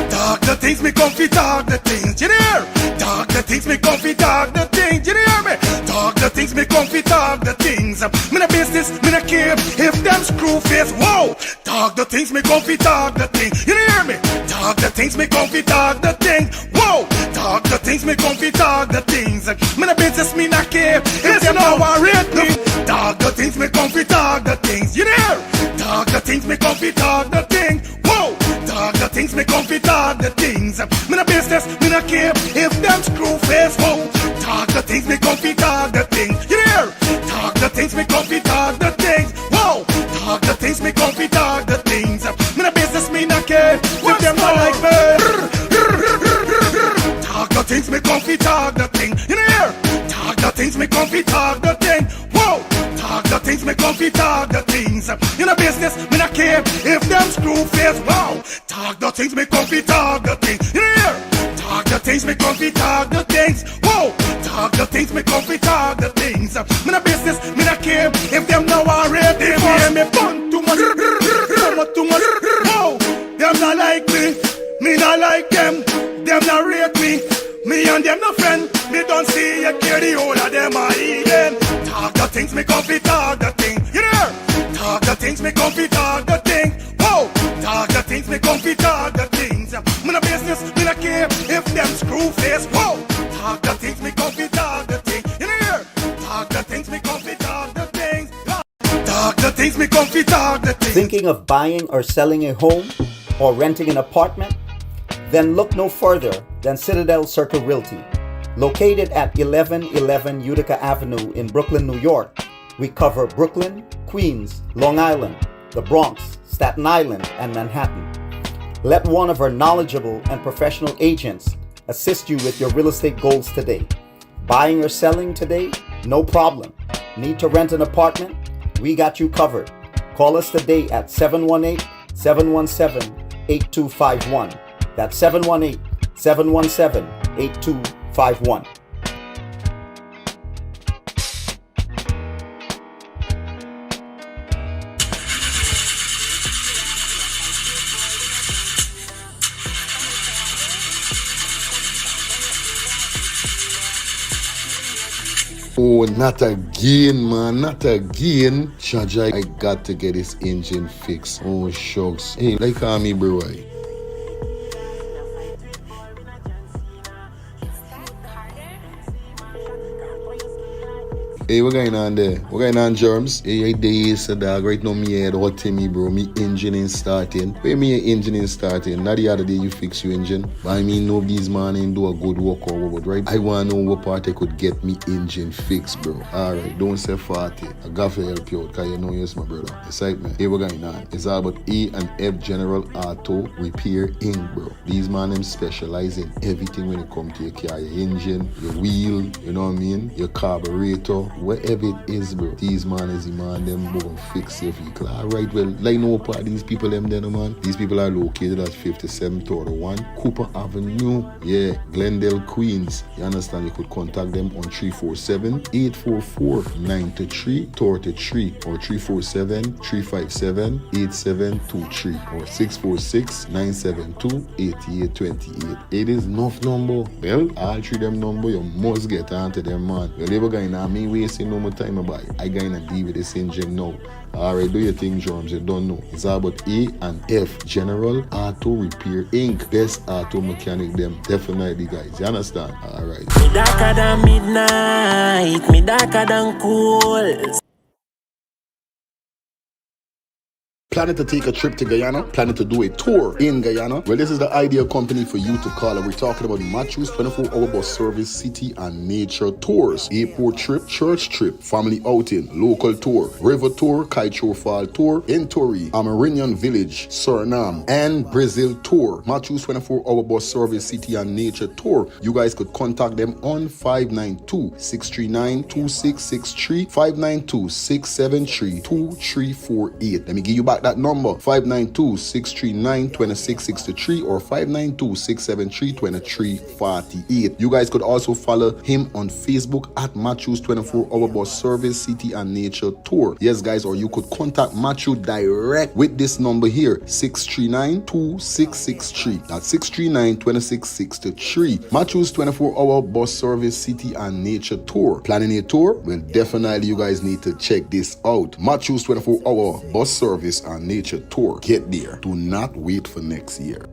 Talk the things me comfy, talk the things, you hear? Talk the things me comfy, talk the things, you hear me? Talk the things me comfy, talk the things. Me no business, me no care if them screw face, whoa. Talk the things me comfy, talk the things, you hear me? Talk the things me comfy, talk the things, whoa. Talk the things me comfy, talk the things. Me no business, me no care if them no worried me. Talk the things me comfy, talk the things, you hear? Talk the things me comfy, talk the things, whoa. Talk the things me comfy, talk the things. Me no business, me no care if them screw face, whoa. Talk the things me comfy, talk the things, you hear? Talk the things me comfy, talk the things, whoa. Talk the things me comfy, talk the things. Me no business, me no care if them not like me. Talk the things me comfy, talk the thing, you hear? Talk the things me comfy, talk the thing, whoa. Talk the things me comfy, talk the things. You know business, me not care if them screw face, wow. Talk the things me comfy, talk the things. You hear? Talk the things me comfy, talk the things, whoa. Talk the things me comfy, talk the things. Me no business, me not care if them now already hear me fun too much, too much, whoa. Them not like me not like them not rate me. Me and them no friend, me don't see you care the whole of them are even. Talk the things me comfy, talk the thing, you hear? Talk the things me comfy, talk the thing, whoa. Talk the things me comfy, talk the things. Me no business, me no care if them screw face, whoa. Talk the things me comfy, talk the thing, you hear? Talk the things me comfy, talk the things. Talk the things me comfy, talk the things. Thinking of buying or selling a home or renting an apartment? Then look no further than Citadel Circle Realty. Located at 1111 Utica Avenue in Brooklyn, New York, we cover Brooklyn, Queens, Long Island, the Bronx, Staten Island, and Manhattan. Let one of our knowledgeable and professional agents assist you with your real estate goals today. Buying or selling today? No problem. Need to rent an apartment? We got you covered. Call us today at 718-717-8251. That's 718-717-8251. Oh, not again, man, not again. Jaja, I got to get this engine fixed. Oh, shucks. Hey, like me, bro. Hey, what going on there? What going on, Germs? Hey, days, dog. Right now, me head hot to me, bro. Me engine ain't starting. Where me engine ain't starting? Not the other day you fix your engine. But I mean, nobody's man ain't do a good work or what, right? I want to know what part I could get me engine fixed, bro. Alright, don't say 40. I got to help you out, because you know you're my brother. Excitement. Hey, what going on? It's all about E&F General Auto Repair Inc., bro. These man, them specialize in everything when it comes to your car, your engine, your wheel, you know what I mean? Your carburetor. Whatever it is, bro, these man is the man, them will fix your vehicle. Alright, well, like no part these people, them there, man. These people are located at 5731 Cooper Avenue, yeah, Glendale, Queens. You understand? You could contact them on 347-844-9333 or 347-357-8723 or 646-972-8828. It is enough number. Well, all three them number, you must get onto them, man. Well, never going to me wasting no more time about it. I gonna deal with this engine now. Alright, do your thing, Drums. You don't know. It's all about E&F General Auto Repair Inc. Best auto mechanic them. Definitely, guys. You understand? Alright. Me darker than midnight. Me darker than cool. Planning to take a trip to Guyana? Planning to do a tour in Guyana? Well, this is the ideal company for you to call. And we're talking about Matthews 24-hour bus service, city and nature tours, airport trip, church trip, family outing, local tour, river tour, Kaicho Fall tour, Entori, Amarinian Village, Suriname, and Brazil tour. Matthews 24-hour bus service, city and nature tour. You guys could contact them on 592-639-2663, 592-673-2348. Let me give you back that that number 592-639-2663 or 592-673-2348. You guys could also follow him on Facebook at Matthews 24 Hour Bus Service City and Nature Tour. Yes, guys, or you could contact Matthew direct with this number here, 639-2663. That's 639-2663. Matthews 24 Hour Bus Service City and Nature Tour. Planning a tour? Well, definitely you guys need to check this out. Matthews 24 Hour Bus Service and Nature Tour. Get there. Do not wait for next year.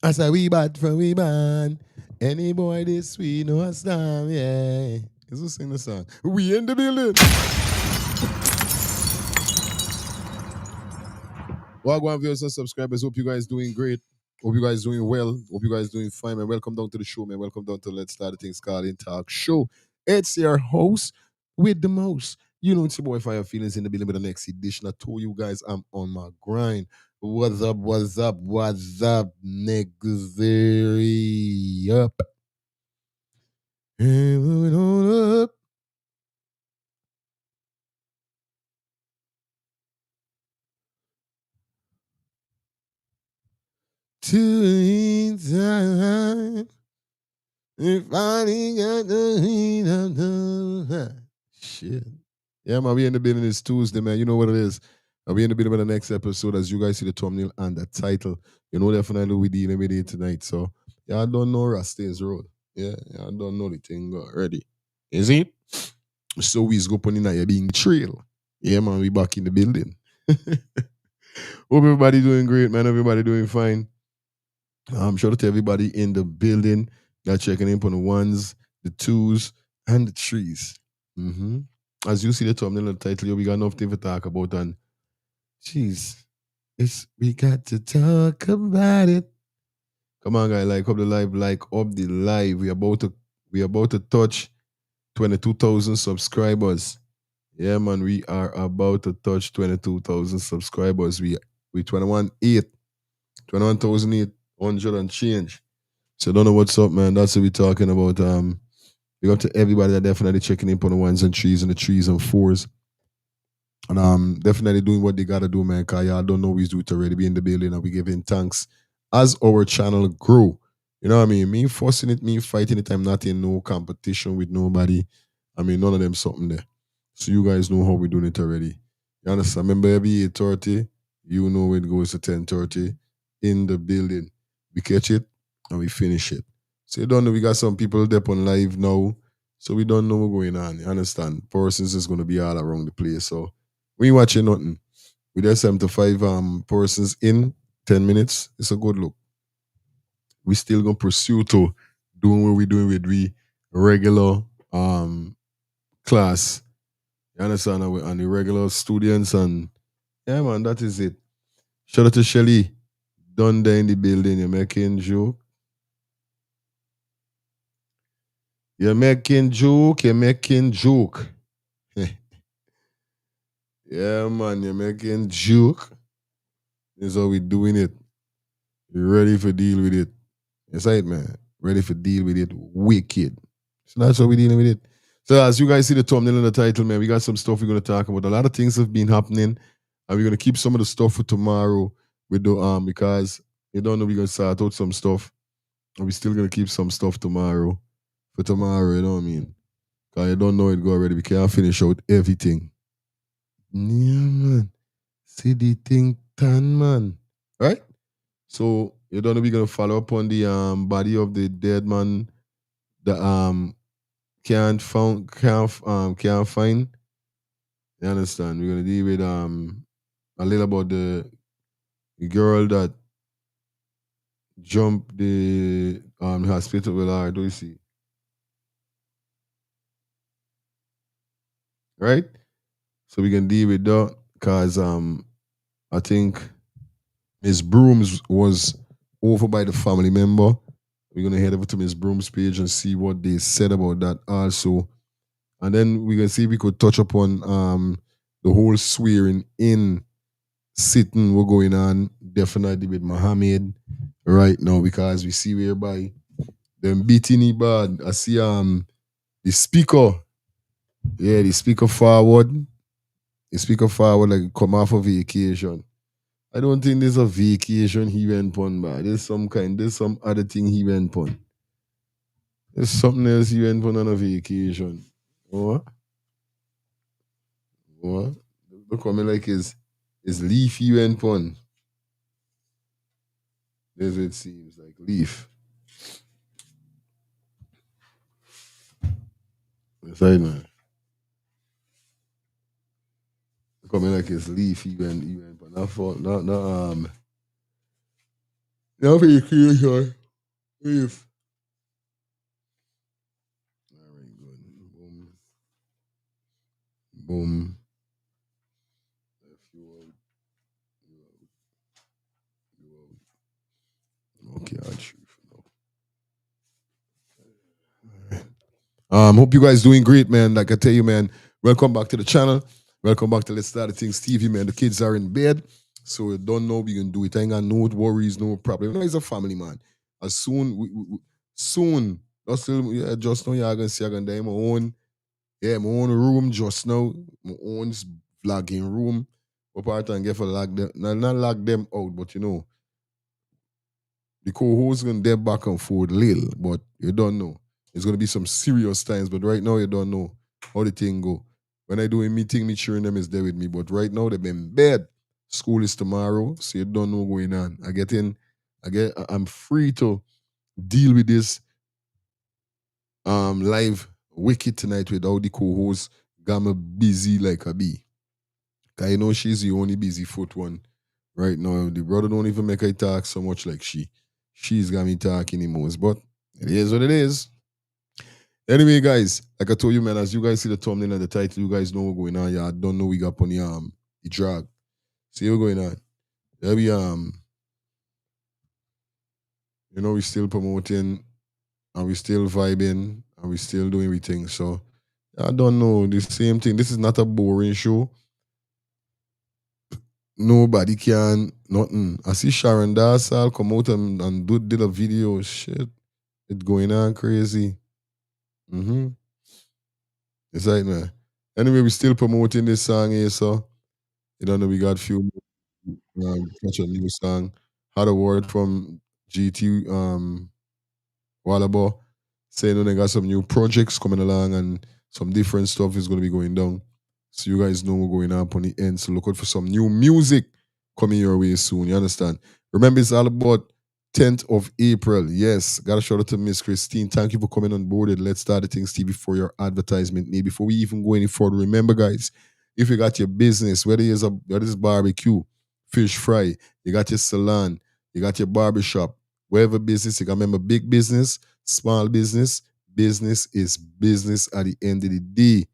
I say we bad from we man. Any boy this we know a star, yeah. Let's just sing the song. We in the building. Wagwan viewers and subscribers, hope you guys doing great. Hope you guys doing well. Hope you guys doing fine, man. Welcome down to the show, man. Welcome down to Let's Start the Things Called In Talk Show. It's your host with the most. You know, it's your boy Fire Feelings in the building with the next edition. I told you guys I'm on my grind. What's up, what's up, what's up, niggas? Up. And moving on up. To the time. If I ain't got the heat of the shit. Yeah, man, we in the building. It's Tuesday, man. You know what it is. We in the building with the next episode. As you guys see the thumbnail and the title, you know definitely we dealing with it tonight. So, y'all don't know Rasta's Road. Yeah, y'all don't know the thing already. Is it? So we's go putting that you're being trail. Yeah, man, we back in the building. Hope everybody doing great, man. Everybody doing fine. Shout out to everybody in the building that checking in on the ones, the twos, and the threes. As you see the thumbnail and the title, we got enough thing to talk about. And jeez, we got to talk about it. Come on, guys, like up the live, like up the live. We about to touch 22,000 subscribers. Yeah, man, we are about to touch 22,000 subscribers. We 21,800 and change. So don't know what's up, man. That's what we're talking about. Big up to everybody that definitely checking in on the ones and threes and the threes and fours. And definitely doing what they gotta do, man. Cause y'all don't know we do it already. Be in the building and we giving thanks as our channel grow. You know what I mean? Me forcing it, me fighting it. I'm not in no competition with nobody. I mean, none of them something there. So you guys know how we doing it already. You understand? Remember every 8:30, you know it goes to 10:30 in the building. We catch it and we finish it. So you don't know we got some people there on live now. So we don't know what's going on. You understand? Persons is gonna be all around the place. So we ain't watching nothing. We just 75 persons in 10 minutes. It's a good look. We still gonna pursue to doing what we doing with we regular class. You understand? And the regular students and yeah, man, that is it. Shout out to Shelly. Done there in the building. You're making joke. You're making joke. You're making joke. Yeah, man, you're making joke. This is how we doing it. You ready for deal with it? That's right, man. Ready for deal with it. Wicked. So that's how we dealing with it. So as you guys see the thumbnail and the title, man, we got some stuff we're gonna talk about. A lot of things have been happening, and we're gonna keep some of the stuff for tomorrow. With the because you don't know we're gonna start out some stuff, and we're still gonna keep some stuff tomorrow. For tomorrow, you know what I mean? Cause you don't know it go already. We can't finish out everything. Yeah, man. See the thing done, man. Right? So you don't know we're gonna follow up on the body of the dead man. The can't find. You understand? We're gonna deal with a little about the girl that jump the hospital with our, do you see? Right? So we can deal with that because I think Miss Brooms was over by the family member. We're gonna head over to Miss Brooms page and see what they said about that also. And then we can see if we could touch upon the whole swearing in sitting we're going on definitely with Mohammed right now because we see whereby them beating it bad. I see the speaker, yeah, the speaker forward. The speaker forward like come off of vacation. I don't think there's a vacation he went on, but there's some other thing he went on. There's something else he went on a vacation. What? What? Look at me like his leaf he went on. That's what it seems like. Leaf. That's right, man. Look at me like his leaf he went on. Not for not vacation. Leaf. All right, good. Boom. Boom. If you want, okay, I'll shoot for now. Hope you guys doing great, man. Like I tell you, man, welcome back to the channel. Welcome back to Let's Start the Things TV, man. The kids are in bed, so you don't know we can do it. I ain't got no worries, no problem. You know, it's a family, man. As soon, soon, just know you're gonna see I'm gonna my own, yeah, my own room just now, my own vlogging room. Apart and get for lag them, not lag them out, but you know, the co-host gonna get back and forth little, but you don't know. It's gonna be some serious times, but right now you don't know how the thing go. When I do a meeting, me sure them is there with me. But right now they've been in bed. School is tomorrow, so you don't know what's going on. I'm free to deal with this live wicked tonight without the co-host. Got me busy like a bee. Cause you know she's the only busy foot one right now. The brother don't even make her talk so much like she. She's got me talking the most, but it is what it is. Anyway, guys, like I told you, man, as you guys see the thumbnail and the title, you guys know what's going on. Yeah, I don't know we got on the drag. See what's going on. There we you know, we still promoting and we still vibing and we still doing everything. So I don't know. The same thing. This is not a boring show. Nobody can nothing. I see Sharon Dassal come out and did a video. Shit. It's going on crazy. Mm-hmm. It's like, man. Anyway, we still promoting this song here, so you don't know we got few such a new song. Had a word from GT Wallabo saying they got some new projects coming along and some different stuff is gonna be going down. So you guys know what's going on the end. So look out for some new music coming your way soon. You understand? Remember, it's all about 10th of April. Yes, got a shout out to Miss Christine. Thank you for coming on board. And Let's Start the Things TV for your advertisement. Before we even go any further, remember, guys, if you got your business, whether it's barbecue, fish fry, you got your salon, you got your barbershop, wherever business, you got remember big business, small business, business is business at the end of the day.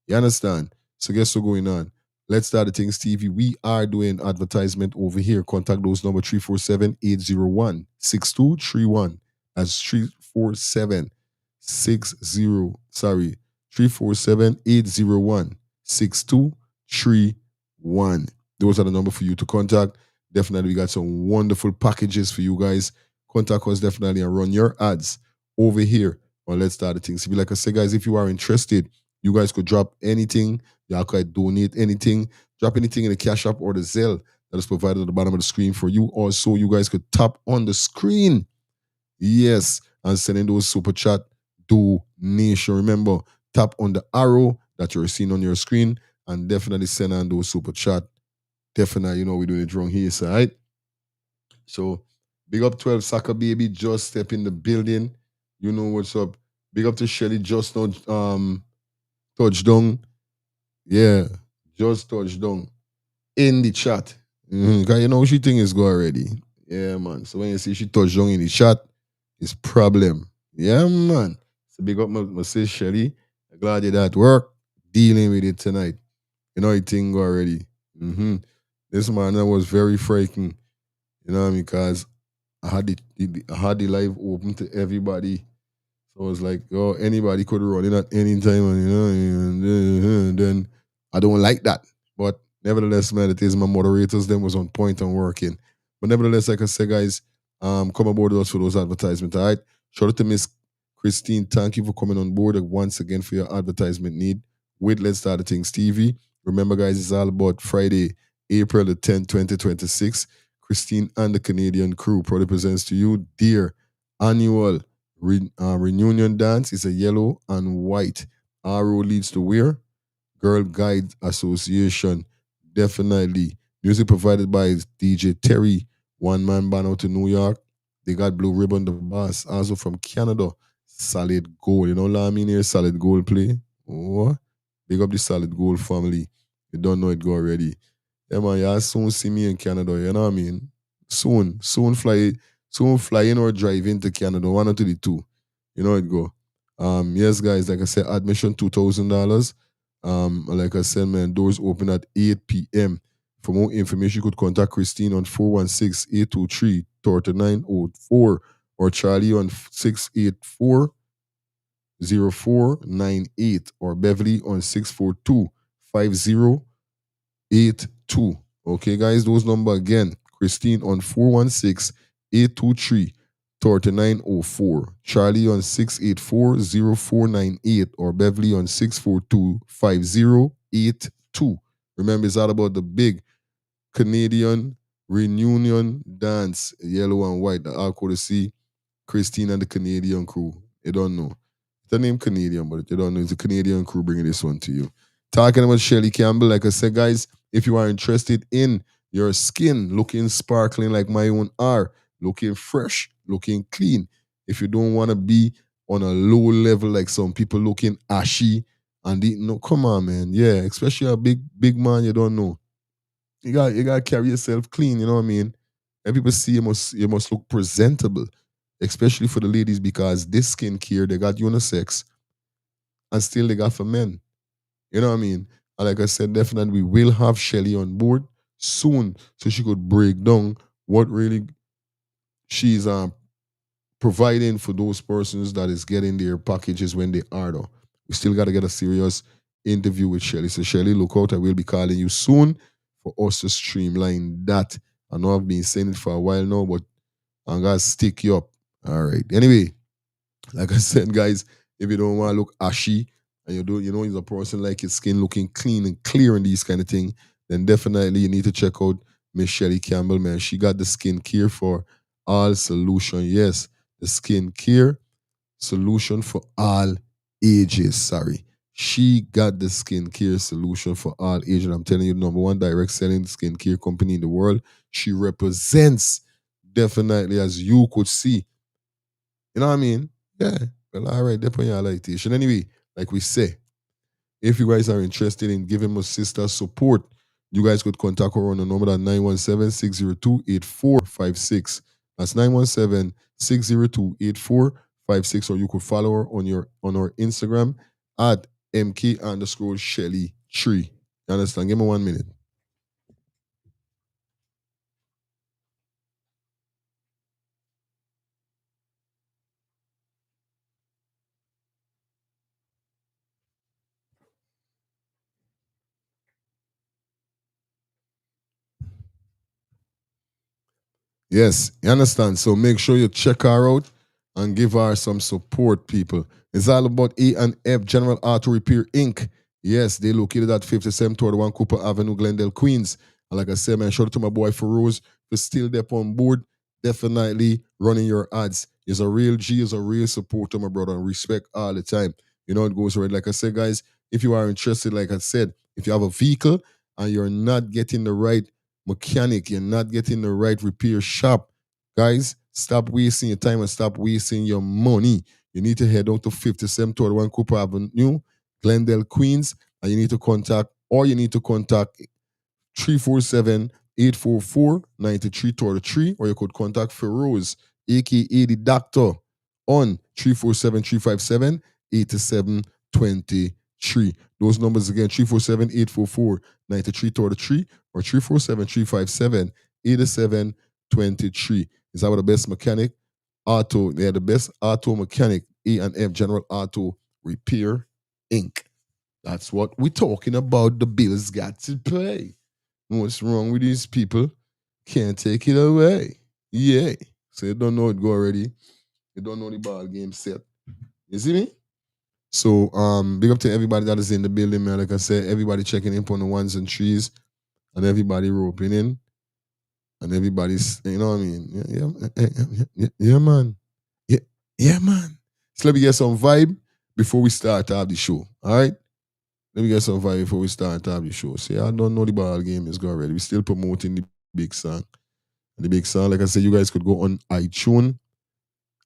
You understand? So guess what's going on? Let's Start the Things TV. We are doing advertisement over here. Contact those number 347-801-6231. That's 347-801-6231. Those are the number for you to contact. Definitely, we got some wonderful packages for you guys. Contact us definitely and run your ads over here on Let's Start the Things TV. Like I said, guys, if you are interested, you guys could drop anything. Y'all could donate anything. Drop anything in the Cash App or the Zelle that is provided at the bottom of the screen for you. Also, you guys could tap on the screen. Yes, and send in those super chat donation. Remember, tap on the arrow that you're seeing on your screen and definitely send on those super chat. Definitely, you know we're doing it wrong here, so, right? So, big up 12 Soccer Baby, just step in the building. You know what's up. Big up to Shelly, just now touchdown. Yeah, just touched down in the chat. Cause you know she think is go already. Yeah, man. So when you see she touch down in the chat, it's problem. Yeah, man. So big up my sis Shelly. I'm glad you're at work dealing with it tonight. You know, it thing already. This man that was very frightening. You know what I mean? Because I had the live open to everybody. So it was like, oh, anybody could run in at any time, and then I don't like that. But nevertheless, man, it is my moderators. Them was on point and working. But nevertheless, like I said, guys, come aboard with us for those advertisements. All right. Shout out to Miss Christine. Thank you for coming on board once again for your advertisement need with Let's Start the Things TV. Remember, guys, it's all about Friday, April the 10th, 2026. Christine and the Canadian crew proudly presents to you their annual reunion dance. Is a yellow and white arrow leads to where? Girl Guide Association. Definitely. Music provided by DJ Terry, one man band out in New York. They got Blue Ribbon, the boss, also from Canada. Solid Gold. You know what I mean here? Solid Gold play. What? Big up the Solid Gold family. You don't know it go already. Yeah, man, you'll soon see me in Canada, you know what I mean? Soon fly in or drive into Canada, one or to the two. You know it go. Yes, guys, like I said, admission $2,000. Like I said, man, doors open at 8 p.m. For more information, you could contact Christine on 416-823-3904 or Charlie on 684-0498 or Beverly on 642-5082. Okay, guys, those number again. Christine on 416-823-3904. Charlie on 684-0498 or Beverly on 642-5082. Remember, it's all about the big Canadian reunion dance, yellow and white, the all to see Christine and the Canadian crew. You don't know. It's the name Canadian, but you don't know. It's the Canadian crew bringing this one to you. Talking about Shelly Campbell, like I said, guys, if you are interested in your skin looking sparkling like my own are, looking fresh, looking clean, if you don't want to be on a low level like some people looking ashy and no, come on, man. Yeah, especially a big man you don't know. You gotta carry yourself clean, you know what I mean? And people see you must look presentable, especially for the ladies, because this skincare they got unisex and still they got for men. You know what I mean? And like I said, definitely we will have Shelly on board soon so she could break down what really she's providing for those persons that is getting their packages when they are though. We still got to get a serious interview with Shelly. So Shelly, look out. I will be calling you soon for us to streamline that. I know I've been saying it for a while now, but I'm going to stick you up. All right. Anyway, like I said, guys, if you don't want to look ashy and you know, he's a person like his skin looking clean and clear and these kind of thing, then definitely you need to check out Miss Shelly Campbell, man. She got the skin care for all solution. Yes, the skin care solution for all ages. Sorry. She got the skincare solution for all ages. I'm telling you, number one direct selling skincare company in the world. She represents definitely, as you could see. You know what I mean? Yeah. Well, all right, depending on your lightation. Anyway, like we say, if you guys are interested in giving my sister support, you guys could contact her on the number at 917-602-8456. That's 917-602-8456, or you could follow her on her Instagram at mk_Shelly3. You understand? Give me 1 minute. Yes, you understand? So make sure you check her out and give her some support, people. It's all about A&F General Auto Repair Inc. Yes, they located at 5721 Cooper Avenue, Glendale, Queens. And like I said, man, shout out to my boy Feroz for still there on board. Definitely running your ads. He's a real G, he's a real supporter, my brother, and respect all the time. You know it goes right. Like I said, guys, if you are interested, like I said, if you have a vehicle and you're not getting the right mechanic, you're not getting the right repair shop, guys, stop wasting your time and stop wasting your money. You need to head out to 5721 Cooper Avenue, Glendale, Queens, and you need to contact 347 844-9333, or you could contact Feroz, aka the Doctor, on 347-357-8723. Those numbers again, 347-844-9333 or 347-357-8723. Is our the best mechanic? Auto, they're the best auto mechanic, A&F General Auto Repair Inc. That's what we're talking about. The bills got to pay. What's wrong with these people? Can't take it away. Yeah. So you don't know it go already. You don't know the ball game set. You see me? So big up to everybody that is in the building, man. Like I said, everybody checking in on the ones and threes, and everybody roping in, and everybody's, you know what I mean? Yeah, man. Yeah, man. So let me get some vibe before we start the show. All right? Let me get some vibe before we start the show. See, I don't know the ball game is go already. We're still promoting the big song. And the big song, like I said, you guys could go on iTunes,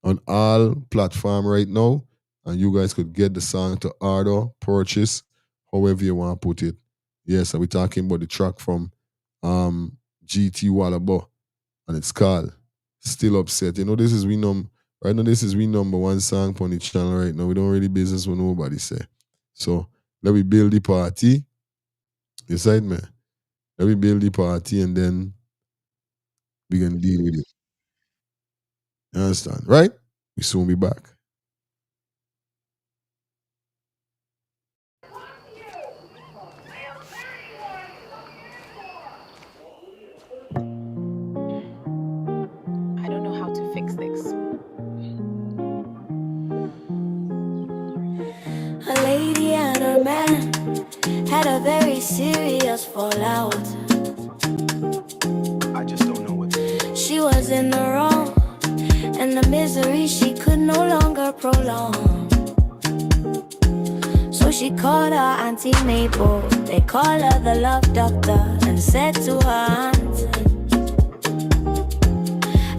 on all platform right now, and you guys could get the song to order, purchase, however you want to put it. Yes, and we're talking about the track from GT Wallabo, and it's called Still Upset. You know, this is right now, this is we number one song on the channel right now. We don't really business what nobody say. So let me build the party. You side man. Let me build the party and then we can deal with it. You understand? Right? We soon be back. I don't know how to fix this. A lady and her man had a very serious fallout. I just don't know what to do. She was in the wrong, and the misery she could no longer prolong. So she called her Auntie Mabel, they call her the love doctor, and said to her aunt,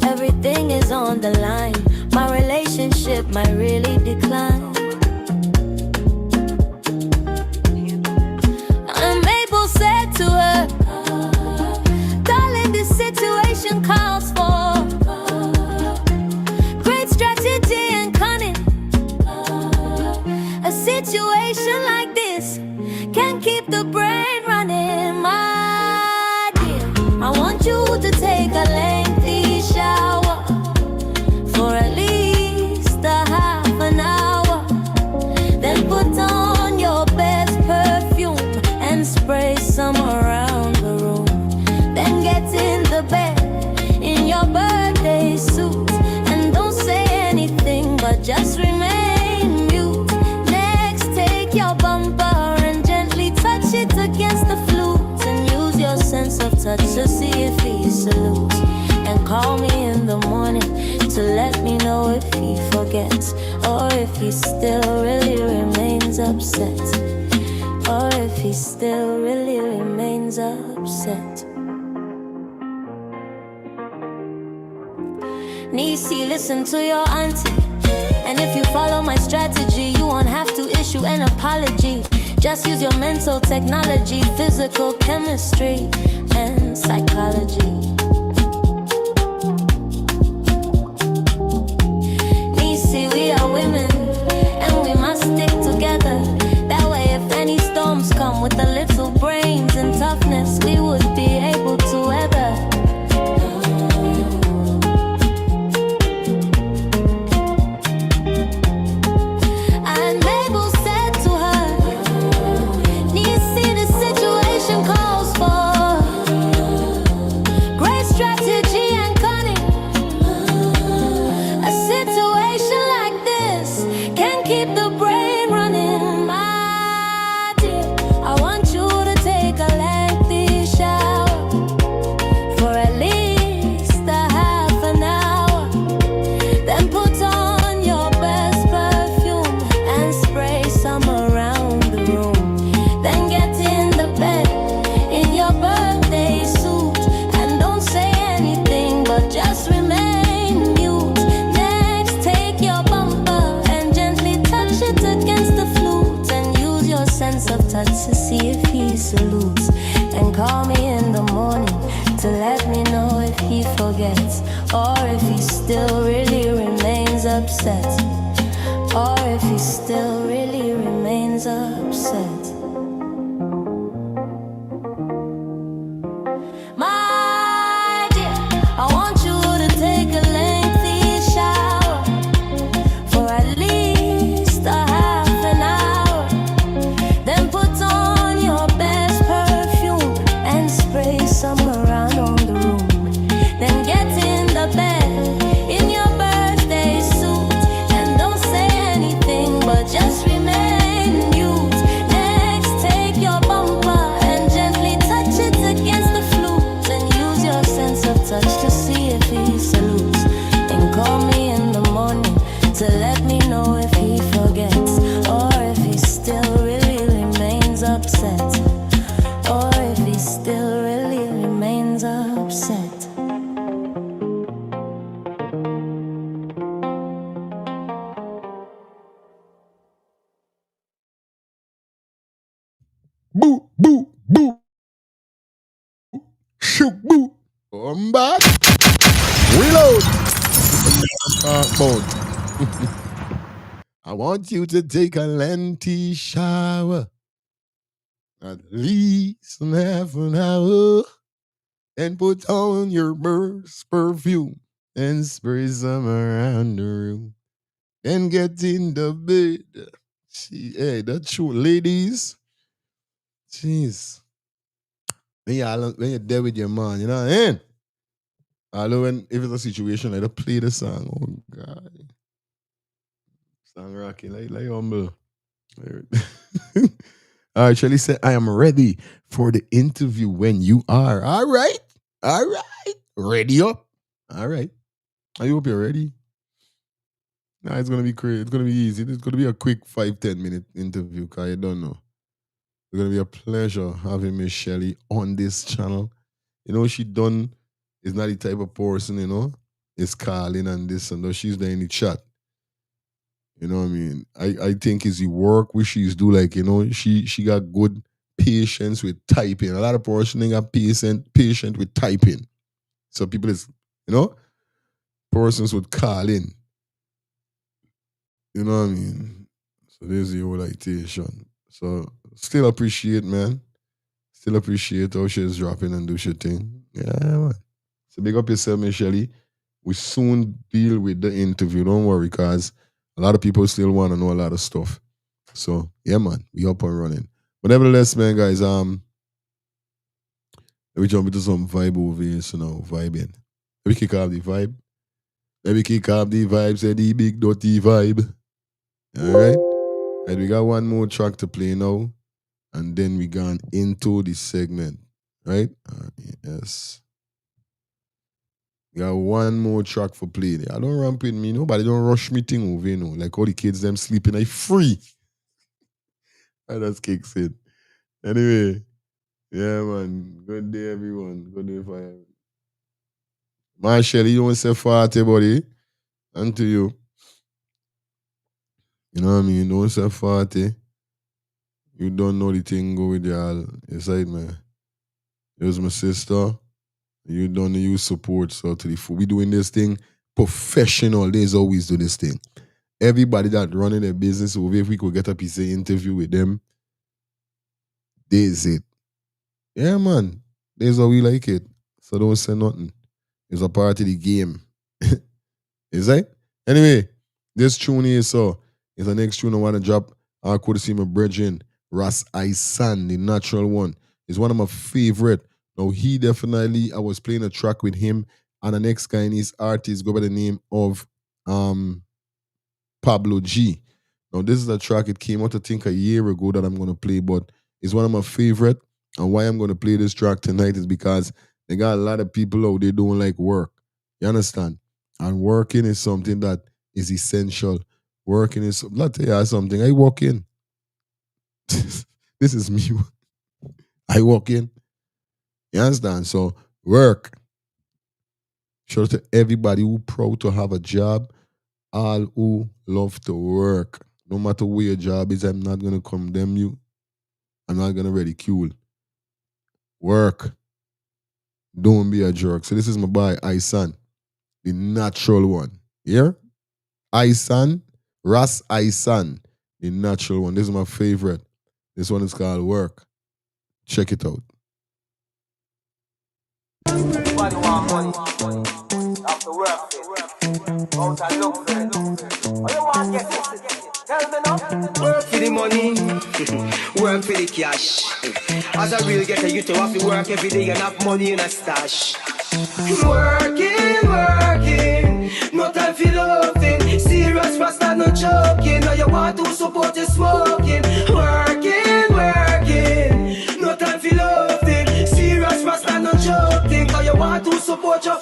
everything is on the line, my relationship might really decline. And Mabel said to her, darling, this situation calls for great strategy and cunning. A situation like this can keep the brain running, my dear. I want you to take a lengthy shower for at least a half an hour. Then put on your best perfume and spray some around the room. Then get in the bed in your birthday suit and don't say anything but just remain mute. Next, take your bumper and gently touch it against the flute and use your sense of touch to see if he salutes. And call me in the morning to let me know if he forgets or if he still really remains upset. Or if he still really remains upset. Nisi, listen to your auntie. And if you follow my strategy, you won't have to issue an apology. Just use your mental technology, physical chemistry, and psychology. Nisi, we are women, and we must stick together. That way, if any storms come with a little brains and toughness, we would be able to weather. And Mabel said to her, you see the situation calls for great strategy and cunning. A situation like this can keep the brain running, my dear. I want you to take a lengthy shower for at least a half an hour. Then put on your best perfume and spray some around the room. Then get in the bed in your birthday suit and don't say anything but just remain mute. Next, take your bumper and gently touch it against the flute and use your sense of touch to see if he salutes. And call me in the morning to let me know if he forgets, or if he still really remains upset, or if he still really remains upset. My dear, I want you to take a lengthy shower for at least a half an hour. Then put on your best perfume and spray some around on the room. Then get in the bed in your birthday suit and don't say anything but just remain mute. Next, take your bumper and gently touch it against the flute and use your sense of touch to see if he salutes. And call me in the morning to let me know if he forgets, or if he still really remains upset, or if he still really remains upset. Boo, boo, boo. Shoot, boo. Come back. Reload. Mode. I want you to take a lengthy shower, at least half an hour, and put on your burst perfume and spray some around the room. Then get in the bed. See, hey, that's true, ladies. Jeez. When you're there with your man, you know what I mean? Although when if it's a situation like that, play the song. Oh God. Song rocking like humble. All right, Shelly said, I am ready for the interview when you are. All right. All right. Ready up. All right. I hope you're ready. Nah, it's gonna be crazy. It's gonna be easy. It's gonna be a quick 5-10 minute interview, cause I don't know. It's gonna be a pleasure having Miss Shelly on this channel. You know, she done is not the type of person, you know, is calling and this and that. She's there in the chat. You know what I mean? I think it's the work which she's do, like, you know, she got good patience with typing. A lot of person ain't got patient with typing. So people is, you know, persons would call in. You know what I mean? So there's the whole citation. So still appreciate, man. Still appreciate how she's dropping and do she thing. Yeah, man. So big up yourself, Miss Shelly. We soon deal with the interview. Don't worry, cause a lot of people still want to know a lot of stuff. So yeah, man, we up and running. But nevertheless, man, guys, let me jump into some vibe over here. So now, vibing. Let me kick off the vibe. Let me kick off the vibe. Say the big dirty vibe. All right. And we got one more track to play now, and then we gone into the segment. Right? Yes. We got one more track for play. I don't ramp with me. Nobody don't rush me thing over, you know. Like all the kids them sleeping, I free. And that's kicks in. Anyway, yeah, man. Good day, everyone. Good day for you. Marshall, you don't say farty, buddy. And to you. You know what I mean? Don't say farty. You don't know the thing go with y'all. Inside, man. There's my sister. You don't use support. So to the food. We doing this thing professional. There's always do this thing. Everybody that running a business over, if we could get a piece of interview with them, there's it. Yeah, man. There's how we like it. So don't say nothing. It's a part of the game. Is that? Anyway, this tune here, so is the next tune I want to drop. I could see my brethren, Ras Isan, the natural one. Is one of my favorite. Now, he definitely, I was playing a track with him, and the next Guyanese artist go by the name of Pablo G. Now, this is a track, it came out, I think, a year ago that I'm going to play, but it's one of my favorite. And why I'm going to play this track tonight is because they got a lot of people out there doing like work. You understand? And working is something that is essential. Working is, let me tell you something. I walk in. This is me. I walk in. You understand? So, work. Shout out to everybody who proud to have a job. All who love to work. No matter where your job is, I'm not going to condemn you. I'm not going to ridicule. Work. Don't be a jerk. So this is my boy Isan, the natural one. Here? Isan, Ras Isan, the natural one. This is my favorite. This one is called Work. Check it out. Everybody want money. Have to work for it. Out and look for it. What you want get it? Tell me now. Work for the money. Work for the cash. As a real getter, you to have to work every day and have money in a stash. Working, working. No time for loving. Serious rasta, no joking. Now you want to support your smoking. Working, working. No time for loving. Serious rasta, no joking. Now you want to support your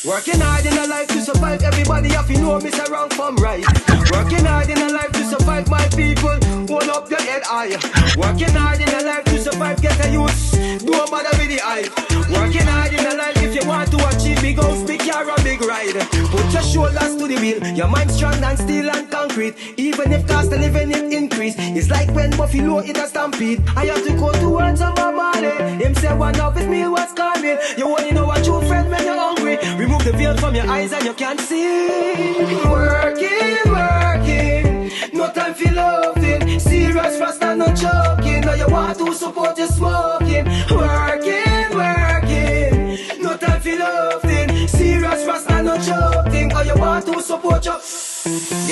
working hard in a life to survive. Everybody have to know Mr. Wrong from right. Working hard in a life to survive, my people. Hold up your head high. Working hard in a life to survive. Get a use. Don't bother with the eye. Working hard in a life if you want to achieve big house, big car and big ride. Put your shoulders to the wheel. Your mind strong than steel and concrete. Even if cost of living it increase. It's like when Buffalo hit a stampede. I have to go to work some money. Him say one of his meal was coming. You only know a true friend when you're hungry. Remove the veil from your eyes and you can't see. Working, working. No time for loving. Serious rasta, no joking. Now you want to support your smoking. Working, working. No time for loving. Serious rasta, no joking. Or you want to support your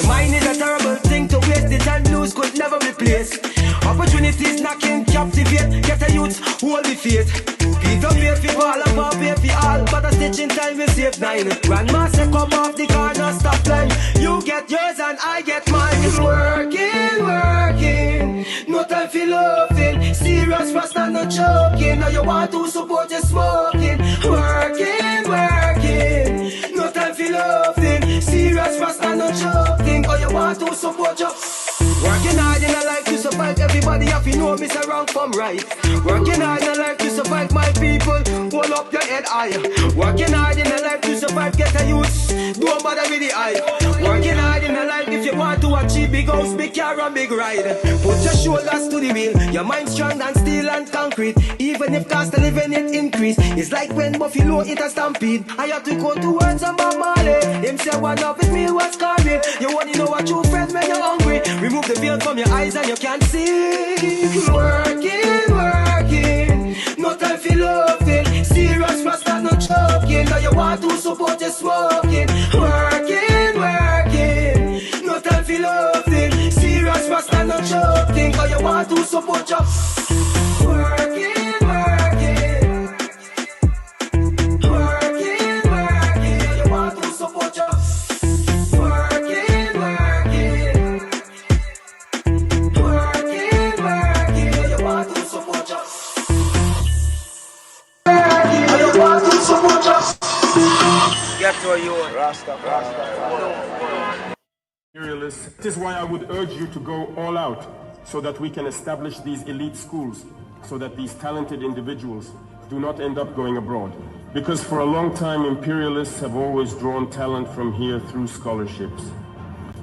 mind is a terrible thing to waste. The time lose could never replace. Opportunities knocking, captivate. Get a youth, hold the faith. Peter pay for all and Bob pay for all. But a stitch in time will save 9. Grandma say come off the car, no stop line. You get yours and I get mine. Working, working. No time for loving. Serious rasta, no joking. Now you want to support your smoking. Working, working. No time for loving. Serious rasta, no joking. Or you want to support your working hard in a life to survive. Everybody have to know Mr. Wrong from right. Working hard in a life to survive, my people. Hold up your head high. Working hard in a life to survive. Get a use. Don't bother with the eye. Working hard in a life if you want to achieve big house, big car and big ride. Put your shoulders to the wheel. Your mind strong than steel and concrete. Even if cost of living it increase. It's like when Buffalo hit a stampede. I have to go to work some money. Him say one of his meal was coming. You only know a true friend when you're hungry. Remove the veil from your eyes and you can't see. Working, working. No time for loving. Serious rasta, no joking. Now you want to support your smoking. Working, working. No time for loving. Serious rasta, no joking. Now you want to support your working, working. Working, working. Now you want to support your working, working. Working, working. Now you want to support your working. Now you want to support your get to you, Rasta, Rasta. Imperialists. This is why I would urge you to go all out so that we can establish these elite schools, so that these talented individuals do not end up going abroad. Because for a long time, imperialists have always drawn talent from here through scholarships.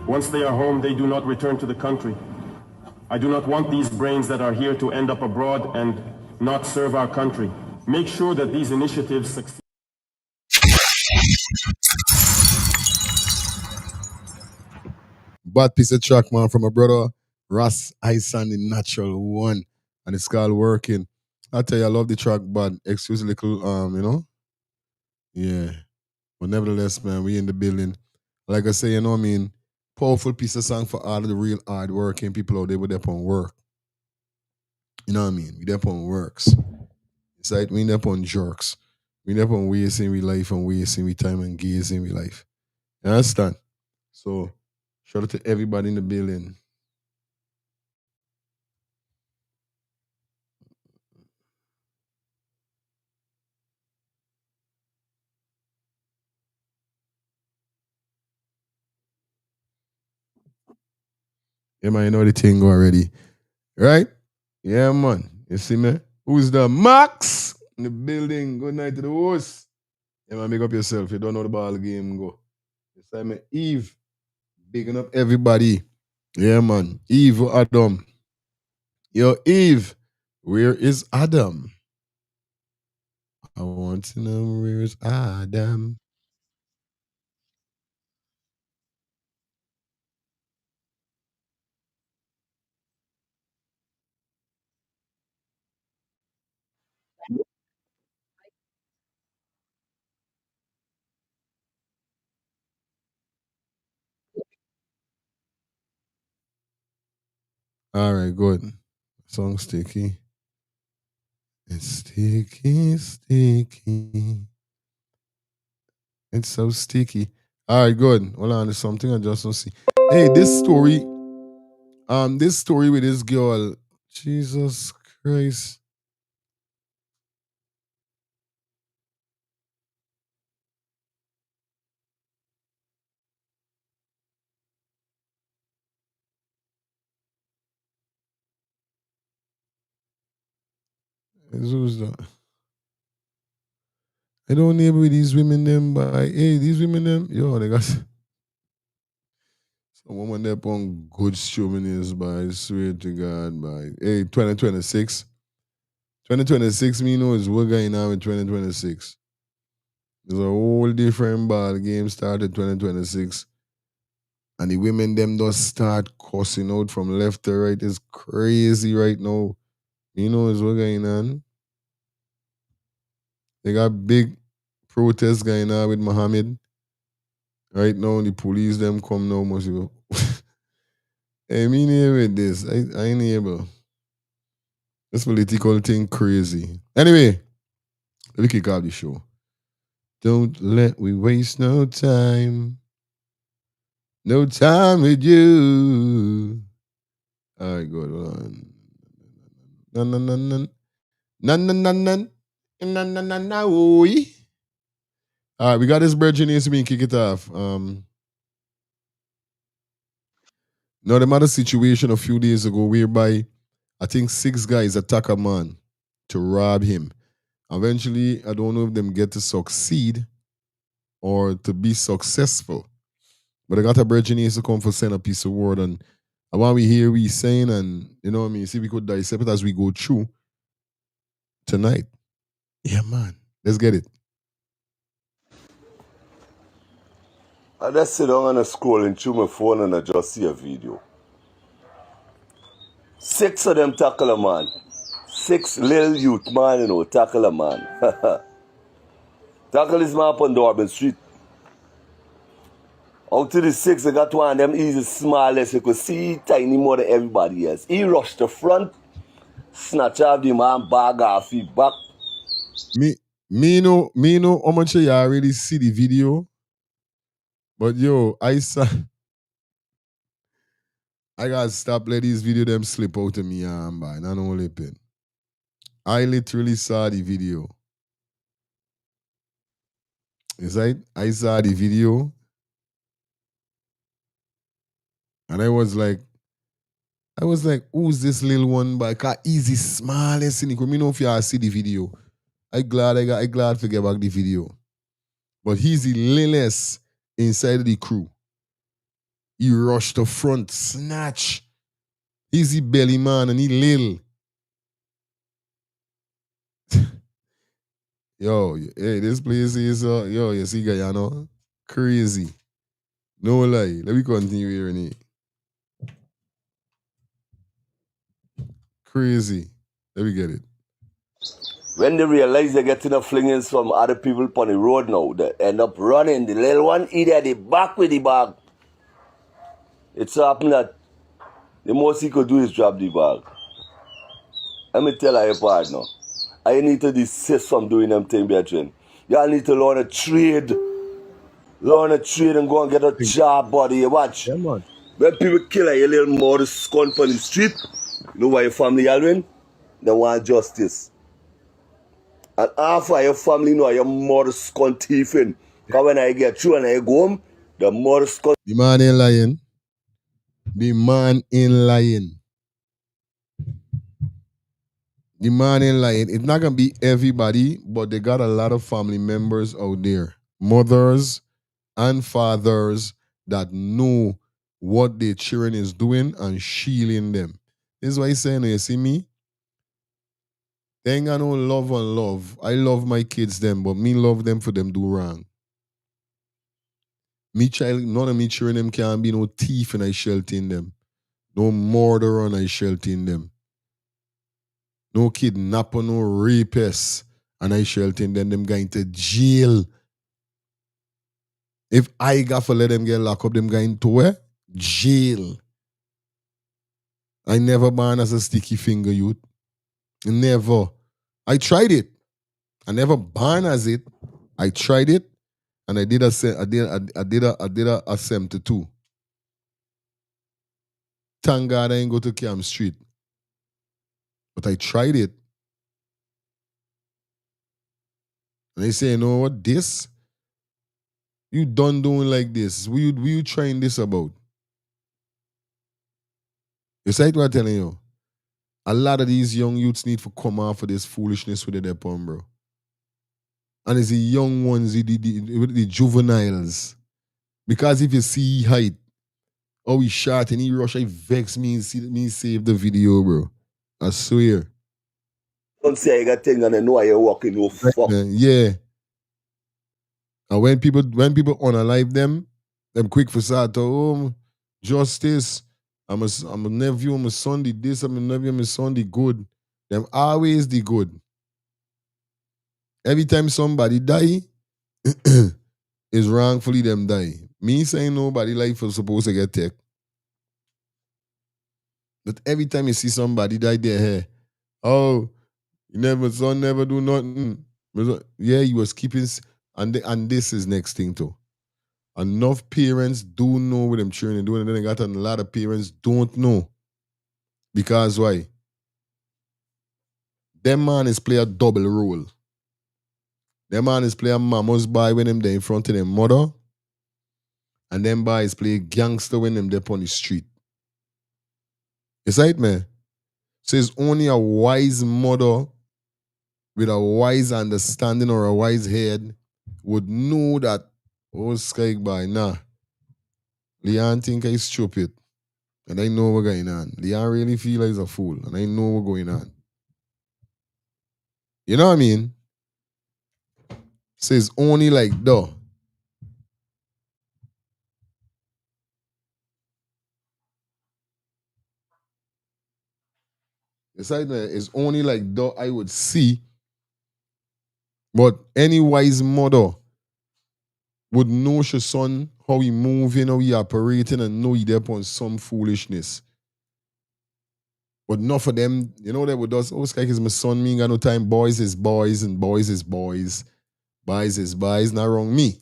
Once they are home, they do not return to the country. I do not want these brains that are here to end up abroad and not serve our country. Make sure that these initiatives succeed. Bad piece of track, man, from a brother, Ras Isan, the natural one. And it's called Working. I tell you, I love the track, but excuse a little, you know? Yeah. But nevertheless, man, we in the building. Like I say, you know what I mean? Powerful piece of song for all of the real hard working people out there with their on work. You know what I mean? We there on works. It's like we there on jerks. We there on wasting we life and wasting we time and gazing we life. You understand? So, shout out to everybody in the building. Yeah, man, you know the thing already. Right? Yeah, man. You see me? Who's the Max in the building? Good night to the host. Yeah, man, make up yourself. You don't know the ball game, go. It's time Eve. Bigging up everybody. Yeah, man. Eve or Adam. Yo, Eve, where is Adam? I want to know where's Adam. All right, good. Song sticky. It's sticky, sticky. It's so sticky. All right, good. Hold on, there's something I just don't see. Hey, this story with this girl, Jesus Christ. Who's that? I don't neighbor with these women them, but hey, these women them, yo, they got some woman there on good chauvinist, by I swear to God, by hey, 2026. 2026, me know is what going on with 2026. There's a whole different ball game started 2026. And the women them just start cussing out from left to right. It's crazy right now. You know is what going on. They got big protests going on with Muhammad. Right now, the police them come now must go. Hey, me near with this. I ain't able. This political thing crazy. Anyway, let me kick off the show. Don't let we waste no time. No time with you. All right, good. Hold on. No, no, no, no. No, no, no, no. No, no, no, no. All right, we got this Virgin here, so we can kick it off. Now, there had a situation a few days ago whereby I think 6 guys attack a man to rob him. Eventually, I don't know if them get to succeed or to be successful. But I got a Virgin here to come for send a piece of word, and I want we hear we saying, and you know what I mean, see if we could dissect it as we go through tonight. Yeah, man. Let's get it. I just sit down and scrolling through my phone and I just see a video. 6 of them tackle a man. 6 little youth man, you know, tackle a man. Tackle this man up on Durban Street. Out to the 6, I got one of them easy smallest. You could see tiny more than everybody else. He rushed the front, snatch off the man, bag off his back. Me know how much you already see the video. But yo, I gotta stop letting these video them slip out of me by not only pen. I literally saw the video. It's like I saw the video and I was like, who's this little one? But I got easy smallest in it. Me know if you see the video. I glad to get back the video. But he's the littlest inside of the crew. He rushed the front, snatch. He's the belly man and he little. Yo, hey, this place is, yo, you see, Guyana? Crazy. No lie. Let me continue hearing it. Crazy. Let me get it. When they realize they're getting a flingings from other people on the road now, they end up running. The little one either at the back with the bag. It's happened that the most he could do is drop the bag. Let me tell you part now. I need to desist from doing them things, Beatrice. Y'all need to learn a trade. Learn a trade and go and get a job, buddy. You watch. Yeah, man. When people kill a little more scunt on the street, you know why your family are doing? They want justice. And half of your family know your mother scunt thieving. Because when I get through and I go home, the mother scunt. The man ain't lying. The man ain't lying. The man ain't lying. It's not gonna be everybody, but they got a lot of family members out there. Mothers and fathers that know what their children is doing and shielding them. This is why he's saying, you see me? They ain't got no love and love. I love my kids them, but me love them for them do wrong. Me child, none of me children them can't be no thief and I shelter in them. No murderer and I shelter in them. No kidnapper, no rapist and I shelter in them. Them going to jail. If I got to let them get locked up, them going to where? Jail. I never born as a sticky finger youth. Never. I tried it. I never born as it. I tried it, and I did a 72. Thank God I ain't go to Cam Street, but I tried it, and they say, you know what, this you done doing like this. What you trying this about? You see what I'm telling you? A lot of these young youths need to come out for this foolishness with their pump, bro. And it's the young ones, the juveniles. Because if you see height, oh, he shot and he rush, I vex me and see me save the video, bro. I swear. Don't say I got thing and I know you're walking, no fuck. Yeah. And when people unalive them quick for start, oh, justice. I'm a nephew, I'm a son, this, I'm a nephew, I'm a son, the good. Them always the good. Every time somebody die, is wrongfully them die. Me saying nobody life was supposed to get take. But every time you see somebody die there, hey, oh, son never do nothing. Yeah, he was keeping, and this is next thing too. Enough parents do know what them children doing, and then they got a lot of parents don't know. Because why? Them man is play a double role. Them man is play a mama's boy when them there in front of them mother, and them boys play gangster when them there on the street. It's right, man. So it's only a wise mother with a wise understanding or a wise head would know that, oh, Sky boy, nah. Leon think I'm stupid. And I know what's going on. Leon really feel like he's a fool. And I know what's going on. You know what I mean? So it's only like, duh. It's only like, duh, I would see. But any wise mother would know your son, how he moving, how he operating, and know he there on some foolishness. But not for them, you know, they would just, oh, Sky is my son, me ain't got no time. Boys is boys, and boys is boys. Boys is boys, not wrong me.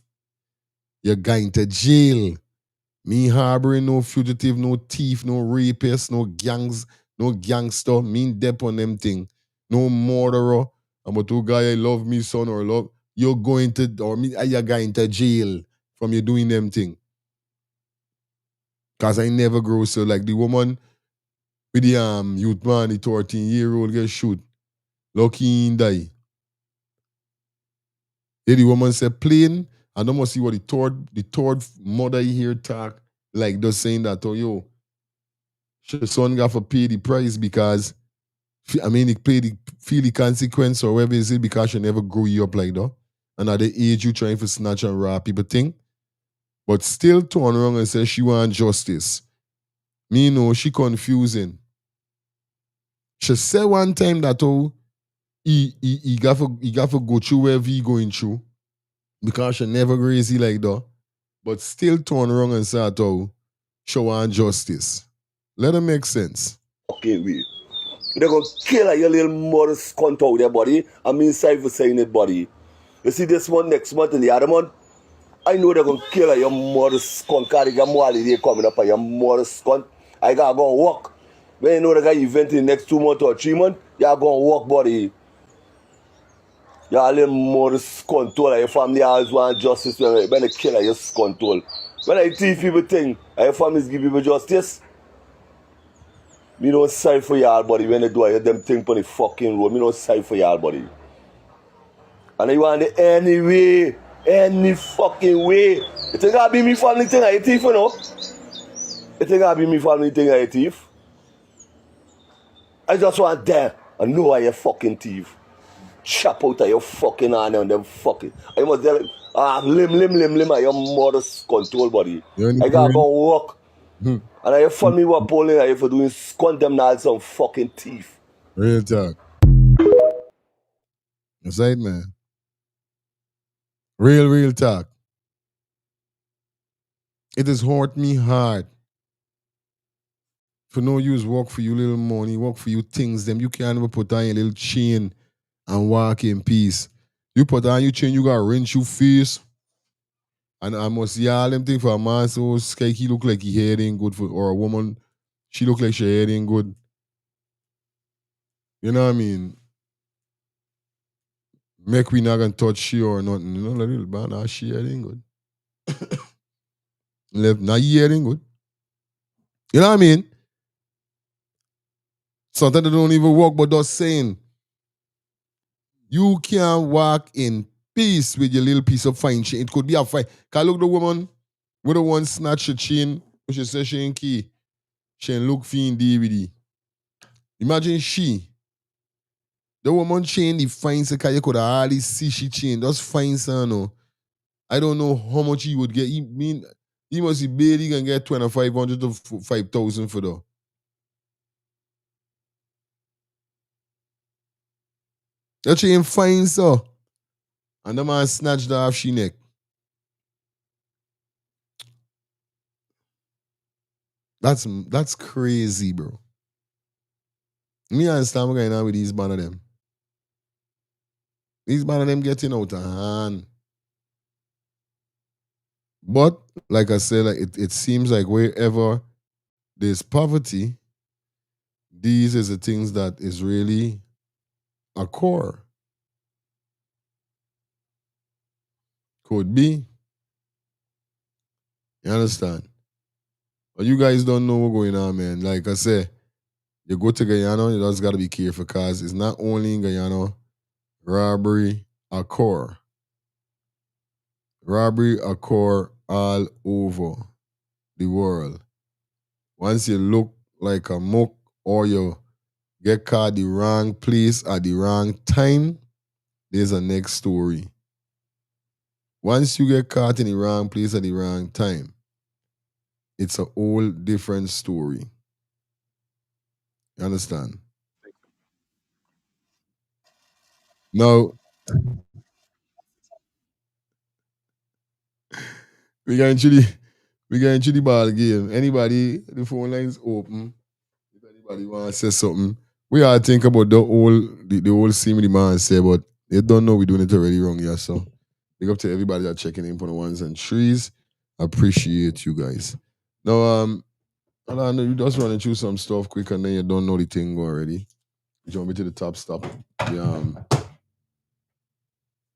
You're going to jail. Me harboring no fugitive, no thief, no rapist, no gangs, no gangster. Me dep on them thing. No murderer. I'm a two guy, I love me son or love. You're going to, or me, you're going to jail from you doing them thing. Because I never grow so like the woman with the youth man, the 13-year-old get shoot. Lucky he die. Yeah, the woman said plain, and I must see what the third mother here talk, like just saying that, oh yo, your son got to pay the price because, I mean, feel the consequence or whatever is it because she never grew you up like that. And at the age you trying to snatch and rob people think. But still turn around and say she want justice. Me know she confusing. She said one time that oh, he got to go through wherever he going through because she never crazy like that. But still turn around and say that oh, she want justice. Let it make sense. Okay, we. They're going to kill your little mother's cunt out there, buddy. I'm inside for saying it, buddy. You see this one next month and the other month? I know they're going to kill your mother's cunt because they got more holiday coming up on your mother's cunt. I got to go and walk. When you know they got event in the next 2 months or 3 months, you're going to walk, buddy. Your little mother's control. Your family always want justice when they kill your control. When I see people think, your families give people justice, me don't sorry for y'all, buddy, when they do them thing on the fucking road. Me don't sorry for y'all, buddy. And you want it any fucking way. You think I'll be me family thing I thief, you know? You think I'll be me family thing I thief? I just want them. I know I a fucking thief. Chop out of your fucking hand and them fucking. I must tell you, limb at your mother's control body. I gotta go work. And I fund me what polling I for doing condemn now some fucking thief. Real talk. That's right, man. Real talk. It has hurt me hard. For no use work for you little money, work for you things, them you can't even put on your little chain and walk in peace. You put on your chain, you got rinse your face. And I must see all them things for a man so sky he look like he head ain't good for, or a woman, she look like she head ain't good. You know what I mean? Make we not gonna touch she or nothing. You know, like little man, nah, she head ain't good. Left, now you head ain't good. You know what I mean? Sometimes they don't even walk, but just saying, you can walk in peace with your little piece of fine chain. It could be a fine. Can look the woman with the one snatch her chain, which she says she ain't key. She ain't look fiend DVD. Imagine she. The woman chain the fine because you could hardly see she chain. That's fine, son. No. I don't know how much he would get. He must be barely can get 2,500 to 5,000 for that. That chain fine, so. And the man snatched her off she neck. That's crazy, bro. Me understand what's going on with these man of them. These man of them getting out of hand. But, like I said, like it seems like wherever there's poverty, these is the things that is really a core. Could be. You understand? But you guys don't know what's going on, man. Like I said, you go to Guyana, you just got to be careful because it's not only in Guyana, robbery occur. Robbery occur all over the world. Once you look like a muck or you get caught the wrong place at the wrong time, there's a next story. Once you get caught in the wrong place at the wrong time, it's a whole different story. You understand? Now, we got into the ball game. Anybody, the phone lines open. If anybody want to say something, we all think about the whole scene with the man say, but they don't know we're doing it already wrong, yeah. So big up to everybody that checking in for the ones and threes. Appreciate you guys. Now, I know you just running through some stuff quick and then you don't know the thing already. Jump into the top stop.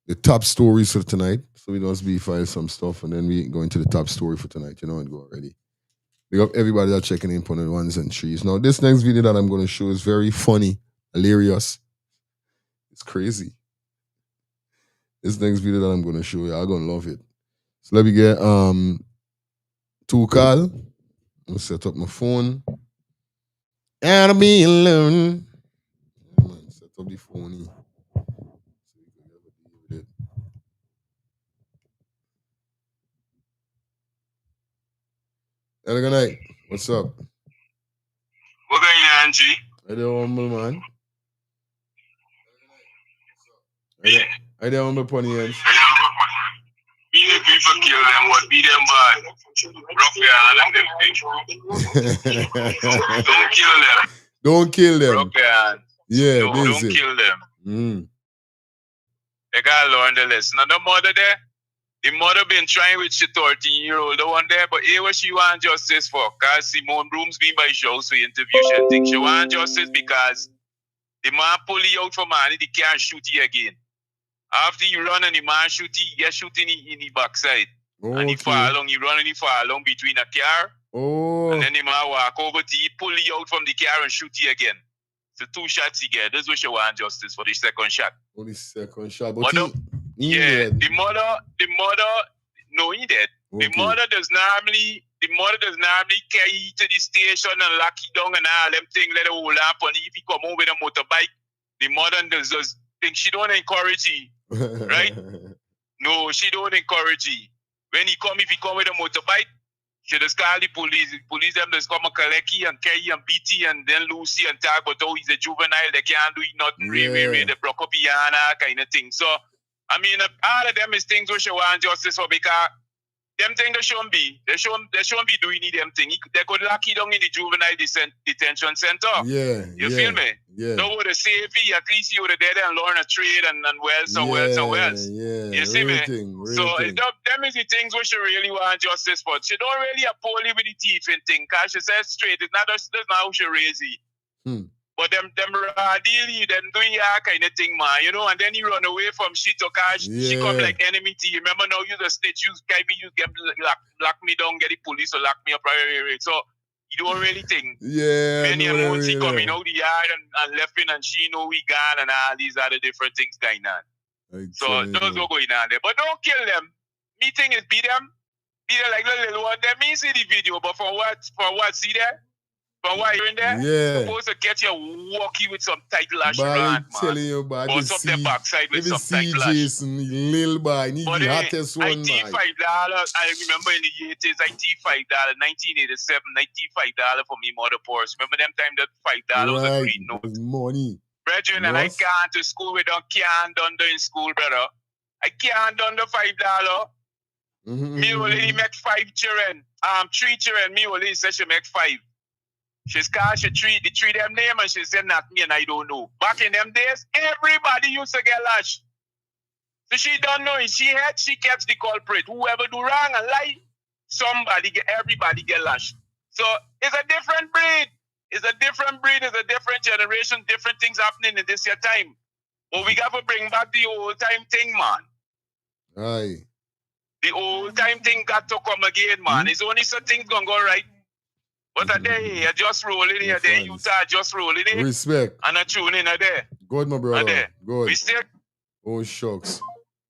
The top stories for tonight. So we just be file some stuff and then we go into the top story for tonight. You know and go already. Big up everybody that's checking in for the ones and threes. Now, this next video that I'm going to show is very funny, hilarious. It's crazy. This next video that I'm going to show you, I'm going to love it. So let me get two call. I'll set up my phone. And I'll be alone. Set up the phone. Hello, good night. What's up? What going on, Angie? Hey there, humble man. Hey there, humble pony hands. Me the people kill them, but be them bad. Rough your hand and them things. Don't kill them. Don't kill them. Rough your hand. Yeah, no, don't kill them. They gotta learn the lesson. Now the mother there, the mother been trying with she 13-year-old, the one there, but here what she want justice for. Cause Simone Brooms been by show, so interview she think she want justice because the man pull you out from money, they can't shoot you again. After you run and the man shoot you, you're shooting in the backside. Okay. And he fall along, you run and he fall along between a car. Oh. And then the man walk over to you, pull you out from the car and shoot you again. So 2 shots you get. This is what she want justice for the second shot. Only second shot. But the mother, no, he dead. Okay. The mother does normally carry you to the station and lock you down and all them things, let the whole happen. If he come over with a motorbike, the mother does think she don't encourage he, right? No, she don't encourage he. When he come, if he come with a motorbike, she just call the police. The police them just come and collect he and carry and beat he and then Lucy and tag, but oh, he's a juvenile, they can't do nothing, they broke up Yana kind of thing. So, I mean, all of them is things which she want justice for because them things they shouldn't be. They shouldn't be doing them things. They could lock you down in the juvenile detention center. Yeah. You feel me? Yeah. So with the safety, at least you would have there and learn a trade and wells. Yeah. You see me? So them is the things which she really want justice for. She don't really oppose with the thief and thing, cause she says straight, that's not how she raise it. But them dealing, them doing that kind of thing, man, you know, and then he run away from shit to cash. She come like enemy to you. Remember now, you the snitch, you get lock me down, get the police to lock me up. So you don't really think. Many months he coming out the yard and left in and she know we gone and all these other different things going on. So those are going on there. But don't kill them. Me thing is beat them like little one. Them me see the video, but for what? See there? From what you're in there, you're supposed to get your walkie with some tight lash around, man. Telling you, boy, or some backside with some tight lash. Jason, little boy, need the hottest one, man. $5. I remember in the 80s, $5, 1987, $95 for me motor Porsche. Remember them time that $5 was a green note. Money. Brethren, and I can't to school without can't done in school, brother. I can't done the $5. Me only make 5 children. 3 children, me only said she make 5. She's called, she treat them name and she said not me and I don't know. Back in them days, everybody used to get lashed. So she don't know it. She catch the culprit. Whoever do wrong and lie, everybody get lashed. So it's a different breed. It's a different generation, different things happening in this year time. But we got to bring back the old time thing, man. Aye. The old time thing got to come again, man. It's only some things gonna go right. But a day, you just rolling here, there you start just rolling in. Respect. And a tune in a day. Good, my brother. Good. We still. Oh, shucks.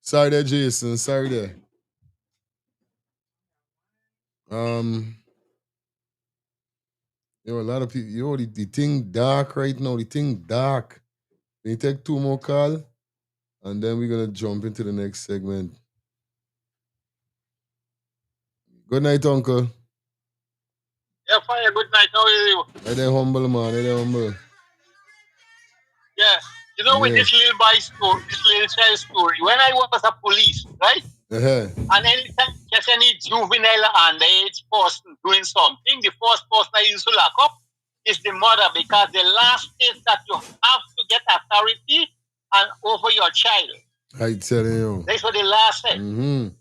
Sorry there, Jason. Sorry there. A lot of people, the thing dark right now. The thing dark. Can you take 2 more calls? And then we're going to jump into the next segment. Good night, Uncle. Yeah, fine. Good night. How are you? They're humble, man. They're humble. Yeah. You know, with this little boy story, this little child story, when I was a police, right? And anytime there's any juvenile underage person doing something, the first person I used to lock up is the mother, because the last is that you have to get authority and over your child. I tell you. That's what the last said,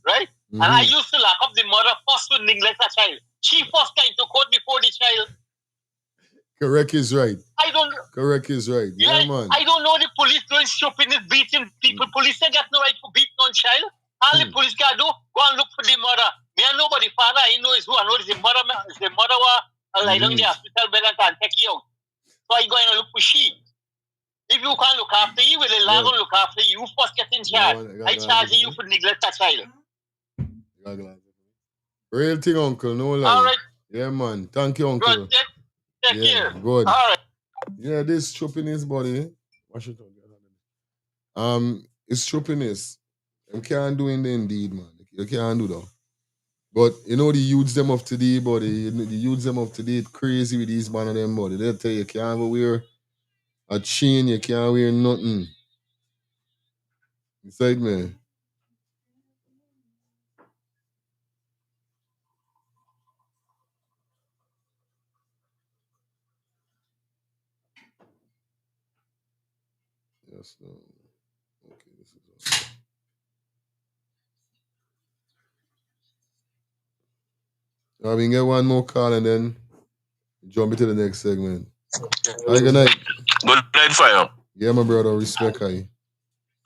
right? And I used to lock up the mother first to neglect a child. She first came to court before the child. Correct is right. Correct is right. Yeah, man. I don't know the police doing stupidness, beating people. Police ain't got no right to beat no child. All the police can do, go and look for the mother. Me and nobody father, I know is who. I know is the mother was lie down in the hospital bed and take you out. So I go and look for she. If you can't look after you, will the law gonna look after you? First get in charge. I charge you for neglect a child. Real thing, Uncle. No lie. All right. Yeah, man. Thank you, Uncle. Good. Take care. Good. All right. Yeah, this choppiness, buddy. It's choppiness. You can't do in the indeed, man. You can't do that. But you know the youths them of today, buddy. The youths them of today crazy with these man of them, buddy. They'll tell you can't wear a chain, you can't wear nothing. Inside me. Yes, no. Okay, this is all. We can get one more call and then jump into the next segment. All right, good night. Good night, Fire. Yeah, my brother. Respect, I.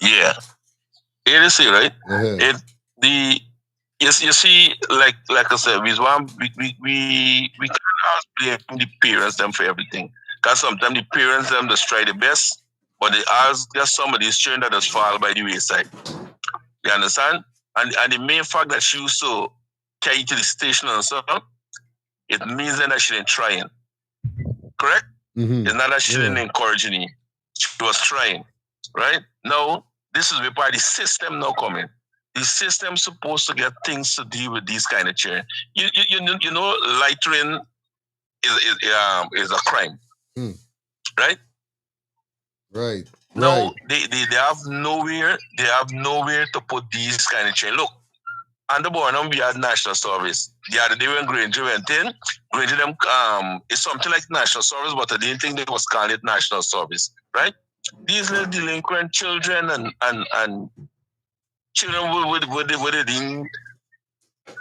Yeah. Here you see, right? You see, like I said, we can't blame the parents them for everything. Because sometimes the parents them just try the best. But there's some of these children that just fall by the wayside. You understand? And the main fact that she used to carry to the station and so on, it means that she didn't trying. Correct? Mm-hmm. It's not that she didn't encourage you. She was trying, right? Now, this is where part of the system now coming. The system supposed to get things to deal with these kind of children. You know, littering is a crime, right? Right. Now they have nowhere to put these kind of children. Look, on the board we had national service. The other day when Granger went in, Granger them it's something like national service, but I didn't think they was calling it national service, right? These little delinquent children and children with the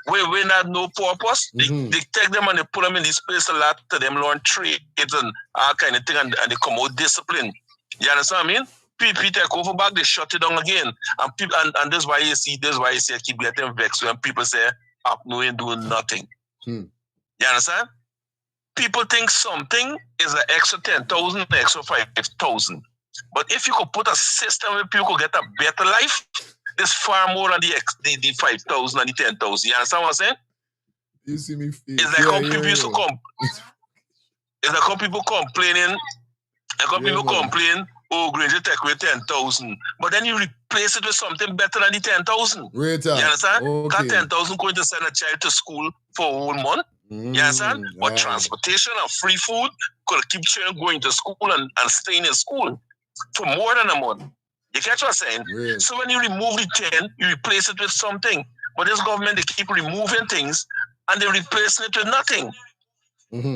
we not no purpose. They take them and they put them in this place a lot to them learn trades and all kind of thing and they come out discipline. You understand what I mean? People take over back, they shut it down again. And people and this is why you see I keep getting vexed when people say up no ain't doing nothing. You understand? People think something is an extra 10,000, extra 5,000. But if you could put a system where people could get a better life, there's far more than the 5,000 and the 10,000. You understand what I'm saying? You see me feel. It's like how people used to come. It's like how people complaining. Like how people complain, oh, Granger take away 10,000. But then you replace it with something better than the 10,000. You understand? Because 10,000 going to send a child to school for a whole month. You understand? But transportation and free food could keep children going to school and staying in school for more than a month. You catch what I'm saying? Really? So when you remove the 10, you replace it with something. But this government, they keep removing things and they're replacing it with nothing.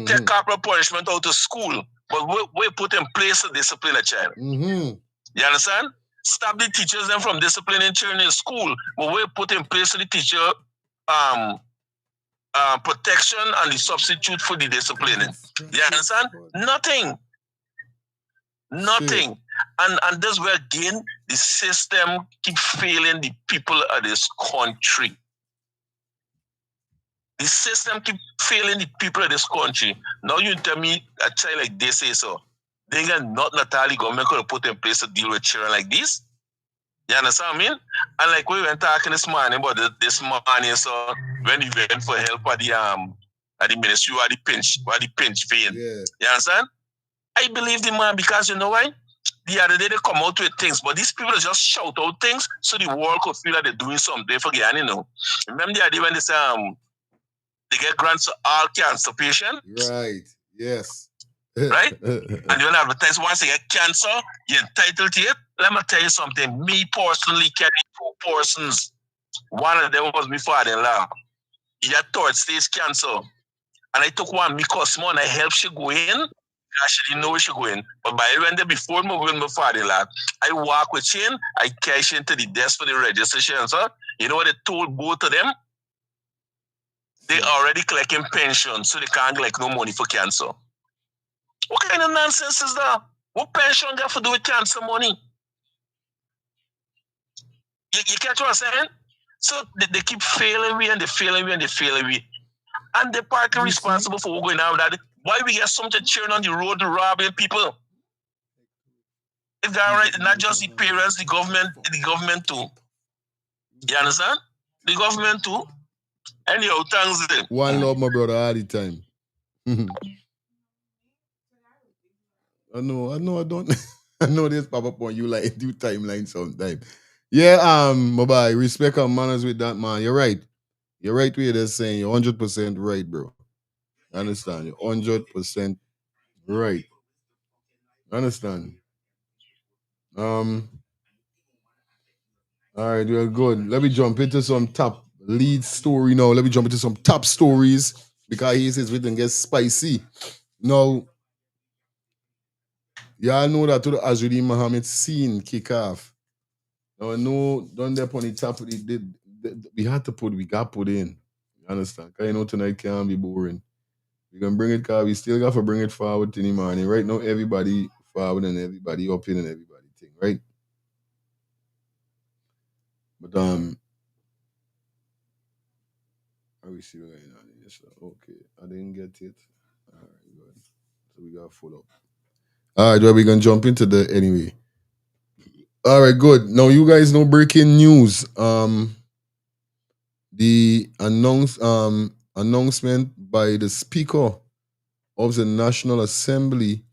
Take corporal punishment out of school, but we put in place to discipline a child. You understand? Stop the teachers then from disciplining children in school, but we put in place to the teacher protection and the substitute for the disciplining. You understand? Nothing. Nothing. And this way again, the system keep failing the people of this country. The system keep failing the people of this country. Now you tell me a child like this say so. They got not Natalie government could have put in place to deal with children like this. You understand what I mean? And like we were talking this morning about this morning, so when we went for help at the ministry or the pinch vein. Yeah. You understand? I believe the man because you know why? The other day they come out with things, but these people just shout out things so the world could feel that they're doing something for Guyana, you know. Remember the idea when they say they get grants to all cancer patients? Right. Yes. Right? And you advertise once they get cancer, you're entitled to it. Let me tell you something. Me personally carry 2 persons. One of them was my father-in-law. He had 3rd stage cancer. And I took one, me Cosmo, and I helped she go in. She didn't know where she going. But by when they before me with my father-in-law, I walk with she in, I cash into the desk for the registration. So, you know what they told both of them? They already collecting pension, so they can't collect no money for cancer. What kind of nonsense is that? What pension got to do with cancer money? You catch what I'm saying? So they keep failing me and they failing me and they failing me. And they're partly responsible for what's going on with that. Why we get so much children on the road robbing people? It's that right? Not just the parents, the government too. You understand? The government too. Anyhow, thanks then. One love, my brother, all the time. I know, I don't. I know this pop up on you like do timeline sometime. Yeah, my boy, respect and manners with that, man. You're right. You're right where they're saying you're 100% right, bro. Understand? You're 100% right. Understand? All right, we're good. Let me jump into some top lead story now. Let me jump into some top stories because he says we can get spicy. Now, y'all know that to the Azuri Muhammad scene kick off. Now, I know down there on the top, we got put in. You understand? Because you know tonight can't be boring. We can bring it because we still got to bring it forward to the morning. Right now, everybody forward and everybody up in and everybody thing, right? But I will see what's going on here. So, okay, I didn't get it. All right, good. So we got full up. All right, well, we're gonna jump into the anyway. All right, good. Now you guys know breaking news. The announcement by the Speaker of the National Assembly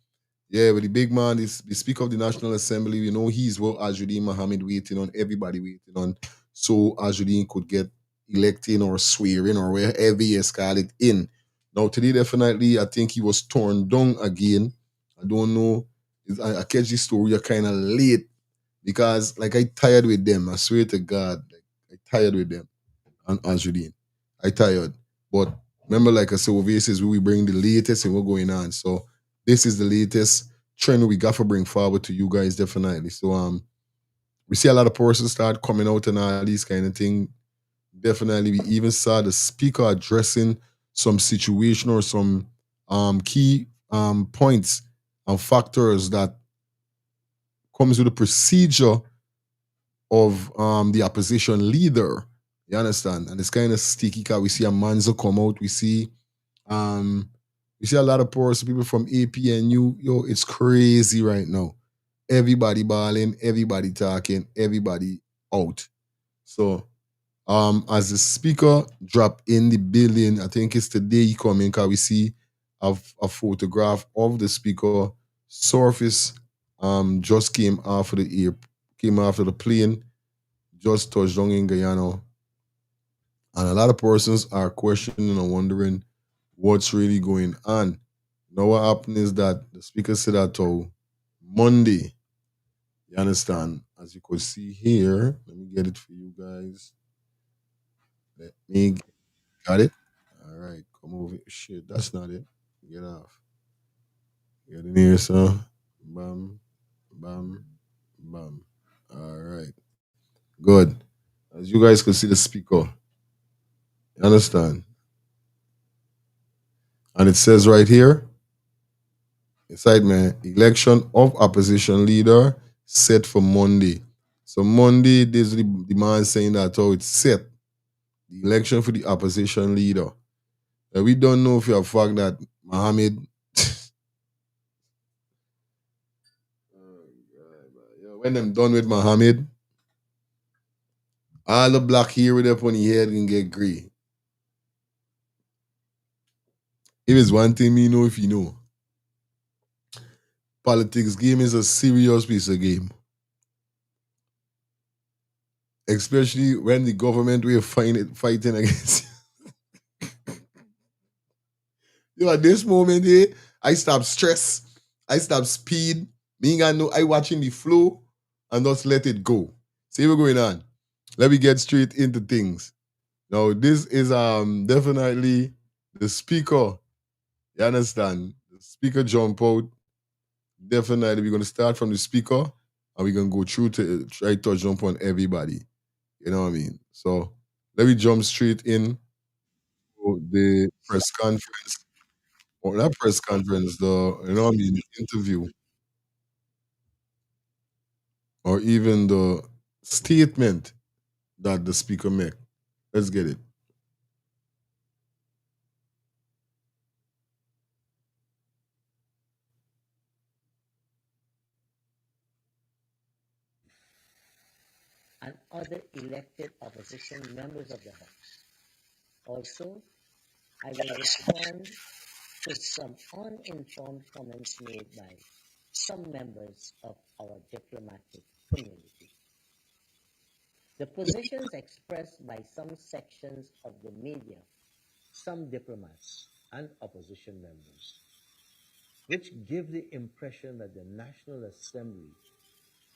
Yeah, but the big man is the Speaker of the National Assembly. You know, he's what Ajuddin Mohammed waiting on, everybody waiting on. So Ajuddin could get elected or swearing or wherever he call it in. Now, today, definitely, I think he was torn down again. I don't know. I catch this story kind of late because, like, I tired with them. I swear to God, like, I tired with them and Ajuddin. I tired. But remember, like I said, over here says we bring the latest and what's going on. So this is the latest trend we got to bring forward to you guys, definitely. So we see a lot of persons start coming out and all these kind of thing. Definitely, we even saw the speaker addressing some situation or some key points and factors that comes with the procedure of the opposition leader. You understand? And it's kind of sticky because we see a Manzo come out, um we see a lot of poor people from APNU. Yo, it's crazy right now. Everybody balling, everybody talking, everybody out. So as the speaker drop in the building, I think it's today he coming because we see a photograph of the speaker surface just came after the plane, just touched down in Guyana. And a lot of persons are questioning and wondering what's really going on. Now, what happened is that the speaker said that on Monday. You understand? As you could see here, let me get it for you guys. Let me got it. All right, come over. Shit, that's not it. Get off. Get in here, son. Bam, bam, bam. All right, good. As you guys can see, the speaker. You understand? And it says right here, excitement, election of opposition leader set for Monday. So Monday, this is the man saying that how it's set. The election for the opposition leader. And we don't know for a fact that Mohammed, when I'm done with Mohammed, all the black hair with up on his head can get grey. If it's one thing me know, if you know, politics game is a serious piece of game. Especially when the government we're fighting against. You know, at this moment here, I stop stress, I stop speed. Me I know I watching the flow and just let it go. See what's going on. Let me get straight into things. Now, this is definitely the speaker. You understand? The speaker jump out. Definitely, we're gonna start from the speaker and we're gonna go through to try to jump on everybody. You know what I mean? So let me jump straight in to the press conference. Or not press conference, the you know what I mean, interview. Or even the statement that the speaker make. Let's get it. and other elected opposition members of the House. Also, I will respond to some uninformed comments made by some members of our diplomatic community. The positions expressed by some sections of the media, some diplomats, and opposition members, which give the impression that the National Assembly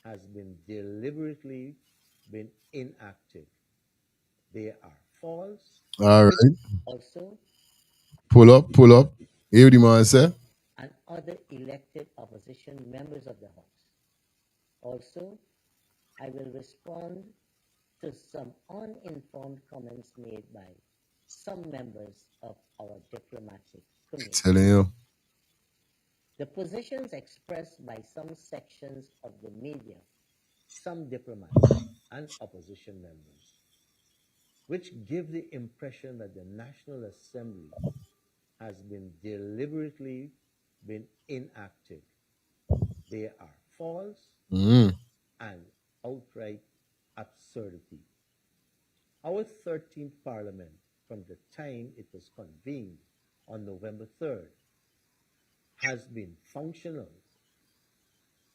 has been deliberately been inactive. They are false. All right. Also, Pull up, pull up. Hear what the man say? and other elected opposition members of the House. Also, I will respond to some uninformed comments made by some members of our diplomatic community. Telling you. The positions expressed by some sections of the media, some diplomats, and opposition members, which give the impression that the National Assembly has been deliberately been inactive. They are false and outright absurdity. Our 13th Parliament, from the time it was convened on November 3rd, has been functional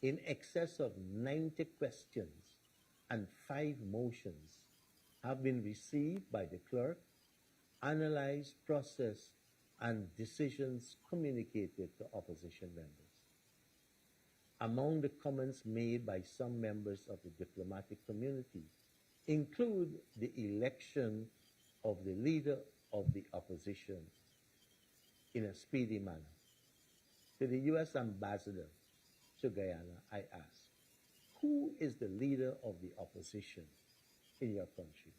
in excess of 90 questions and 5 motions have been received by the clerk, analyzed, processed, and decisions communicated to opposition members. Among the comments made by some members of the diplomatic community include the election of the leader of the opposition in a speedy manner. To the U.S. ambassador to Guyana, I ask, who is the leader of the opposition in your country?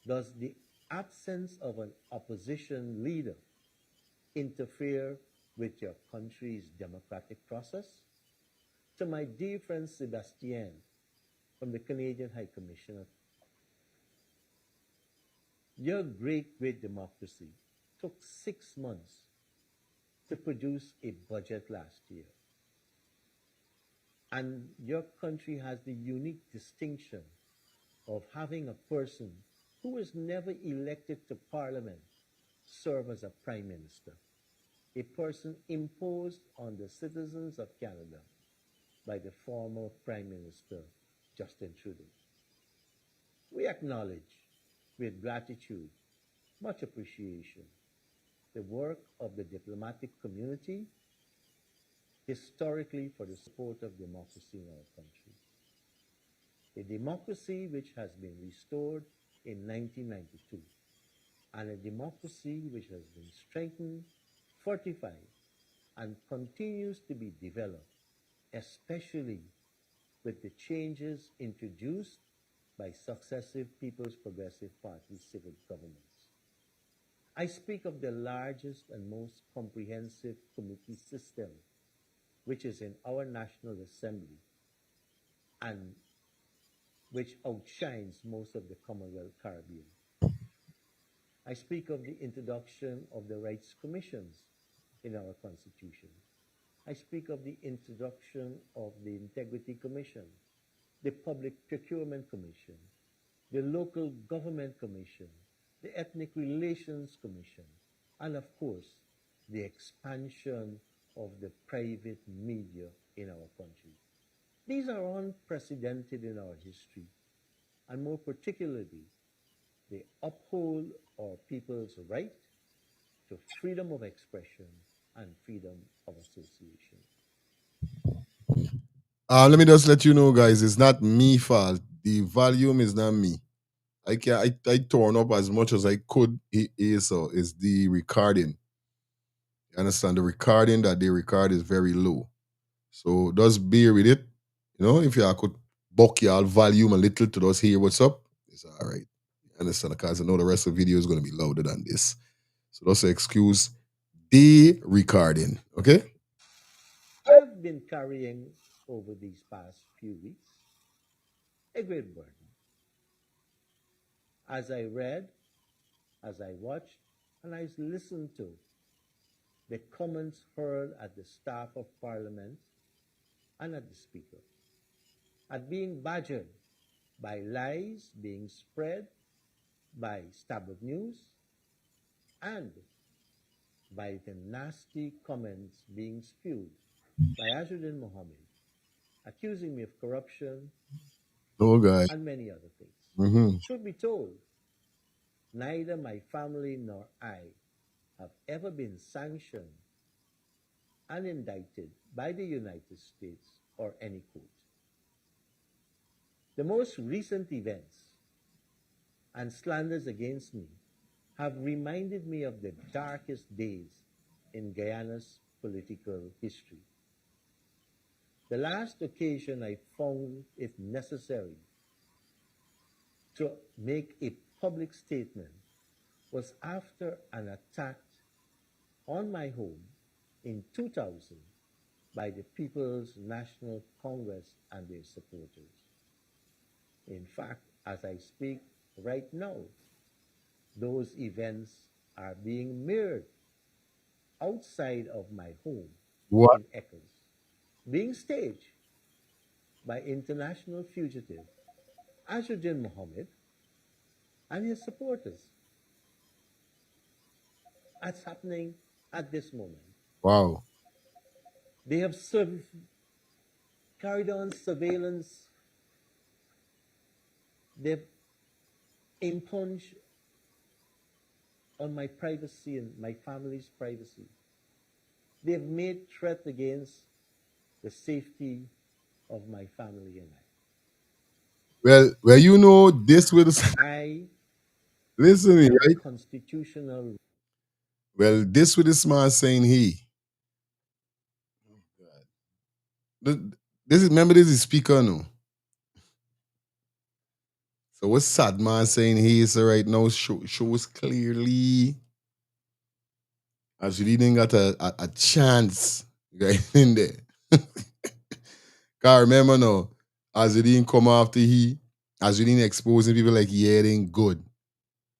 Does the absence of an opposition leader interfere with your country's democratic process? To my dear friend Sebastien from the Canadian High Commissioner, your great democracy took 6 months to produce a budget last year. And your country has the unique distinction of having a person who was never elected to parliament serve as a prime minister, a person imposed on the citizens of Canada by the former Prime Minister Justin Trudeau. We acknowledge with gratitude, much appreciation, the work of the diplomatic community historically for the support of democracy in our country. A democracy which has been restored in 1992, and a democracy which has been strengthened, fortified, and continues to be developed, especially with the changes introduced by successive People's Progressive Party civil governments. I speak of the largest and most comprehensive committee system which is in our National Assembly and which outshines most of the Commonwealth Caribbean. I speak of the introduction of the rights commissions in our Constitution. I speak of the introduction of the Integrity Commission, the Public Procurement Commission, the Local Government Commission, the Ethnic Relations Commission, and of course, the expansion of the private media in our country. These are unprecedented in our history, and more particularly, they uphold our people's right to freedom of expression and freedom of association. Let me just let you know, guys, it's not me fault. The volume is not me. I torn up as much as I could. It is so. It's the recording. You understand? The recording that they record is very low. So just bear with it. You know, if you could buck your volume a little to just hear what's up, it's all right. You understand? Because I know the rest of the video is going to be louder than this. So just excuse the recording, okay? I've been carrying over these past few weeks a great burden. As I read, as I watched, and I listened to the comments heard at the staff of Parliament and at the Speaker, at being badgered by lies being spread by Starbuck News and by the nasty comments being spewed by Azzuddin Mohammed, accusing me of corruption and many other things. Truth be told, neither my family nor I have ever been sanctioned and indicted by the United States or any court. The most recent events and slanders against me have reminded me of the darkest days in Guyana's political history. The last occasion I found it necessary to make a public statement was after an attack on my home in 2000 by the People's National Congress and their supporters. In fact, as I speak right now, those events are being mirrored outside of my home in Eccles, being staged by international fugitive Azzuddin Mohammed and his supporters. That's happening at this moment. Wow. They have carried on surveillance. They've impinged on my privacy and my family's privacy. They've made threat against the safety of my family and I. Well, you know this will. I Listen to me, have right? a constitutional. Well, this with this man saying he. This is remember this is speaker no. So what's sad man saying he is right now shows clearly as you didn't got a chance right in there. Cause remember now, as you didn't come after he, as you didn't exposing people like yeah, it ain't good.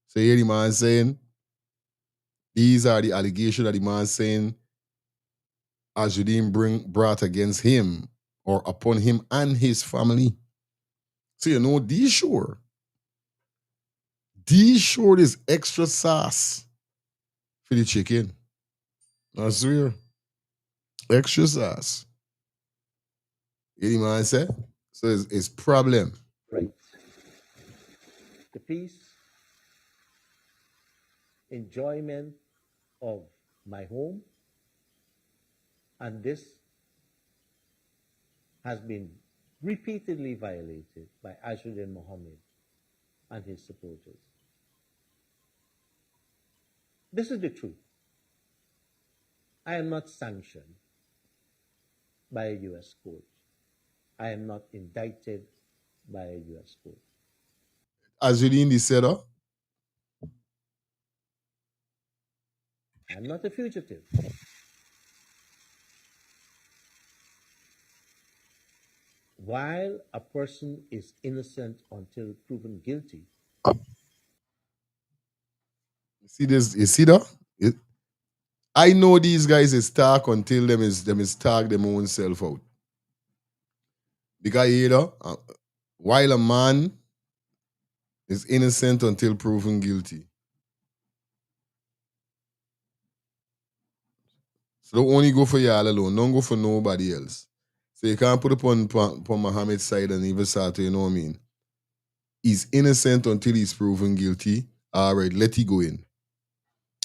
So here the man saying, these are the allegations that the man saying as you didn't brought against him or upon him and his family. So you know, these sure is extra sauce for the chicken. I swear. Extra sauce. You know what I say? So it's problem. Right. The peace, enjoyment of my home, and this has been repeatedly violated by Azzuddin Mohammed and his supporters. This is the truth. I am not sanctioned by a U.S. court. I am not indicted by a U.S. court. Azzuddin the setter. I'm not a fugitive. While a person is innocent until proven guilty. See this? You see that? I know these guys is talk until them is talk them own self out. Because you know, while a man is innocent until proven guilty. So don't only go for y'all alone. Don't go for nobody else. So you can't put upon Muhammad's side and even start to, you know what I mean? He's innocent until he's proven guilty. All right, let he go in.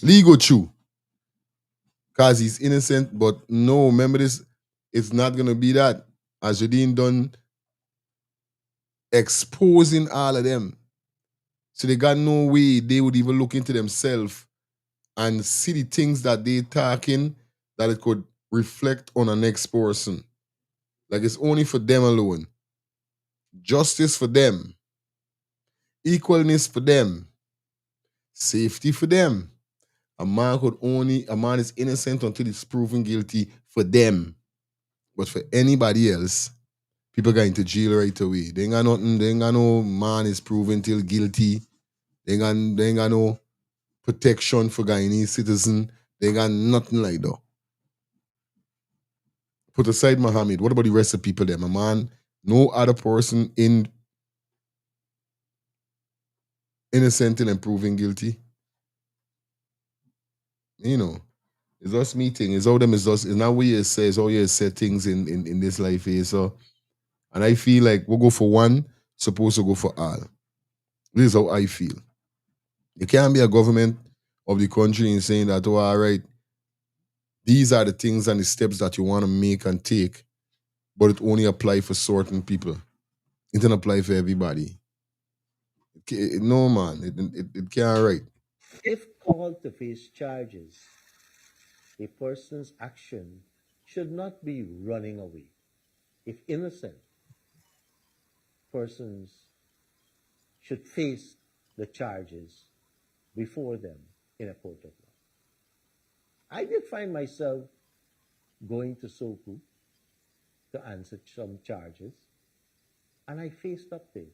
Legal true. Because he's innocent, but no, remember this, it's not going to be that. Azzuddin done exposing all of them. So they got no way they would even look into themselves and see the things that they talking that it could reflect on the next person. Like it's only for them alone. Justice for them. Equalness for them. Safety for them. A man is innocent until he's proven guilty for them. But for anybody else, people go into jail right away. They ain't got nothing, they ain't got no man is proven till guilty. They ain't got no protection for Guyanese citizen. They ain't got nothing like that. Put aside Muhammad, what about the rest of people there? My man, no other person innocent and proven guilty. You know, it's just meeting. It's all them. It's not what you say. It's all you say things in this life here. So, and I feel like we'll go for one, supposed to go for all. This is how I feel. You can't be a government of the country and saying that, oh, all right, these are the things and the steps that you want to make and take, but it only apply for certain people. It doesn't apply for everybody. No, man, it can't right. If called to face charges, a person's action should not be running away. If innocent, persons should face the charges before them in a court of law. I did find myself going to Soku to answer some charges, and I faced up there.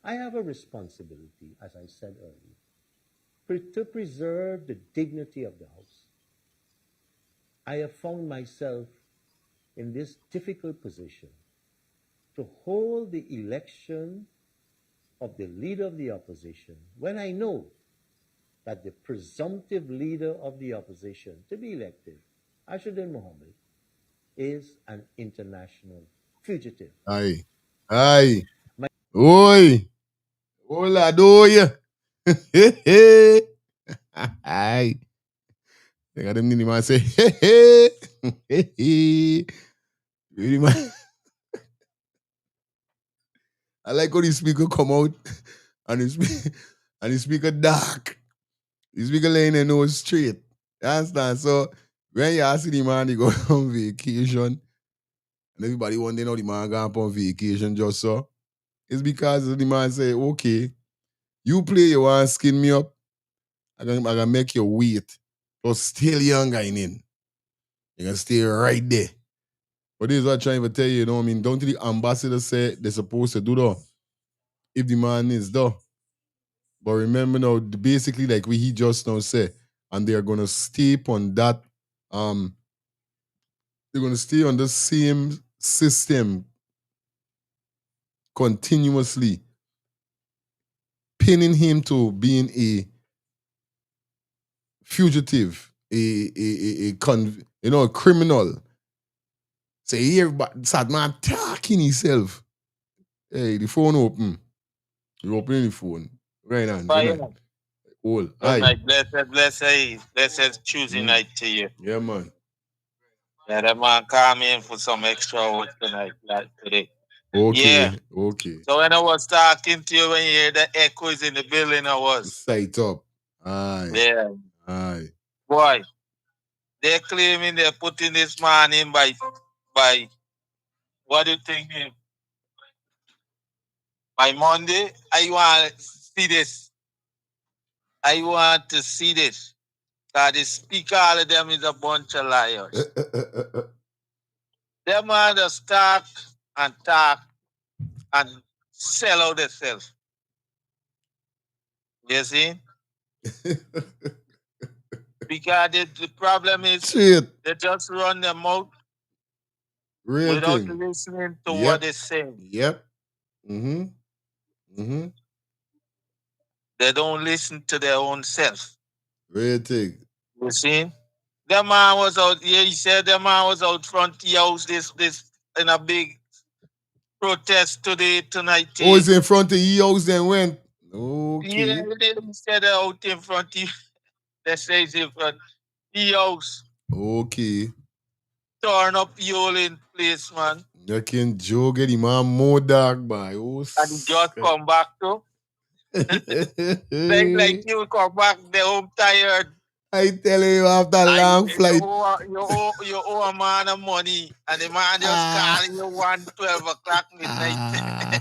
I have a responsibility, as I said earlier, to preserve the dignity of the House. I have found myself in this difficult position to hold the election of the leader of the opposition when I know that the presumptive leader of the opposition to be elected, Azzuddin Mohammed, is an international fugitive. Aye. Aye. Oi. Hola, doy. Aye. They got them nini man say, hey, hey. Really, man. I like how the speaker come out and the speaker dark. The speaker laying their nose straight. You understand? So when you see the man, he go on vacation, and everybody wondering how the man gone on vacation just so. It's because the man say, okay, you play, you want to skin me up, I'm gonna make you wait. But still young in. You're gonna stay right there. But this is what I'm trying to tell you, you know what I mean? Don't the ambassador say they're supposed to do that? If the man is though. But remember now, basically like he just now said, and they're gonna stay on that, they're gonna stay on the same system continuously, pinning him to being a fugitive, a criminal. Say here, but sad man talking himself. Hey, the phone open. You opening the phone. Right on. Good night. All. Good night. Blessed Tuesday night to you. Yeah, man. Yeah, that man called me in for some extra work tonight, like today. Okay. Yeah. Okay. So when I was talking to you, when you hear the echoes in the building, I was. Sight up. Aye. Yeah. Aye. Boy, they're claiming they're putting this man in by what do you think? By Monday, I want to see this. I want to see this. Because the speaker, all of them is a bunch of liars. Them man just talk and sell out themselves. You see? Because the problem is they just run their mouth without listening to what they're saying. Yep. Mm-hmm. Mm-hmm. They don't listen to their own self. Real thing. You see? That man was out, he said that man was out front the house this in a big protest today, tonight. Oh, it's in front of your house then went. Okay. Yeah, he said out in front of they say it's in front the house. Okay. Torn up the whole in place, man. You can Joe get him on more dark by. Oh, and he just come back to. like you come back the home tired. I tell you after a long flight. You owe a man of money and the man just calling you 1:12 o'clock midnight.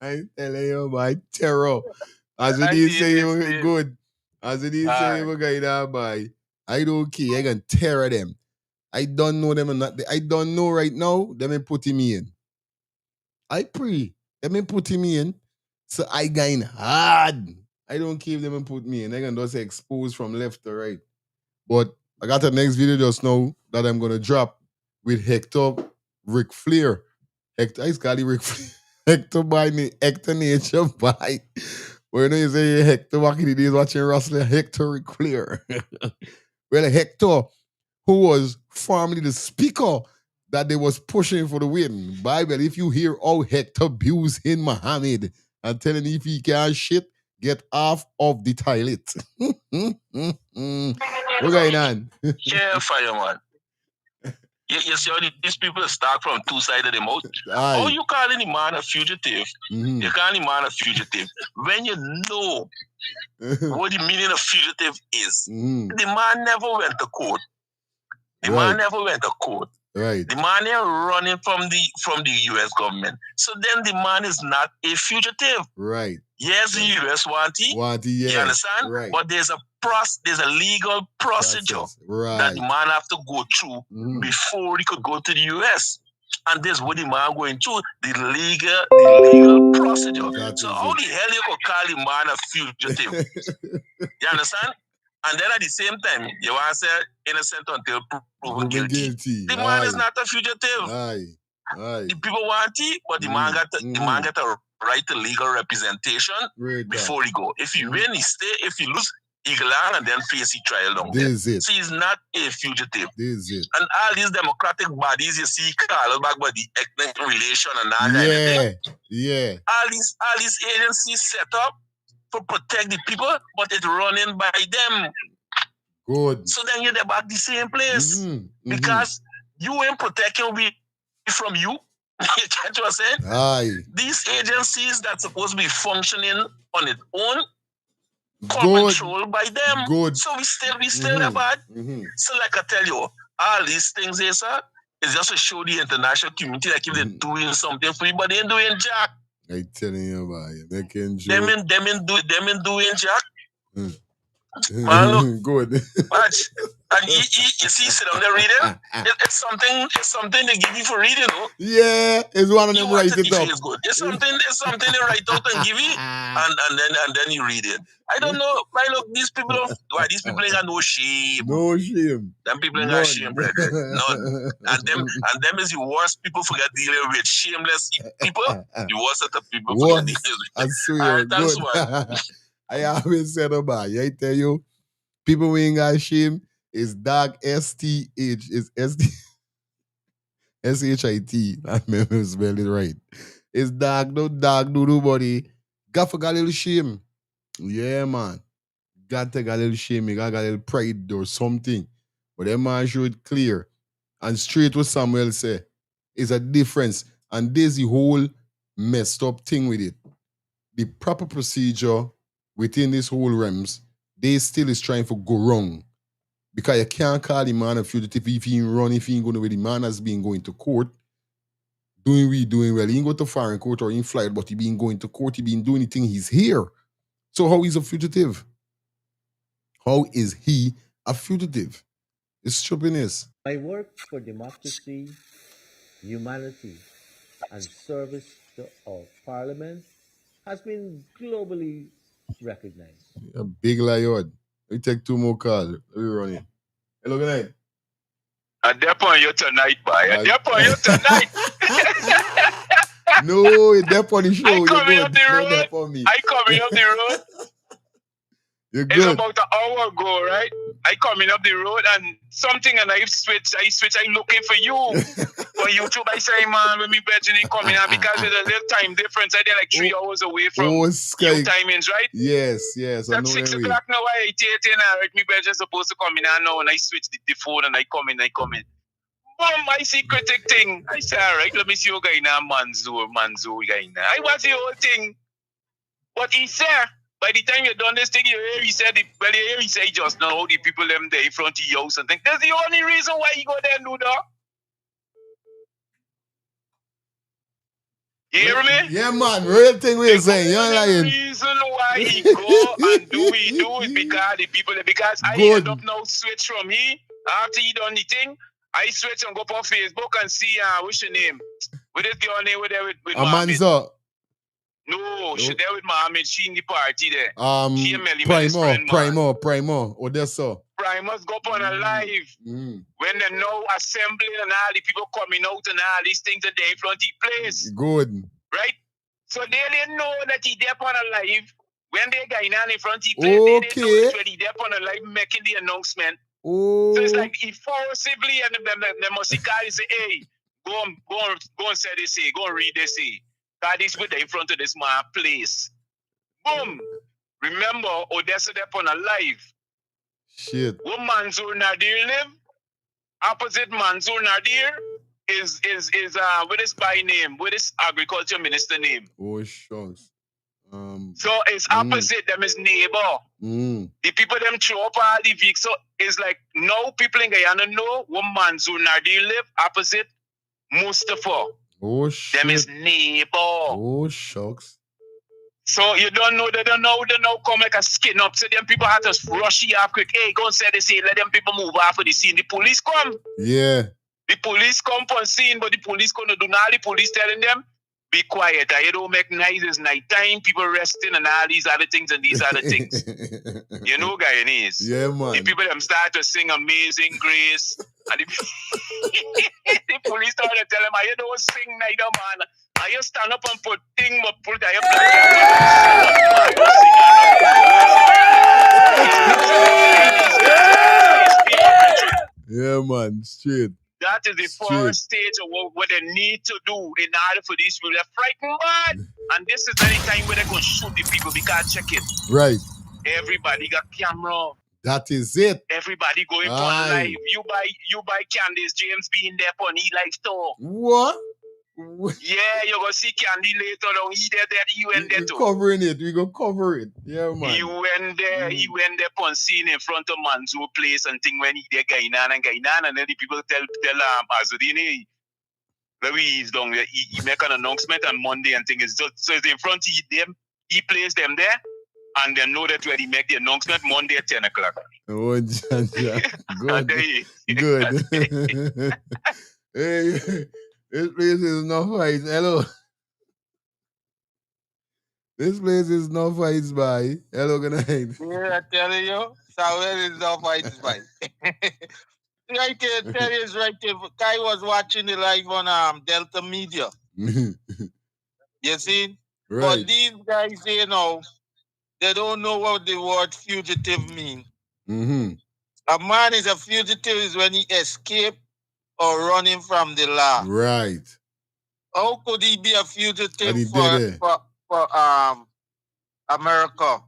I tell you, my terror. As it is say you were good. As it is say you were going by. I don't care. I can terror them. I don't know them. I don't know right now. Them ain't putting me in. I pray. Them ain't putting me in. So I going hard. I don't care if them ain't put me in. I can just expose from left to right. But I got the next video just now that I'm gonna drop with Hector Ric Flair. Hector, I call Ric Flair. Hector by me, Hector Nature by. Well, you know you say Hector back in the days watching wrestling, Hector Ric Flair. Well, Hector, who was formerly the speaker that they was pushing for the win. Bible, if you hear how Hector abusing Muhammad and telling him if he can't shit, get off of the toilet. What's going on? Yeah, fireman. You see how these people start from two sides of the mouth? How you calling the man a fugitive? Mm-hmm. You calling the man a fugitive. When you know what the meaning of fugitive is, the man never went to court. The man never went to court. Right. The man is running from the US government. So then the man is not a fugitive. Right. Yes, the US want it. Yes. You understand? Right. But there's a legal procedure that the man have to go through before he could go to the US. And this is what the man going through, the legal procedure. So how the hell you could call the man a fugitive? You understand? And then at the same time, you want to say innocent until proven guilty. The man is not a fugitive. The people want it, but the man got a right to legal representation before he go. If he win, he stay. If he lose, Eagle Land and then face the trial down there. This is it. So he's not a fugitive. This is it. And all these democratic bodies you see call back by the ethnic relation and all kind of thing. Yeah. All these agencies set up to protect the people, but it's running by them. Good. So then you're back the same place. Because you ain't protecting we from you. You get what I'm saying? Aye. These agencies that's supposed to be functioning on its own, controlled by them. Good. So we still about. So like I tell you, all these things here, sir, is just to show the international community like if they're doing something for you, but they ain't doing jack. I telling you about it. They can Them ain't doing jack. Man, look, good. Watch. And you see, sit down there reading. It's something they give you for reading, no? Yeah, it's one of them write it up. Good. It's something they write out and give you, and then you read it. I don't know. Why look, these people ain't got no shame. No shame. Them people ain't got shame, brother. None. And them is the worst people forget dealing with shameless people. The worst of the people forget dealing with. I swear, that's good. why. I always said about it. I tell you, people who ain't got shame is dark STH. It's SHIT. I remember spell it right. It's dark, no nobody. Got for got a little shame. Yeah, man. Got to got a little shame. You got a little pride or something. But that man show it clear. And straight what Samuel say. It's a difference. And there's the whole messed up thing with it. The proper procedure within this whole realms, they still is trying to go wrong. Because you can't call the man a fugitive if he ain't run, if he ain't going where the man has been going to court, doing well. He ain't go to foreign court or in flight, but he been going to court, he been doing anything, he's here. So how is a fugitive? How is he a fugitive? It's stupidness. My work for democracy, humanity, and service to our parliament has been globally recognized. A big lion. We take two more calls. We run in. Hello, good night. At that point, you tonight, boy. At that point, you tonight. No, it's that on the show. I coming up the road. I coming up the road. You're good. It's about an hour ago, right? I coming up the road and something and I switch. I looking for you. On YouTube, I say, man, when me bedroom ain't coming out because there's a little time difference. I did like 3 hours away from your timings, right? Yes. At 6 o'clock now, I 8 right? Me bedroom supposed to come in now and I switch the phone and I come in. Boom, I see critic thing. I say, all right, let me see your guy now, Manzo guy now. I watch the whole thing. But he said, by the time you're done this thing, you hear he said just now all the people them there in front of your house and think that's the only reason why he go there and do that. You hear me? Yeah, man. Real thing we're saying. You're lying. The reason why he go and do is because the people, because I end up now switch from he after he done the thing. I switch and go up on Facebook and see what's your name? With this girl name with Amanza. No, she there with Mohammed. She in the party there. She and Melly Primo. Odessa. Primus go up on a live. When they know assembling and all the people coming out and all these things that they in front of the place. Good. Right? So they didn't know that he there on a live. When they got in front of the place, they didn't know that he there on a live making the announcement. Oh. So it's like he forcibly and they must call and say, hey, go and say this here, go and read this here. God is with in front of this man place. Boom. Remember, Odessa there on a live. Shit. What Mansour Nadir live? Opposite Mansour Nadir is what is by name? What is agriculture minister name? Oh shucks. So it's opposite them is neighbor. The people them throw up all the week. So it's like now people in Guyana know what Mansour Nadir live opposite Mustafa. Oh shit. Them is neighbor. Oh shucks. So you don't know, they don't come like a skin up. So them people have to rush you off quick. Hey, go and say this here, let them people move off of the scene. The police come. Yeah. The police come on scene, but the police gonna do now. The police telling them, be quiet. You don't make noise. It's night time. People resting and all these other things and these other things. You know, Guyanese. Yeah, man. The people them start to sing Amazing Grace. And the police start to tell them, you don't sing neither, man. You stand up and put thing, but put that man. Straight. That is the first stage of what they need to do in order for these people. They're frightened bad. And this is not the time where they're going to shoot the people because check it. Right. Everybody got camera. That is it. Everybody going on live. You buy Candice James being there on E-Life store. What? Yeah, you're going to see Candy later on. He went there too. Covering it. We gonna cover it. Yeah, man. He went there on scene in front of Manzo place and thing when he there Gainan, and then the people tell Azudine, Louis down there, he make an announcement on Monday and thing is so it's in front of he plays them there. And they know that when he make the announcement Monday at 10 o'clock. Oh, good. Good. Hey, this place is no fights. Hello. This place is no fights, bye. Hello, good night. Yeah, I tell you, Samuel is no fights, bye. Right here, tell you is right here. Kai was watching the live on Delta Media. You see? Right. But these guys, you know, they don't know what the word fugitive means. Mm-hmm. A man is a fugitive is when he escaped or running from the law. Right. How could he be a fugitive for America?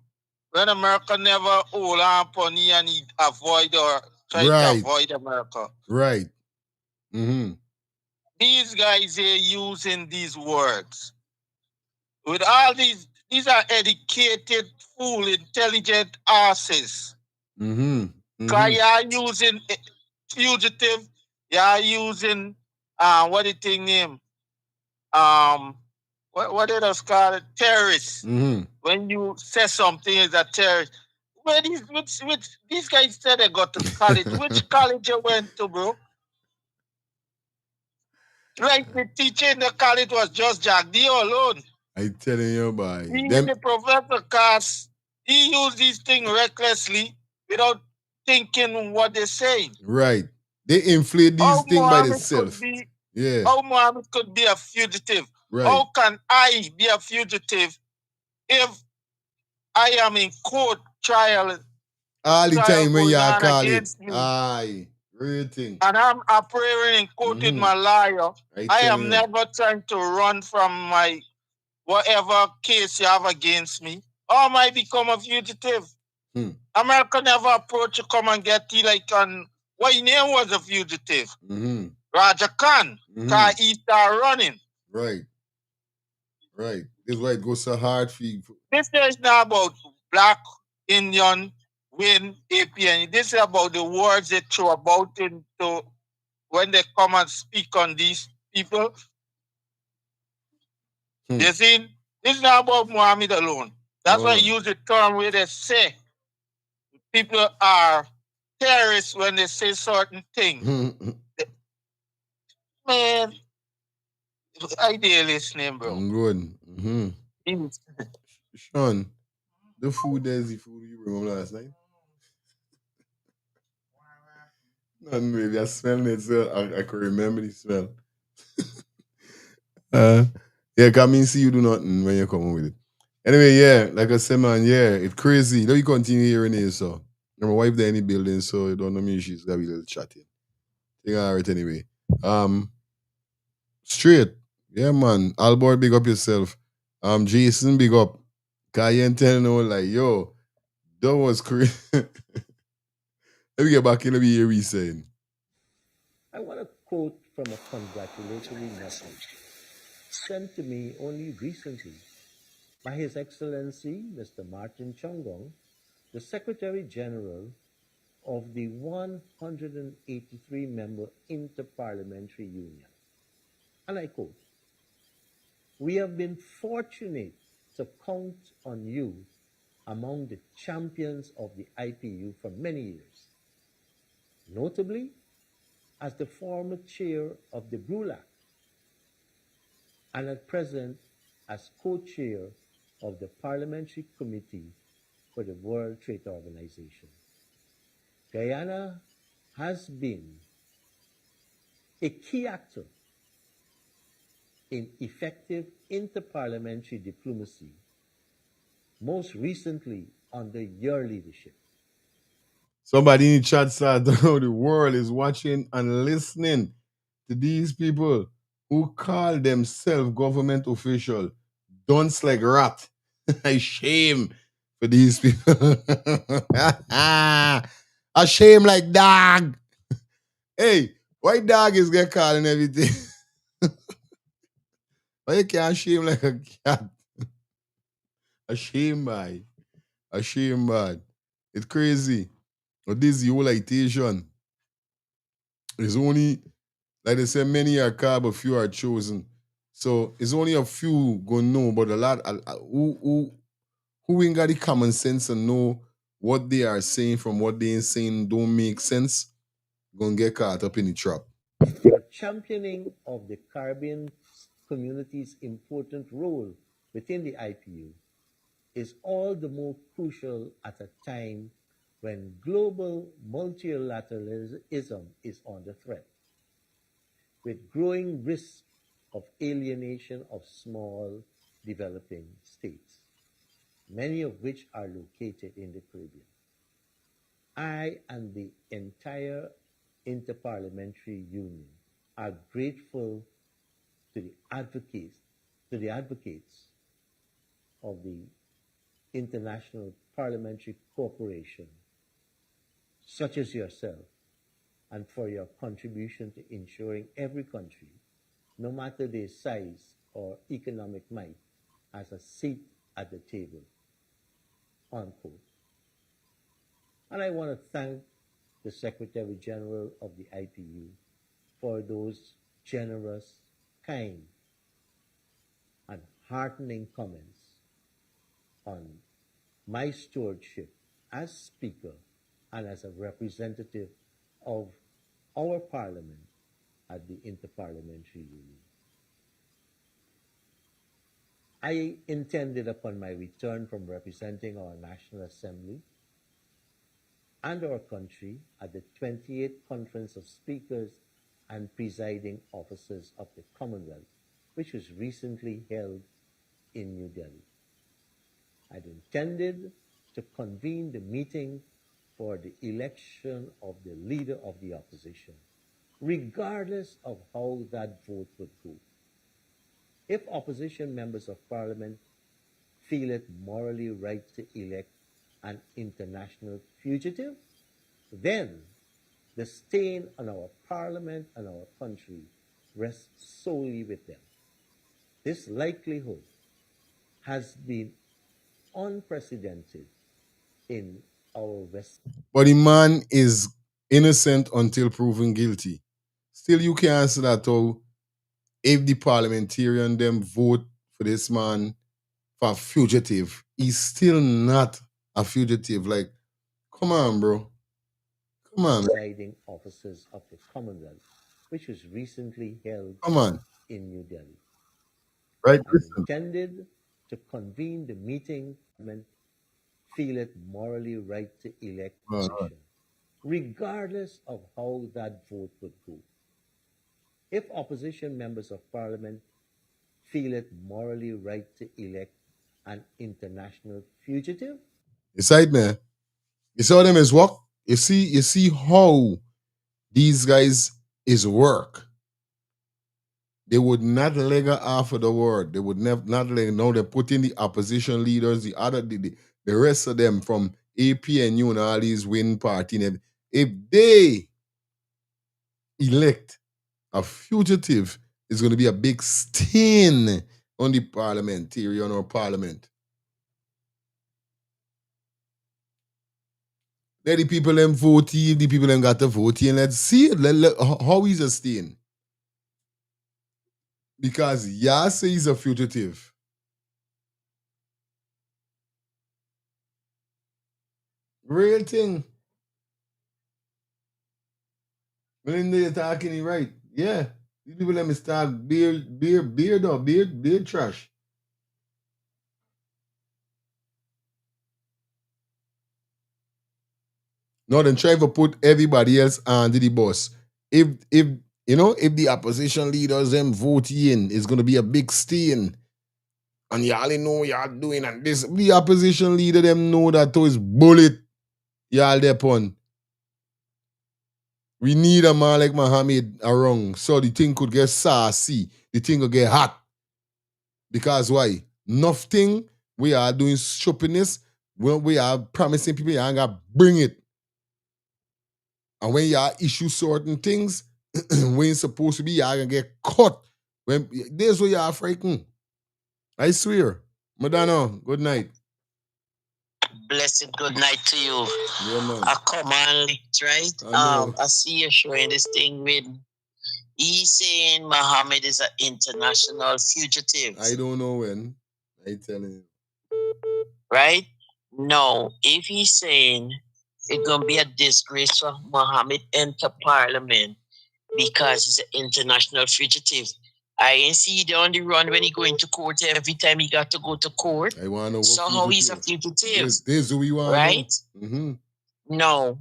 When America never hold on upon he and he avoid or try to avoid America. Right. Mm-hmm. These guys here using these words. With all these are educated, fool, intelligent asses. Mm-hmm. Because you're using fugitive, you're using what the thing name? What did us call it? Terrorist. Mm-hmm. When you say something is a terrorist. Where these guys said they got to college. Which college you went to, bro? Like the teacher in the college was just Jack D alone. I telling you, boy. The professor cast, he used these things recklessly without thinking what they're saying. Right. They inflate these things by themselves. How Muhammad could be a fugitive? Right. How can I be a fugitive if I am in court trial? All the time when you call it. Aye. Everything. And I'm appearing in court with my lawyer. I am never trying to run from my whatever case you have against me. Or I might become a fugitive. America never approached to come and get you like on what his name was a fugitive. Raja Khan. Because he started running. Right. Right. This is why it goes so hard for you. This is not about black, Indian, win, APN. This is about the words they throw about into when they come and speak on these people. You see? This is not about Muhammad alone. That's why I use the term where they say people are terrorists when they say certain things. Man, I dare listening, bro. Good. Sean, the food there's the food you bring home last night? Nothing really. I smell it, so I can remember the smell. Yeah, come and see you do nothing when you come home with it. Anyway, yeah, like I said, man, yeah, it's crazy. Let me continue hearing it, so. My wife there in the building, so you don't know me, she's got to be a little chatting. Think all right anyway. Straight. Yeah, man. Albert, big up yourself. Jason, big up. Cayenne telling you like, yo, that was crazy. Let me get back in, let me hear what he's saying. I want to quote from a congratulatory message sent to me only recently by His Excellency Mr. Martin Chongong, the Secretary General of the 183-member Interparliamentary Union. And I quote, "We have been fortunate to count on you among the champions of the IPU for many years, notably as the former chair of the BRULAC and at present as co-chair of the Parliamentary Committee for the World Trade Organization. Guyana has been a key actor in effective interparliamentary diplomacy, most recently under your leadership. Somebody in the chat said the world is watching and listening to these people who call themselves government official. Dunce like rat. I shame for these people. A shame like dog. Hey, why dog is get called and everything? Why you can't shame like a cat? A shame, by. A shame, bad. It's crazy. But this is the whole citation. It's only, like they say, many are called, but few are chosen. So it's only a few gonna know, but a lot who ain't got the common sense and know what they are saying from what they ain't saying don't make sense, gonna get caught up in the trap. Your championing of the Caribbean community's important role within the IPU is all the more crucial at a time when global multilateralism is under threat, with growing risk of alienation of small developing states, many of which are located in the Caribbean. I and the entire Interparliamentary Union are grateful to the advocates of the International Parliamentary Corporation, such as yourself, and for your contribution to ensuring every country, no matter their size or economic might, has a seat at the table. Unquote. And I want to thank the Secretary General of the IPU for those generous, kind, and heartening comments on my stewardship as Speaker and as a representative of our Parliament at the Interparliamentary Union. I intended upon my return from representing our National Assembly and our country at the 28th Conference of Speakers and Presiding Officers of the Commonwealth, which was recently held in New Delhi. I'd intended to convene the meeting for the election of the leader of the opposition, regardless of how that vote would go. If opposition members of Parliament feel it morally right to elect an international fugitive, then the stain on our Parliament and our country rests solely with them. This likelihood has been unprecedented in our West. But the man is innocent until proven guilty. Still, you can answer that though. If the parliamentarian them vote for this man for a fugitive, he's still not a fugitive. Like, come on, bro. Come on. Presiding officers of the Commonwealth, which was recently held in New Delhi. Right. I intended to convene the meeting and feel it morally right to elect opposition, regardless of how that vote would go. If opposition members of Parliament feel it morally right to elect an international fugitive, Decide, man. You see how them is work? You see how these guys is work. They would not leg off of the word. They would not leg. No, they put in the opposition leaders, the rest of them from APNU and all these win party. If they elect a fugitive, it's going to be a big stain on the parliamentarian or parliament. Let the people them vote, the people them got to vote, and let's see it. How is a stain? Because Yase is a fugitive. Real thing. Melinda, you're talking it right. Yeah. These people let me start beard trash. No, then try to put everybody else under the boss. If the opposition leaders them vote in, it's gonna be a big stain. And y'all know what y'all doing, and this the opposition leader them know that to is bullet y'all depon. We need a man like Muhammad around so the thing could get saucy. The thing could get hot. Because why? Nothing we are doing shoppiness when we are promising people you ain't gonna bring it. And when you are issue certain things, when you're supposed to be, you're gonna get caught. When there's where you are frightened. I swear. Madonna, good night. Blessed good night to you. Yeah, man. I come on late, right? I see you showing this thing with he saying Muhammad is an international fugitive. I don't know when. I telling you. Right? No, if he's saying it's gonna be a disgrace for Muhammad enter parliament because he's an international fugitive. I ain't see he on the run when he going to court every time he got to go to court. I wanna know what So how he's a fugitive. This who we want. Right? Mm-hmm. No.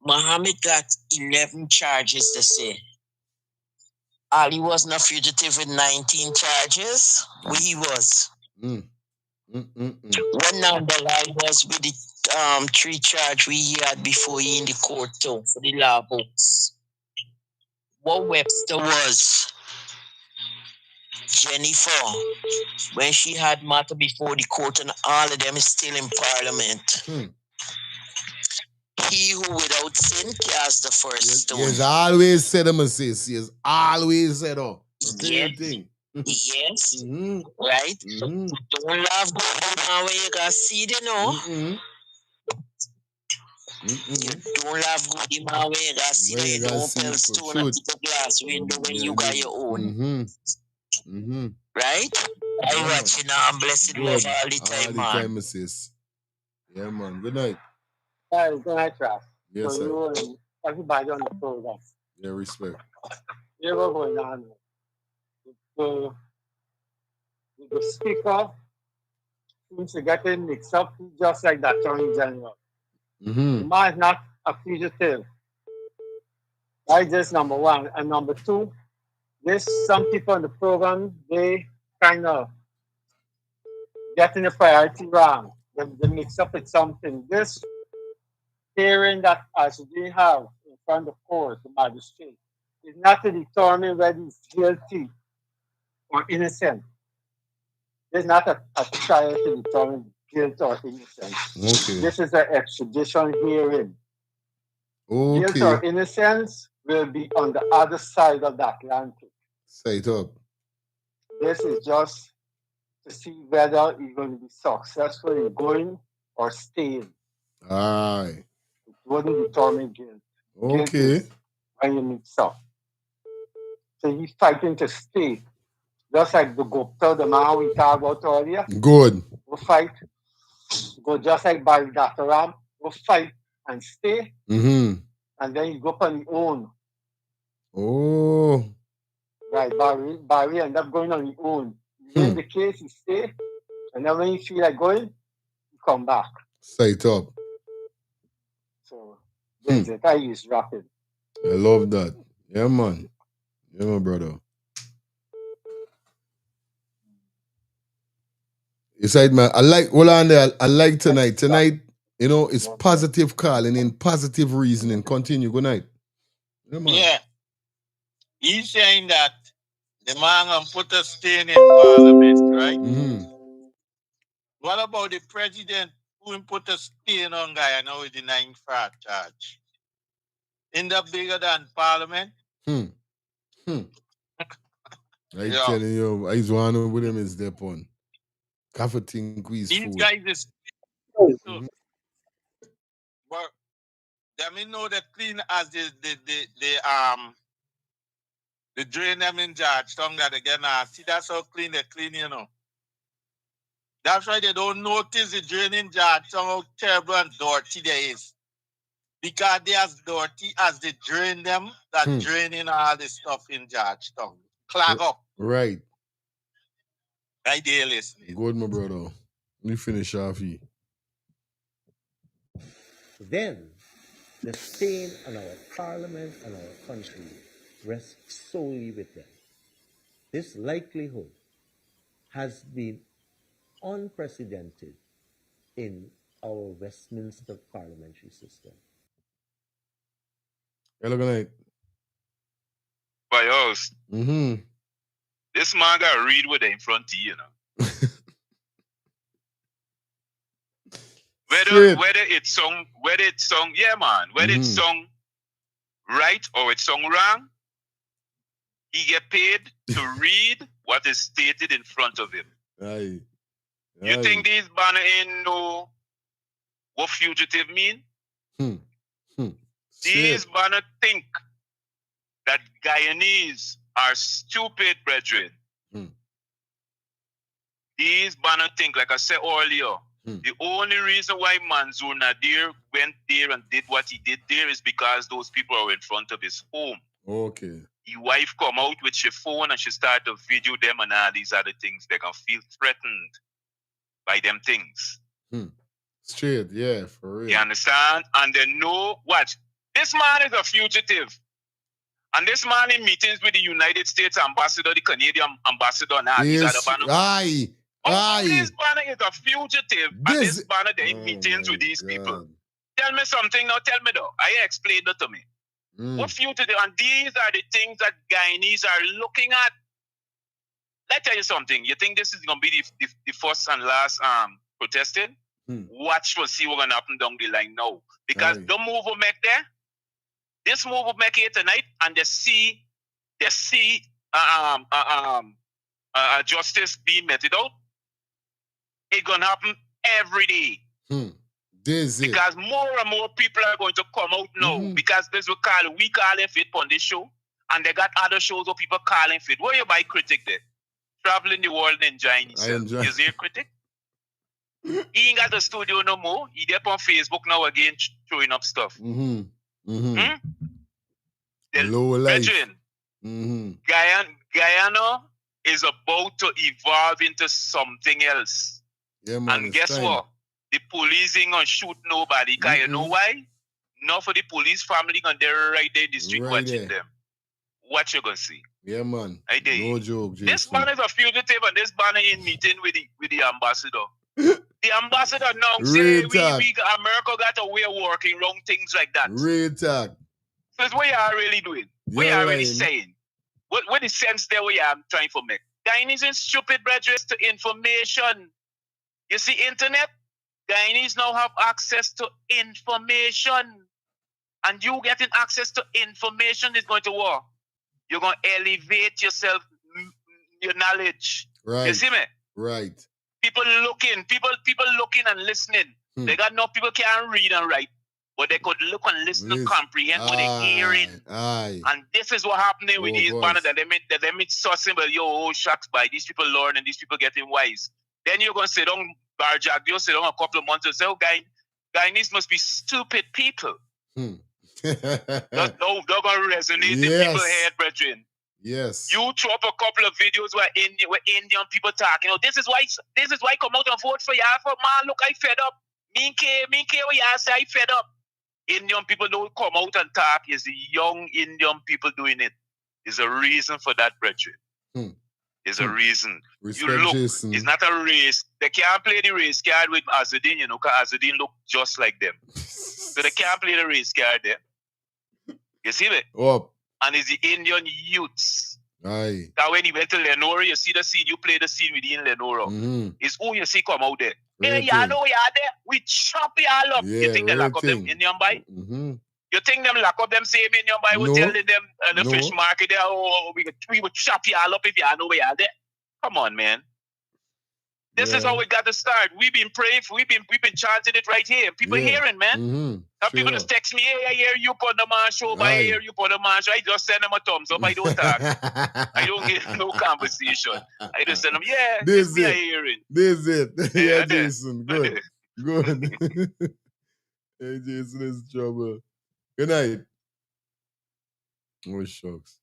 Muhammad got 11 charges to say. Ali wasn't a fugitive with 19 charges. Where he was. What now the lie was with the 3 charge we had before he in the court too for the law books. What Webster was Jennifer when she had matter before the court and all of them is still in parliament. He who without sin cast the first stone. He has always said him, sis. He has always said, oh. Yes. Thing. Yes. Right? Don't laugh now when you got seed, you know. You don't laugh good in my way. You got seed, you don't peel stone and pick a glass window when you got your own. Right? I watch you now. I'm blessed love all the time, man. All the time, sis. Yeah, man. Good night. Good night, Ralph. Yes, so sir. You and everybody on the program. Yeah, respect. Here we're going on. The speaker seems to get it mixed up just like that Attorney General. The man is not a fugitive. That is number one. And number two, there's some people in the program, they kind of getting the priority wrong. They mix up with something. This hearing that as we have in front of court, the magistrate, is not to determine whether he's guilty or innocent. There's not a trial to determine guilt or innocence. Okay. This is an extradition hearing. Guilt or innocence will be on the other side of the Atlantic. Say it up. This is just to see whether he's going to be successful in going or staying. Aye. It wouldn't determine guilt. Okay. When you mix up. So he's fighting to stay. Just like the Gupta, the man we talked about earlier. Good. Go fight. Go just like Barry Dataram. Go fight and stay. And then you go up on your own. Oh. Right, Barry end up going on your own. In the case, you stay. And then when you feel like going, you come back. Say it up. So, that's it. I use rapid. I love that. Yeah, man. Yeah, my brother. It's like, man, I like, hold on there. I like tonight. Tonight, you know, it's positive calling and positive reasoning. Continue. Good night. Yeah. He's saying that the man gonna put a stain in parliament, right? What about the president who put a stain on guy and now he's denying fraud charge? End up bigger than parliament? I telling you, I just want to with him is step on. Coffee think we These food. guys is but they know that clean as the drain them in charge. Some that again see that's how clean they clean, you know. That's why they don't notice the drain in charge, how terrible and dirty they is. Because they as dirty as they drain them, that draining all the stuff in charge. Clog up. Right. Right there, listen. Good, my brother. Let me finish off here. Then, the stain on our parliament and our country rests solely with them. This likelihood has been unprecedented in our Westminster parliamentary system. Hello, good night. By your house. Mm-hmm. This man got to read what they in front of you, you know. Whether it's sung, yeah, man. Whether it's sung right or it's sung wrong, he get paid to read what is stated in front of him. Aye. You think these banner ain't know what fugitive mean? These banner think that Guyanese are stupid, brethren. These banner think, like I said earlier, the only reason why Mansour Nadir went there and did what he did there is because those people are in front of his home. Okay. His wife come out with her phone and she start to video them and all these other things. They can feel threatened by them things. Straight, yeah, for real. You understand? And they know, watch, this man is a fugitive. And this man in meetings with the United States ambassador, the Canadian ambassador, and all these other banners. Aye. This banner is a fugitive, and this banner they in meetings with these people. Tell me something now, tell me though. I explain that to me. What fugitive? And these are the things that Guyanese are looking at. Let me tell you something. You think this is going to be the first and last protesting? Watch for see what's going to happen down the line now. Because the move will make there, this move will make it tonight, and they see justice being meted out. It's going to happen every day. Because more and more people are going to come out now. Because this we calling fit on this show. And they got other shows where people calling fit. Where you buy critic there? Traveling the world and enjoying himself. You see a critic? He ain't got the studio no more. He there on Facebook now again throwing up stuff. Low life. Guyana is about to evolve into something else. Yeah, man, and guess what? The police ain't gonna shoot nobody. Cause you know why? Not for the police family gonna they're right there in the street watching them. What you gonna see? Yeah, man. No joke, Jason. This man is a fugitive and this man in meeting with the ambassador. The ambassador now say we America got a way of working wrong things like that. Real talk. So it's what you are really doing. What you are really saying. What the sense there we are trying to make. Guyanese and stupid brethren to information. You see internet? Guyanese now have access to information. And you getting access to information is going to work. You're going to elevate yourself, your knowledge. Right. You see me? Right. People looking and listening. They got no people can't read and write, but they could look and listen and comprehend what they're hearing. And this is what happening with these banners that they meet so simple. Shucks, by these people learn and these people getting wise. Then you're going to sit down, Barjack, you'll sit down a couple of months and say, Guyanese must be stupid people. They're going to resonate in people's head, brethren. Yes. You throw up a couple of videos where Indian people talking. This is why come out and vote for y'all. For man, look, I fed up. Me care what y'all say, I fed up. Indian people don't come out and talk. It's the young Indian people doing it. There's a reason for that, brethren. There's a reason. Respect, you look, Jason. It's not a race. They can't play the race card with Azuddin, because Azuddin look just like them. So they can't play the race card there. You see it? And it's the Indian youths. Aye. That when he went to Lenora, you see the scene, you play the scene within Lenora. It's who you see come out there. Hey, y'all know y'all there? We chop y'all up. Yeah, you think they lock up them Indian boy? You think them lock up them same Indian boy? We tell them the fish market there, we would chop y'all up if y'all know where y'all there. Come on, man. This is how we got to start. We've been praying for, we've been chanting it right here. People hearing, man. Some people just text me, hey, I hear you on the man show, I hear you on the man show. I just send them a thumbs up. I don't talk. I don't get no conversation. I just send them, this is it. Hearing. This is it. Yeah, Jason. Good. Good. Hey, Jason is trouble. Good night. Oh, shucks.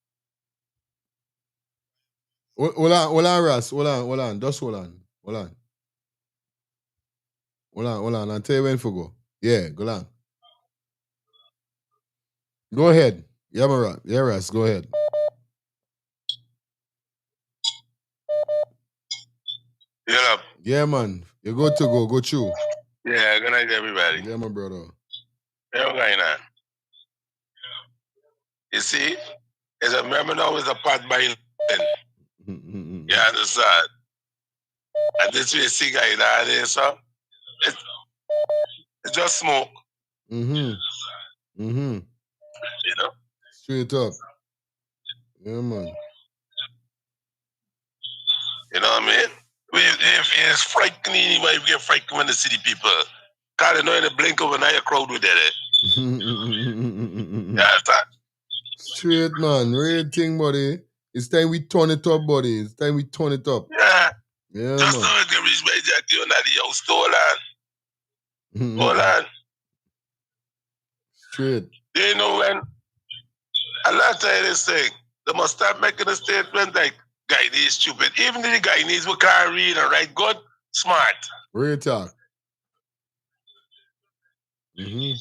Hold on, Ras. Hold on. Just hold on. Hold on. I'll tell you when to go. Yeah, go on. Go ahead. Yeah, Ras, go ahead. Yeah. Yeah, man. You're good to go. Go through. Yeah, good night, everybody. Yeah, my brother. Yeah, what's going on? You see? It's a remember now is a part by you understand? And this way cigar in there, so it's just smoke. Mm-hmm. Mm-hmm. You know? Straight up. Yeah, man. You know what I mean? If it's frightening, you might get frightened when the city people. Cause you know in the blink of an eye, a crowd with it. Yeah, that. Straight, man. Real thing, buddy. It's time we turn it up, buddy. It's time we turn it up. Yeah. Yeah, Just man. so we can reach my jack, you know, the house, hold on. Straight. You know when, a lot of this thing, they must start making a statement like, Guyanese is stupid. Even the Guyanese who can't read and write good, smart. Real talk. Mm-hmm.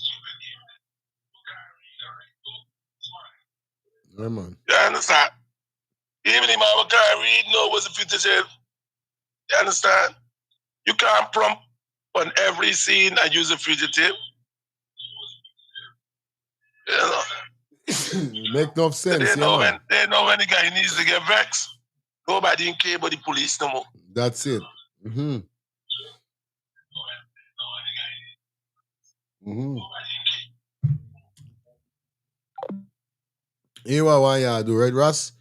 Yeah, man. You understand? Even the man who can't read, know what's the fugitive. You understand? You can't prompt on every scene and use a fugitive. You know? Make no sense, They yeah, know man. they know when the guy needs to get vexed. Nobody in care but the police no more. That's it. Mm-hmm. Mm-hmm. Here what I want you to do, right, Russ?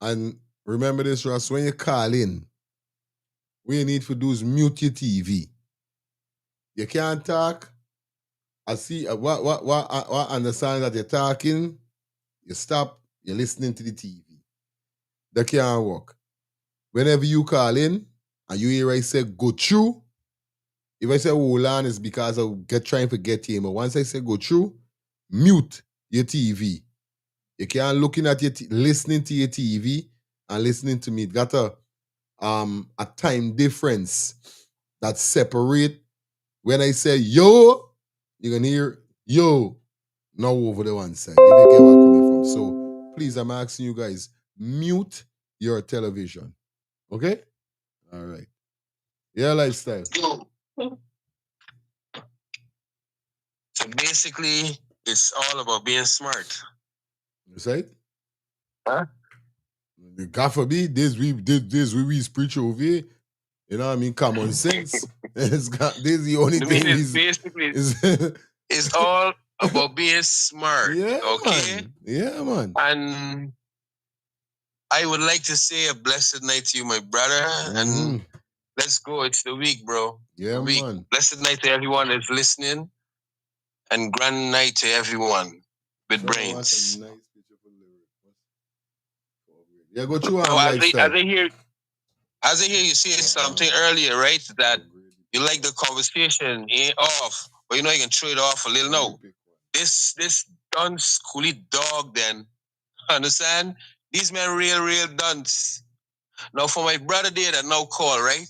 And remember this, Russ, when you call in, what you need to do is mute your TV. You can't talk. I see what understand that you're talking. You stop, you're listening to the TV. That can't work. Whenever you call in and you hear I say go through, if I say hold on, it's because I'm trying to get you. But once I say go through, mute your TV. You can't looking at your listening to your TV and listening to me. It got a time difference that separate. When I say yo, you're gonna hear yo, now over the one side. If you get where I'm coming from. So please, I'm asking you guys, mute your television. Okay? All right. Yeah, lifestyle. So basically, it's all about being smart. That's right? Huh? God forbid, this we spiritual over here. You know what I mean? Common sense. This is the only thing It's basically it's all about being smart. Yeah, okay? man. Yeah, man. And I would like to say a blessed night to you, my brother. And let's go. It's the week, bro. Yeah, man. Blessed night to everyone that's listening. And grand night to everyone with brains. Yeah, go through So as lifestyle. I hear you saying something earlier, right? That you like the conversation ain't off, but you know you can throw it off a little. No, this done schooly dog. Then understand? These men real dunce. Now for my brother there that now call, right?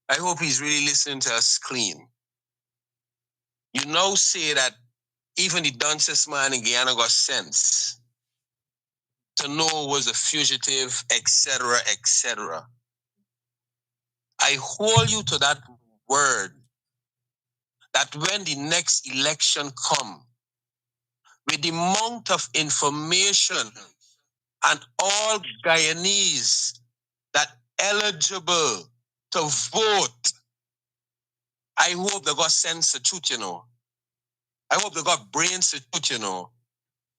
I hope he's really listening to us clean. You know, say that even the duncest man in Guyana got sense to know was a fugitive, etc., etc. I hold you to that word that when the next election come, with the amount of information and all Guyanese that eligible to vote, I hope they got sense to truth, you know. I hope they got brains to truth, you know.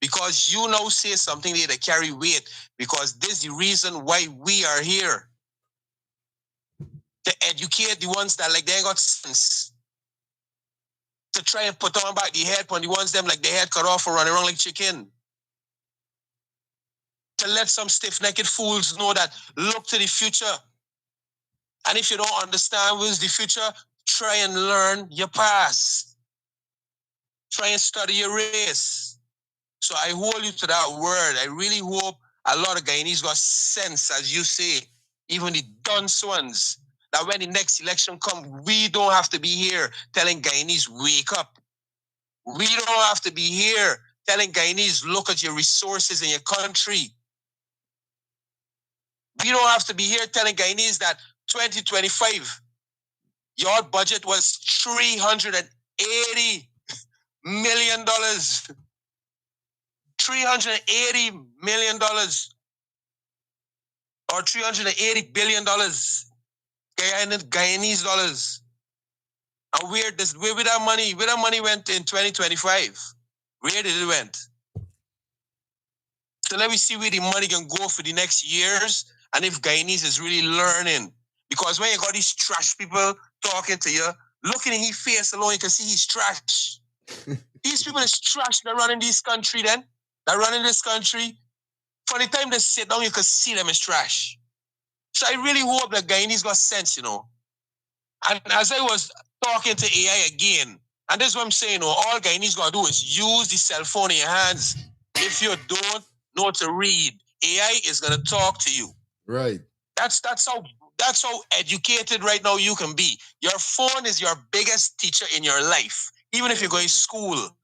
Because you now say something there that carry weight, because this is the reason why we are here. To educate the ones that like they ain't got sense. To try and put on back the head on the ones them like the head cut off or run around like chicken. To let some stiff-necked fools know that look to the future. And if you don't understand what's the future, try and learn your past. Try and study your race. So I hold you to that word. I really hope a lot of Guyanese got sense, as you say, even the dunce ones, that when the next election comes, we don't have to be here telling Guyanese, wake up. We don't have to be here telling Guyanese, look at your resources in your country. We don't have to be here telling Guyanese that 2025, your budget was $380 million. $380 $380 million or $380 billion Guyanese dollars. And where that money went in 2025? Where did it went? So let me see where the money can go for the next years and if Guyanese is really learning. Because when you got these trash people talking to you, looking in his face alone, you can see he's trash. These people is trash that running this country then. That running this country. For the time they sit down, you can see them as trash. So I really hope that Guyanese got sense, you know. And as I was talking to AI again, and this is what I'm saying, all Guyanese got to do is use the cell phone in your hands. If you don't know to read, AI is going to talk to you. Right. That's how educated right now you can be. Your phone is your biggest teacher in your life, even if you're going to school.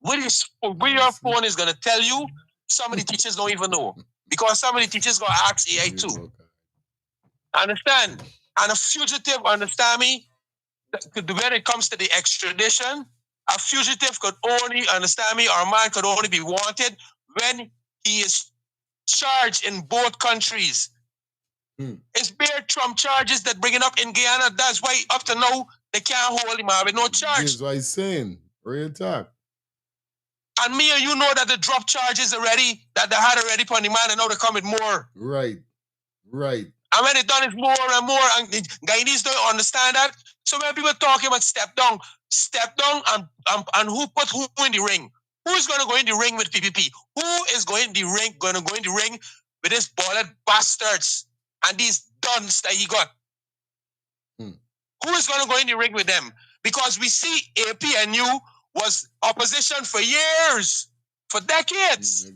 What your phone is going to tell you, some of the teachers don't even know. Because some of the teachers going to ask AI too. Understand? And a fugitive, understand me, when it comes to the extradition, a fugitive could only, understand me, or a man could only be wanted when he is charged in both countries. It's bare Trump charges that bring it up in Guyana. That's why up to now, they can't hold him out with no charge. That's what he's saying. Real talk. And me and you know that the drop charges already, that they had already put the man, and now they come with more. Right. Right. And when they done it more and more, and Guyanese don't understand that. So when people talking about step down, and who put who in the ring? Who's going to go in the ring with PPP? Who is going to go in the ring with this ballad bastards and these duns that he got? Who is going to go in the ring with them? Because we see AP and you was opposition for years, for decades.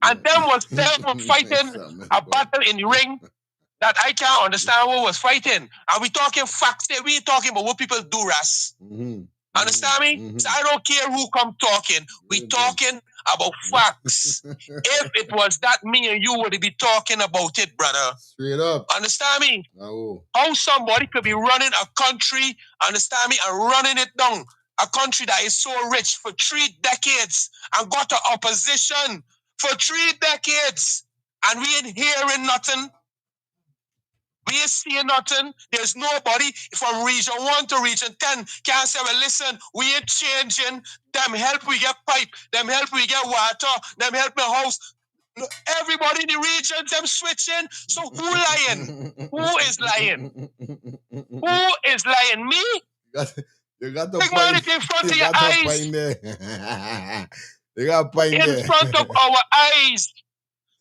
And them was fighting a battle in the ring that I can't understand who was fighting. And we talking facts there. We ain't talking about what people do, Ras. Understand me? So I don't care who come talking. We talking about facts. If it was that, me and you would be talking about it, brother. Straight up. Understand me? Oh. How somebody could be running a country, understand me, and running it down. A country that is so rich for 3 decades and got to opposition for 3 decades. And we ain't hearing nothing. We ain't seeing nothing. There's nobody from region 1 to region 10 can say, well, listen, we ain't changing. Them help we get pipe. Them help we get water. Them help the house. Everybody in the regions, them switching. So who lying? Who is lying? Who is lying? Me? You got the Big man, it in front of your eyes. You got a point there. In front of our eyes.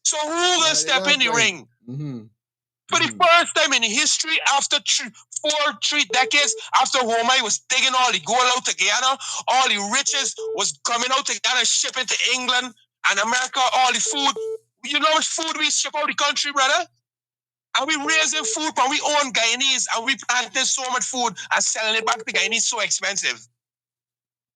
So who will step in the ring? For the first time in history, after 3 decades, after Homai was taking all the gold out to Guyana, all the riches was coming out to Guyana, shipping to England and America, all the food. You know how much food we ship out the country, brother? And we raising food, but we own Guyanese, and we planting so much food and selling it back to Guyanese so expensive.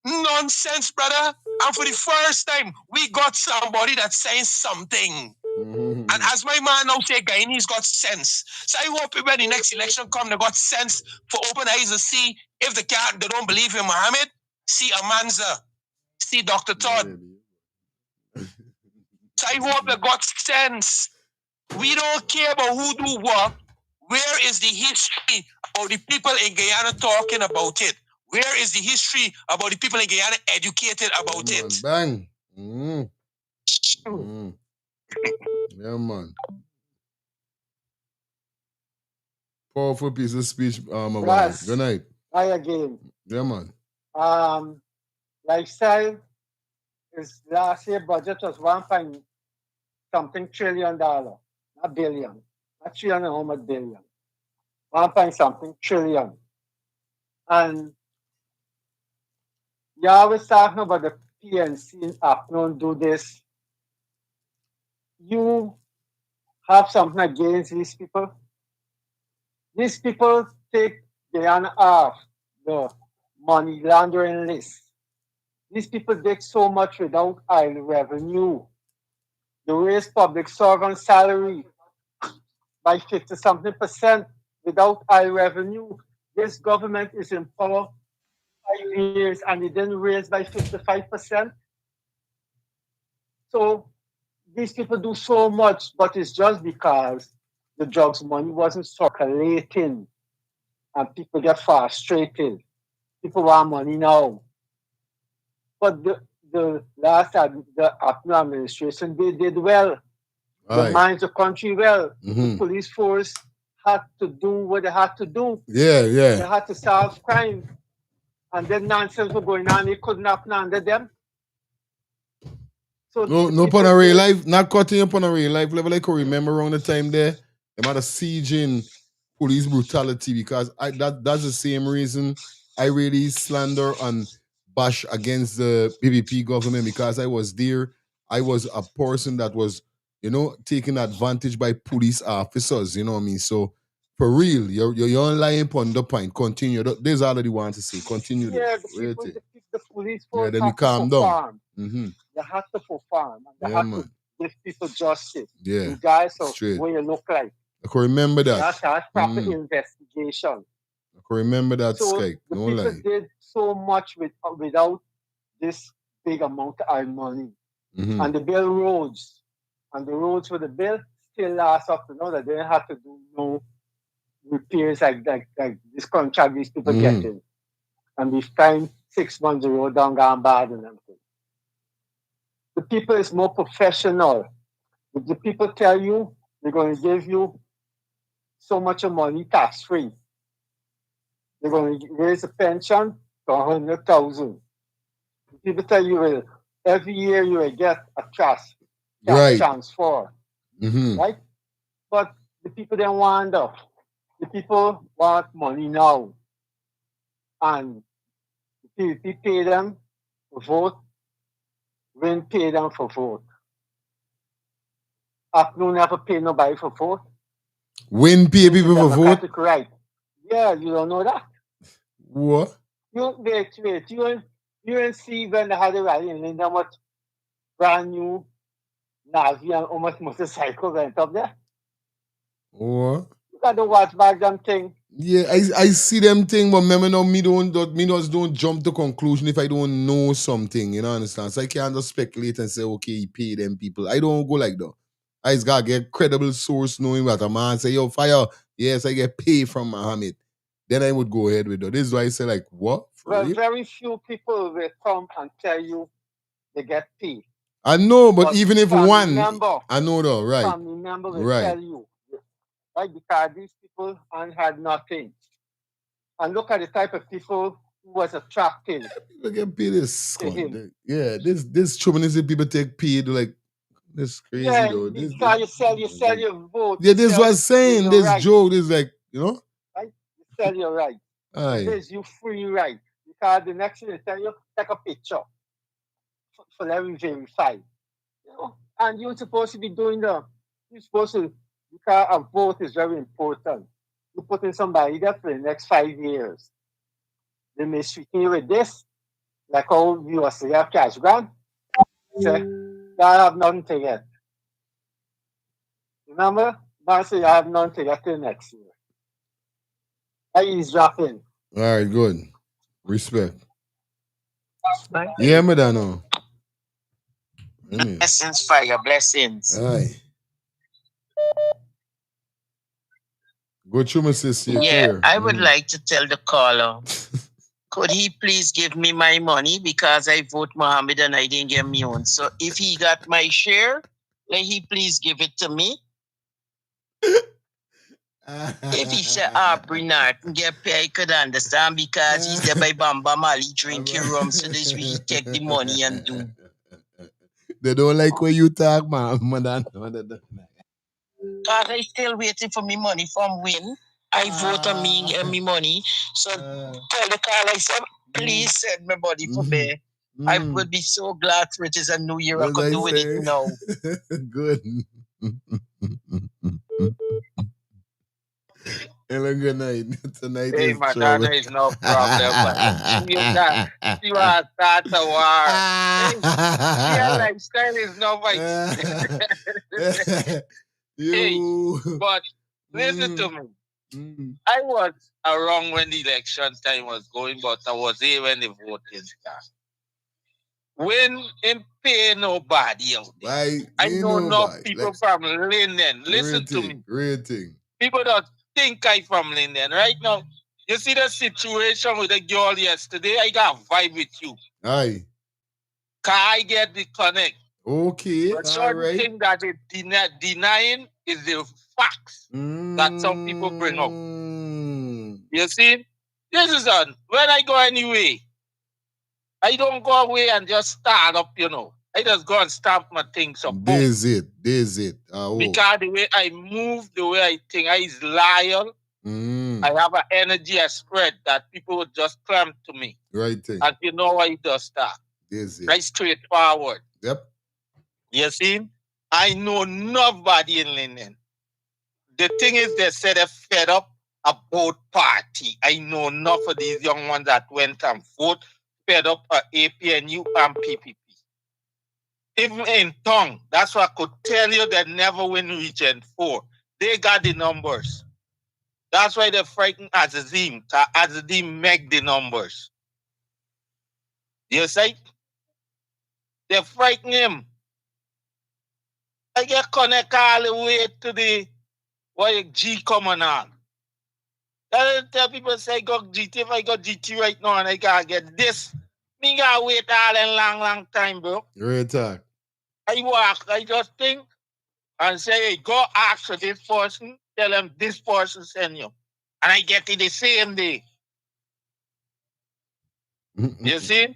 Nonsense, brother. And for the first time, we got somebody that's saying something. And as my man now say, Guyanese got sense. So I hope when the next election come, they got sense for open eyes to see if they don't believe in Muhammad, see Amanza, see Dr. Todd. So I hope they got sense. We don't care about who do what. Where is the history about the people in Guyana talking about it? Where is the history about the people in Guyana educated about it? Bang. Yeah, man. Powerful piece of speech, Russ, good night. Hi again. Yeah, man. Lifestyle is last year budget was $1.something trillion, not billion, not trillion, how much billion, $1.something trillion. And you always talking about the PNC afternoon do this. You have something against these people. These people take Guyana off the money laundering list. These people take so much without oil revenue. They raise public servant salary by 50-something% without oil revenue. This government is in power 5 years and it didn't raise by 55%. So these people do so much, but it's just because the drugs money wasn't circulating and people get frustrated. People want money now. But the last the Apple administration, they did well. They managed the country well. The police force had to do what they had to do. Yeah. They had to solve crime. And then nonsense was going on. They couldn't happen under them. So no upon a real life, not cutting upon a real life level. I can remember around the time there, they had a siege in police brutality because that's the same reason I really slander and bash against the PVP government because I was there. I was a person that was, taken advantage by police officers, you know what I mean? So for real, you're lying upon the point. Continue. There's all that you want to say. Continue. Yeah, the police force then we had to calm down. perform. They had to perform. And they had to give people justice. Yeah. Regardless of Straight. what you look like. I can remember that. That's proper investigation. I can remember that, So Skype. the No people lie. did so much without this big amount of money. And they build roads. And the roads for the bill still last up to now that they didn't have to do no repairs like this contract these people getting. And this time 6 months the road down gone bad and everything. The people is more professional. If the people tell you they're going to give you so much of money tax free, they're going to raise the pension to 100,000. People tell you will every year you will get a cash transfer, right? But the people don't want that. The people want money now, and the PVP pay them for vote, when pay them for vote. Afternoon never pay nobody for vote. When pay people for vote? Right. Yeah, you don't know that. What? You wait. You didn't see when they had a rally in Linda much brand new Navi and almost motorcycle went up there. What? You got to watch back them thing. Yeah, I see them thing, but me just don't jump to conclusion if I don't know something, you know, understand? So I can't just speculate and say, okay, pay them people. I don't go like that. I just gotta get credible source knowing what a man say, yo, fire, yes, I get paid from Muhammad. Then I would go ahead with that. This is why I say, like, what? Well, very few people will come and tell you they get paid. I know, but even if one, member, I know though, right? Family member will tell you, right? Because these people had nothing. And look at the type of people who was attractive. People get paid this. Yeah, this chauvinistic people take paid like this crazy though. This, you sell your vote. Yeah, this was saying this right. joke. This like, you know? Right? You sell your right. This you free right. Because the next thing they tell you, take a picture for let me verify. You know? And you're supposed to be doing you're supposed to, because a vote is very important. You put in somebody there for the next 5 years. They may treat you with this, like how you say you have cash grant. Say, I have nothing to get. Remember? Man say you have nothing to get till next year. I eavesdropping. All right, good. Respect. Yeah, me don't know. Blessings, fire, blessings. Aye. Go through my sister. Yeah, I would like to tell the caller, could he please give me my money because I vote Muhammad and I didn't get me own. So if he got my share, let he please give it to me. If he said, Bernard, get pay, I could understand because he's there by Bamba Mali drinking rum, so this way he take the money and do. They don't like when you talk, man. Because I still waiting for me money from when I vote on me and me money. So tell the caller, I said, please send me money for me. I would be so glad for it is a new year. I could do with it now. Good. Hello, good night. Tonight hey, is Madonna is no problem. But you want to start a war. Your lifestyle is no Hey, but listen to me. I was around when the election time was going, but I was here when the voting started. when him pay nobody out there. I know enough people from Linden. Listen to me. Great thing. People don't think I from Linden. Right now, you see the situation with the girl yesterday, I got a vibe with you. Aye. Cause I get the connect. Okay, The certain thing that they denying is the facts that some people bring up. You see? This is when I go anyway, I don't go away and just start up, you know. I just go and stamp my things up. There's it. Because the way I move, the way I think, I is loyal. I have an energy I spread that people would just climb to me. Right thing. And you know why it does that. There's it. Right straightforward. Yep. You see? I know nobody in Linden. The thing is, they said they're fed up about party. I know enough of these young ones that went and vote, fed up at APNU and PPP. Even in tongue, that's what I could tell you they never win Region 4. They got the numbers. That's why they're frightened Azazim, because Azazim make the numbers. You see? They frighten him. I get connect all the way to the G coming on. Tell people say go GT. If I go GT right now and I gotta get this, me gotta wait all a long time, bro. Great talk. I walk, I just think and say, hey, go ask for this person, tell them this person send you. And I get it the same day. You see?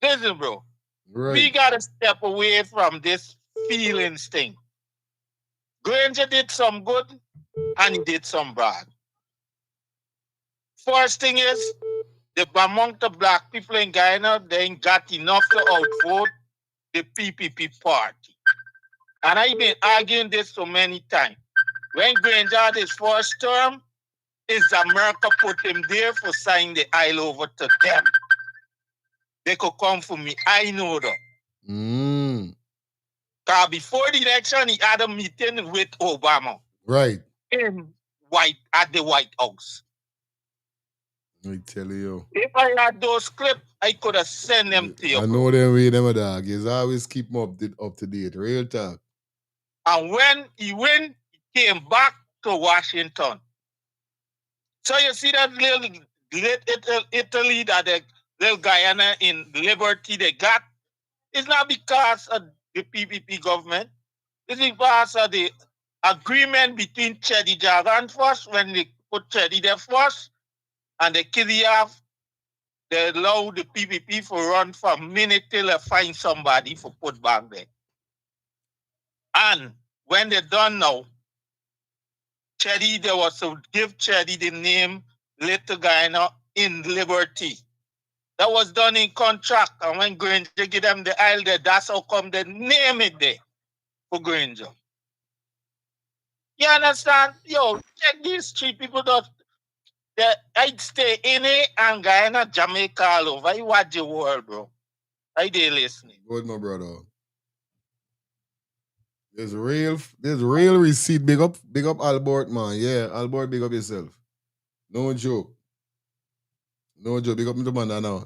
Listen, bro. Right. We gotta step away from this feelings thing. Granger did some good and he did some bad. First thing is, among the black people in Guyana, they ain't got enough to outvote the PPP party. And I've been arguing this so many times. When Granger had his first term, is America put him there for signing the aisle over to them. They could come for me. I know that. Because before the election, he had a meeting with Obama. Right. At the White House. I tell you. If I had those clips, I could have sent them to you. I know them way them dog. You always keep them up to date. Real talk. And when he went, he came back to Washington. So you see that little Italy that the little Guyana in Liberty they got, it's not because of the PPP government. It's because of the agreement between Chedi Jagan first, when they put Chedi there first, and the Kiliaf, they allow the PPP for run for a minute till they find somebody for put back there. And when they're done now, Chedi, there was to give Chedi the name Little Guyana in Liberty. That was done in contract. And when Granger give them the aisle there, that's how come they name it there for Granger. You understand? Yo, check these three people that I'd stay in it and Guyana, Jamaica all over. I watch the world, bro. I did listening. Good, my brother. There's real receipt. Big up Albert, man. Yeah, Albert, big up yourself. No joke. Big up me to man now.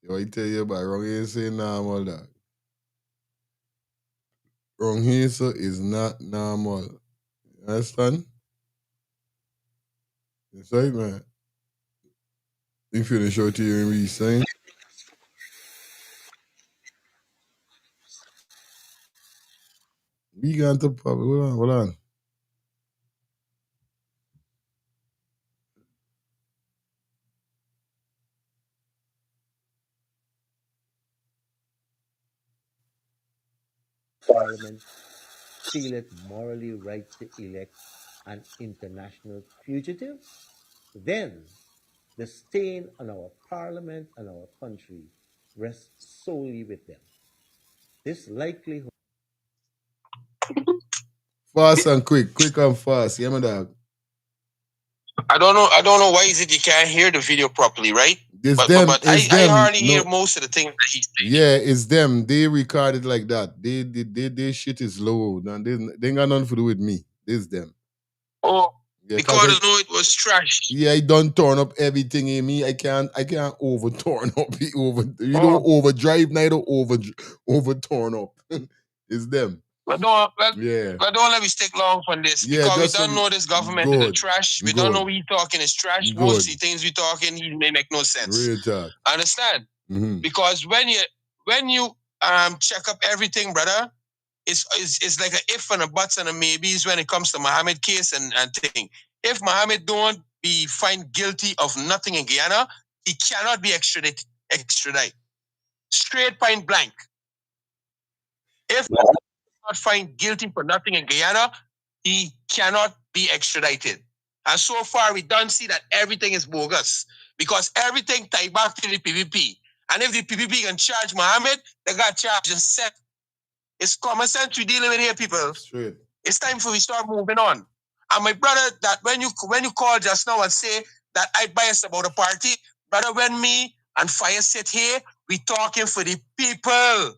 Yo, I tell you about wrong here say normal that. Wrong here is not normal. You understand? That's right, man. You feel the show to you and we saying? We got to pop. Hold on. Parliament feel it morally right to elect an international fugitive, then the stain on our parliament and our country rests solely with them. This likelihood. Fast and quick and fast. Yeah, my dog. I don't know why is it you can't hear the video properly, right? But I hardly hear most of the things that he's saying. Yeah, it's them. They record it like that. They shit is low. And they ain't got nothing to do with me. It's them. Oh, Yeah, because I know it was trash. Yeah, I done turn up everything in me. I can't over turn up. You don't overdrive, neither over turn up. It's them. But Yeah. don't let me stick long on this Yeah, because we just don't know this government is a trash. We don't know what he talking is trash. Most of the things we talking he may make no sense. Real talk. Understand? Because when you check up everything, brother, it's like a if and a buts and a maybes when it comes to Mohammed case and thing. If Mohammed don't be found guilty of nothing in Guyana, he cannot be extradited. Straight point blank. If not found guilty for nothing in Guyana, he cannot be extradited. And so far, we don't see that everything is bogus because everything tied back to the PPP. And if the PPP can charge Mohammed, they got charged and set. It's common sense we're dealing with here, people. Straight. It's time for we start moving on. And my brother, that when you call just now and say that I biased about the party, brother, when me and Fire sit here, we talking for the people.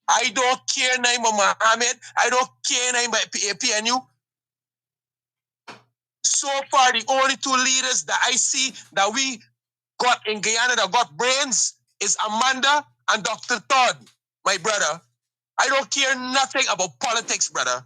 I don't care name of Mohammed. I don't care name by PNU. So far, the only two leaders that I see that we got in Guyana that got brains is Amanda and Dr. Todd, my brother. I don't care nothing about politics, brother.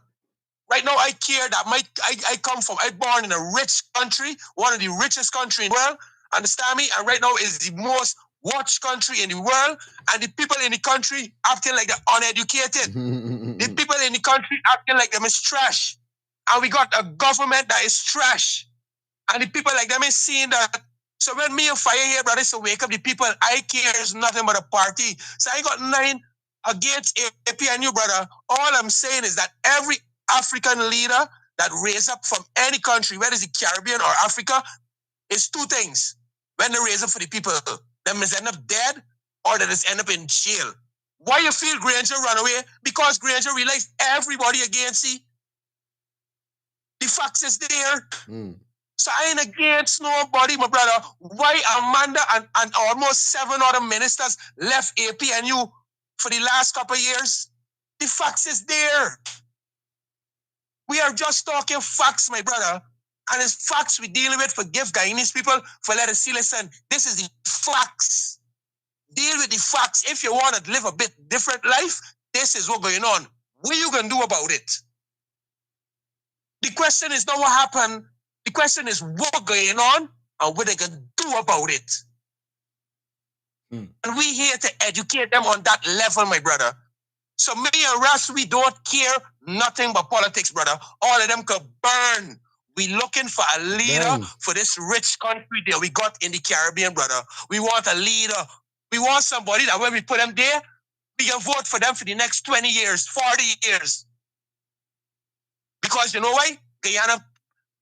Right now, I care that I come from, I born in a rich country, one of the richest country in the world, understand me? And right now is the most watched country in the world, and the people in the country acting like they're uneducated. The people in the country acting like them is trash. And we got a government that is trash. And the people like them is seeing that. So when me and Fire here, brother, so wake up the people, I care is nothing but a party. So I got 9 against APNU, brother. All I'm saying is that every African leader that raise up from any country, whether it's the Caribbean or Africa, is 2 things. When they raise up for the people, them is end up dead or they just end up in jail. Why you feel Granger run away? Because Granger realized everybody against him. The facts is there. So I ain't against nobody, my brother. Why Amanda and almost 7 other ministers left APNU for the last couple of years? The facts is there. We are just talking facts, my brother. And it's facts we're dealing with. Forgive Guyanese people for letting us see, listen, this is the facts. Deal with the facts. If you want to live a bit different life, this is what's going on. What are you going to do about it? The question is not what happened. The question is what's going on and what they can do about it. And we here to educate them on that level, my brother. So me and Russ, we don't care nothing but politics, brother. All of them could burn. We looking for a leader for this rich country that we got in the Caribbean, brother. We want a leader. We want somebody that when we put them there, we can vote for them for the next 20 years, 40 years. Because you know why? Guyana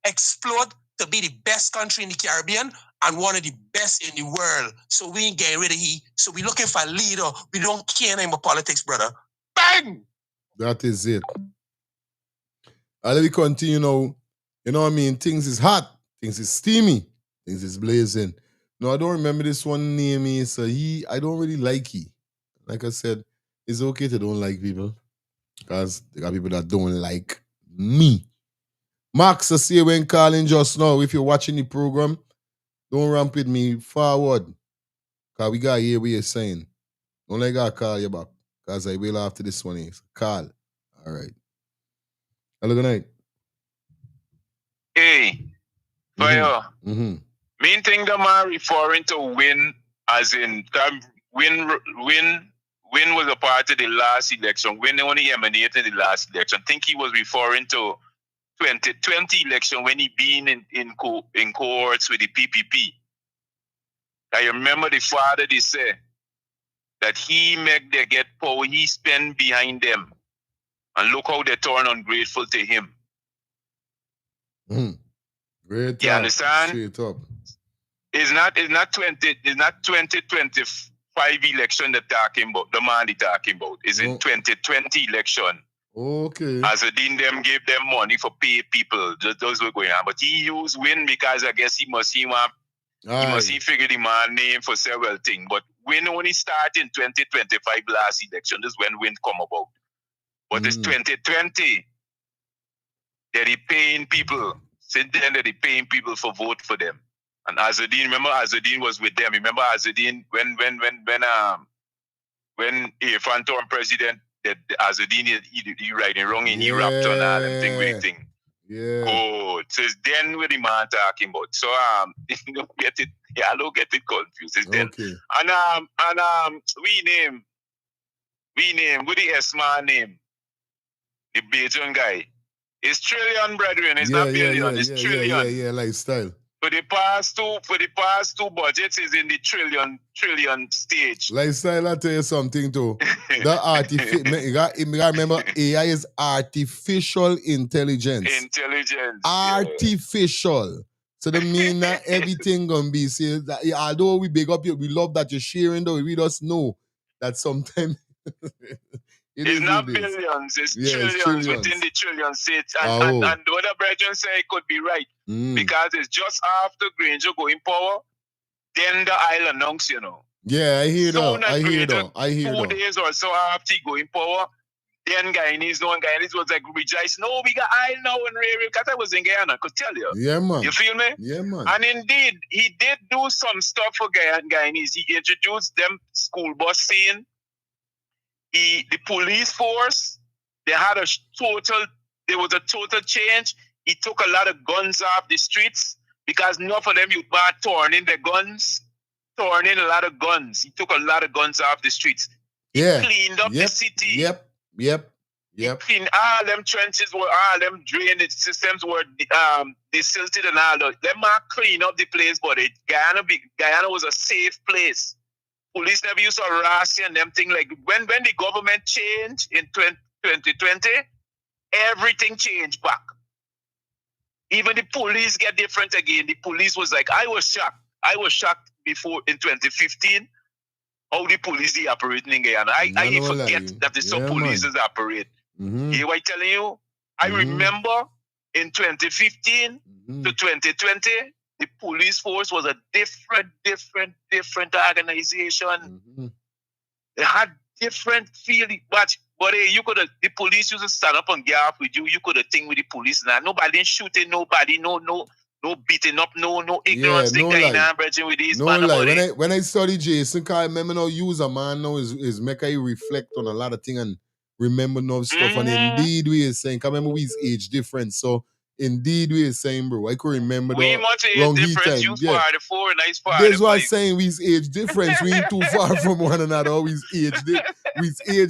explode to be the best country in the Caribbean and one of the best in the world. So we ain't getting rid of he. So we looking for a leader. We don't care about politics, brother. Bang! That is it. And let me continue now. You know what I mean? Things is hot. Things is steamy. Things is blazing. No, I don't remember this one name. So I don't really like he. Like I said, it's okay to don't like people. Because there are people that don't like me. Max, I see you when calling just now. If you're watching the program, don't ramp with me forward. Because we got to hear what you're saying. Don't let God call you back. Because I will after this one is. Call. All right. Hello, good night. Hey, Fire. Main thing that I'm referring to win as in win was a part of the last election. Win only emanated the last election. I think he was referring to 2020 election when he been in cohorts with the PPP. I remember the father they say that he make they get power, he spend behind them. And look how they turn ungrateful to him. Great. You understand? Straight up. It's not 2025 election they're talking about, the man they're talking about. It's in 2020 election. Okay. As a dean them gave them money for pay people. Those were going on. But he used win because I guess he must figure the man name for several things. But win only start in 2025 last election. This is when win come about. But it's 2020 that he paying people Since then, they're paying people for vote for them. And Azadine, remember Azadine was with them. Remember Azadine when Irfan turned president, that Azadine he writing wrong in Europe and all them thing with the thing. Yeah. Good. So it's then what the man talking about. So you don't get it. Yeah, I don't get it confused. It's then. Okay. And we name what the S man name? The Bajan guy. It's trillion, brethren. It's not billion. It's trillion. Yeah, lifestyle. For the past two budgets is in the trillion stage. Lifestyle, I tell you something too. That remember AI is artificial intelligence. Artificial. So that mean that everything gonna be said that although we big up you, we love that you're sharing though, we just know that sometimes it's not billions, it's trillions within the trillion states. And what the brethren say could be right. Because it's just after Granger go in power, then the island announced, Yeah, I hear that. I hear 2 days or so after he go in power, then Guyanese was like rejoicing. No, we got island now in Ray, because I was in Guyana, I could tell you. Yeah, man. You feel me? Yeah, man. And indeed, he did do some stuff for Guyanese. He introduced them school bus scene. The police force, there was a total change. He took a lot of guns off the streets because enough of them youth were torn in a lot of guns. He took a lot of guns off the streets. He cleaned up the city. Yep. He cleaned all them trenches, all them drainage systems were desilted and all that. Them clean up the place, but Guyana was a safe place. Police never used to harass you and them thing. Like when the government changed in 2020, everything changed back. Even the police get different again. The police was like, I was shocked. I was shocked before in 2015 how the police is operating in Guyana. I forget that the some police operate. You hear what I'm telling you? I remember in 2015 to 2020, the police force was a different organization. They had different feeling, but you could have, the police used to stand up and get with you. You could have think with the police now. Nobody shooting nobody, no beating up, no ignorance. No lie. With these no lie. When I study Jason, cause I remember now user man now is make I reflect on a lot of things and remember no stuff. And indeed we is saying, cause remember we is age different. So indeed we is saying, bro, I could remember we much age difference. You 44 and I 45. That's why I'm saying we is age difference. We ain't too far from one another. We is age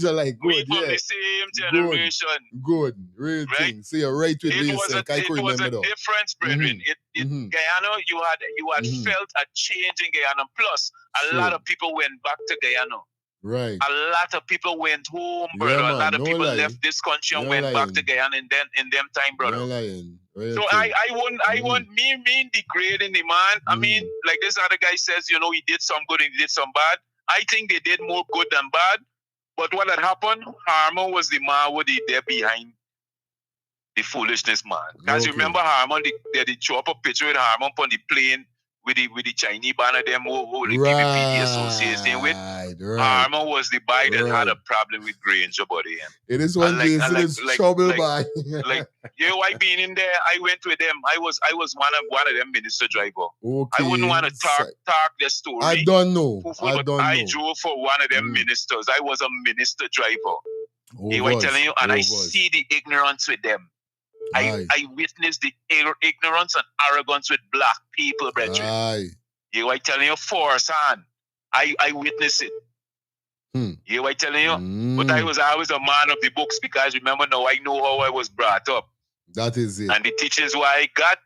alike. Good, we from the same generation. Good. Real thing. So you're right with me. I could remember a difference, brethren. Guyana, you had felt a change in Guyana. Plus, a lot of people went back to Guyana. Right. A lot of people went home, brother. A lot of people left this country and went back to Guyana in them time, brother. So I won't mean degrading the man. I mean, like this other guy says, he did some good and he did some bad. I think they did more good than bad. But what had happened, Harmon was the man who did there behind the foolishness, man. Because remember Harmon, they throw up a picture with Harmon on the plane with the Chinese banner them who the PVP association with. Harmon was the boy that had a problem with Granger, buddy. It is one case, it is trouble by. I been in there, I went with them. I was one of them minister driver. I wouldn't want to talk their story. I don't know. I drove for one of them ministers. I was a minister driver. I'm telling you, and I see the ignorance with them. I witnessed the ignorance and arrogance with black people, brethren. I'm telling you, firsthand. I witnessed it. I'm telling you? But I was always a man of the books because remember now, I know how I was brought up. That is it. And the teachings where I got,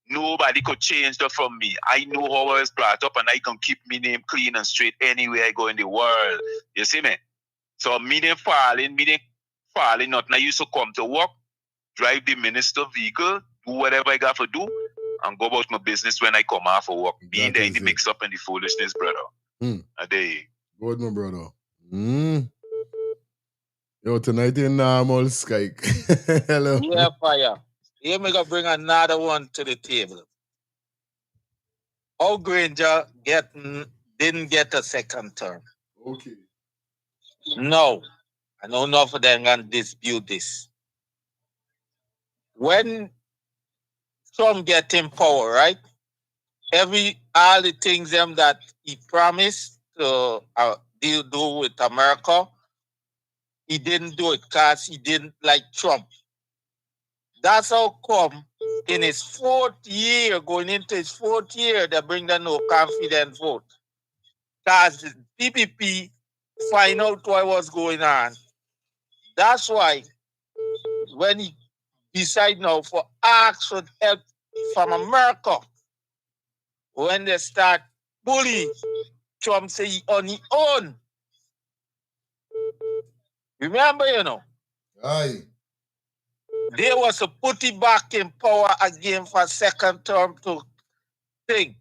nobody could change that from me. I know how I was brought up and I can keep my name clean and straight anywhere I go in the world. You see me? So me didn't falling, nothing. I used to come to work, drive the minister vehicle, do whatever I got to do, and go about my business when I come off of work. Being there in the mix up and the foolishness, brother. Good, my brother. Yo, tonight in normal sky. Hello. Yeah, fire. Here me gonna bring another one to the table. How Granger didn't get a second term. Okay. No. I know enough of them gonna dispute this. When Trump get in power, right? All the things them that he promised to do with America, he didn't do it because he didn't like Trump. That's how come in his going into his fourth year, they bring the no confidence vote. Because the PPP find out what was going on. That's why when he decide now for ask for help from America, when they start bullying, Trump say he on his own. Remember, Aye. they was to put him back in power again for second term to think.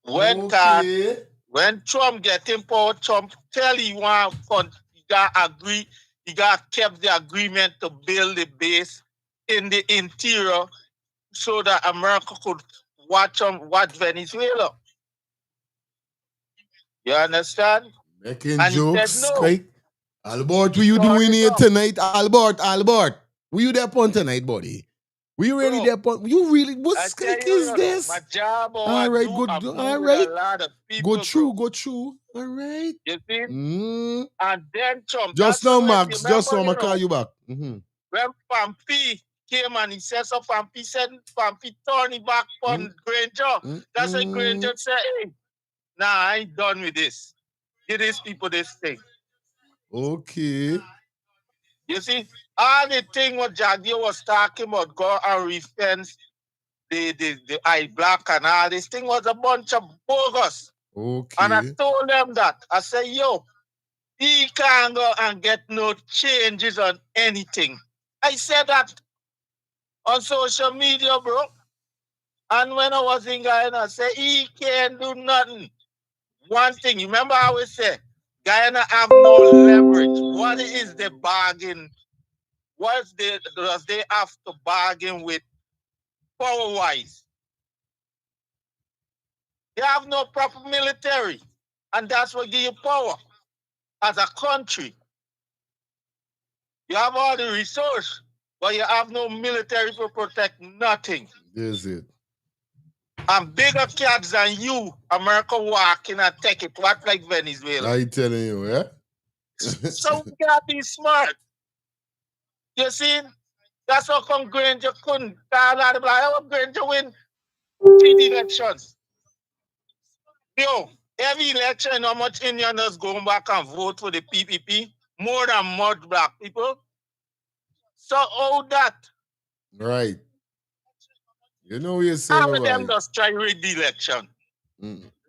When Trump get in power, Trump tell he got agree, he got kept the agreement to build the base in the interior so that America could watch Venezuela. You understand? Making And jokes, he said no. Skyke. Albert, what you doing here tonight? Albert, were you there upon tonight, buddy? Were you really there upon? You really? What Skyke is this? My job, all right, good. All right. a lot of people. Go through. All right. You see? And then Trump. Just now, Max. Just now, I'm going to call you back. When Pampi came and he said so, Pampi turned him back on Granger. That's why Granger said, hey, nah, I ain't done with this. Give these people this thing. Okay. You see, all the thing what Jagdio was talking about, go and refence the eye black and all this thing was a bunch of bogus. Okay. And I told them that. I said, yo, he can't go and get no changes on anything. I said that on social media, bro. And when I was in Guyana, I said, he can't do nothing. One thing, you remember I always say, Guyana have no leverage. What is the bargain? Does they have to bargain with power-wise? They have no proper military. And that's what give you power as a country. You have all the resource, but you have no military to protect nothing. Is it? And bigger cats than you, America walking and take it, what like Venezuela. I telling you, yeah? So we gotta be smart. You see? That's how come Granger couldn't. Granger win 3 elections. Yo, every election, how much Indians going back and vote for the PPP? More than mud black people. So all that. Right. You know what you're saying, all of them just try to rig the election.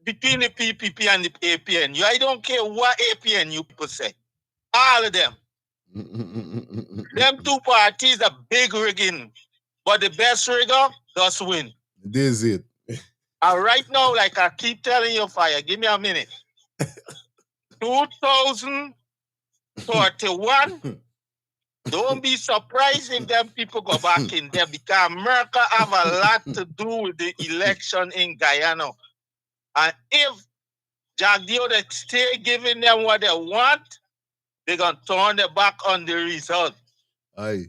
Between the PPP and the APN. I don't care what APN you people say. All of them. Them two parties are big rigging. But the best rigger does win. This is it. And right now, like I keep telling you, Fire, give me a minute. 2031, don't be surprised if them people go back in there because America have a lot to do with the election in Guyana. And if Jagdio they stay giving them what they want, they're going to turn their back on the result. Aye.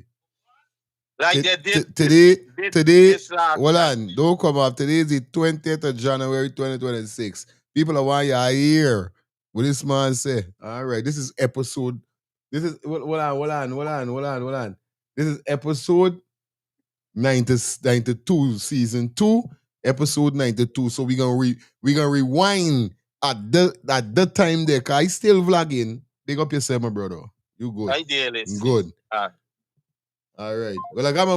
Like they did today, this last hold on, don't come up. Today is the 20th of January 2026. People are want you hear what this man say. All right, this is episode. This is hold on. This is episode 92, season 2, episode 92. So we gonna rewind at the time there. Cause I still vlogging. Big up yourself, my brother. You good? Ideally, good. All right. Well, I got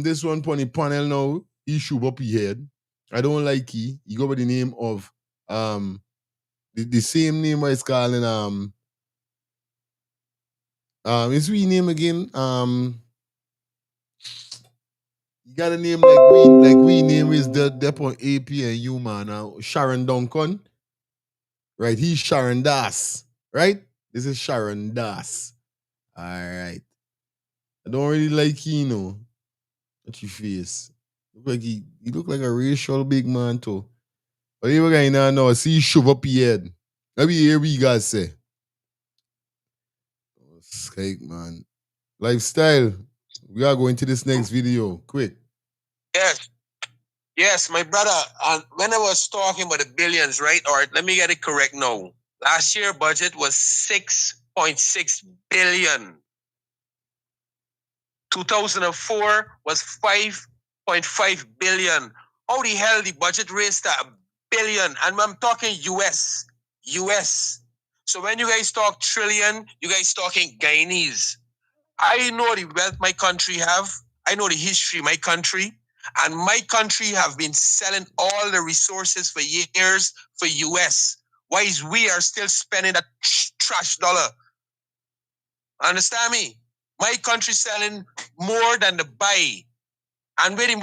this one on the panel now. He shoot up his head. I don't like he. He go by the name of the same name I is calling his real name again. You got a name like we name is the on AP and you man. Sharon Duncan. Right, he's Sharon Das. Right? This is Sharon Das. All right. I don't really like he, What your face? Look like he look like a racial big man too. But even guy now, see he shove up his head. Let me hear what you guys say. Oh, Skyke, man. Lifestyle. We gotta go into this next video. Quick. Yes, my brother. When I was talking about the billions, right? Or let me get it correct now. Last year budget was 6.6 billion. 2004 was 5.5 billion. How the hell the budget raised to $1 billion? And I'm talking US. So when you guys talk trillion, you guys talking Guyanese. I know the wealth my country have. I know the history of my country. And my country have been selling all the resources for years for US. Why is we are still spending that trash dollar? Understand me? My country selling more than the buy. And where the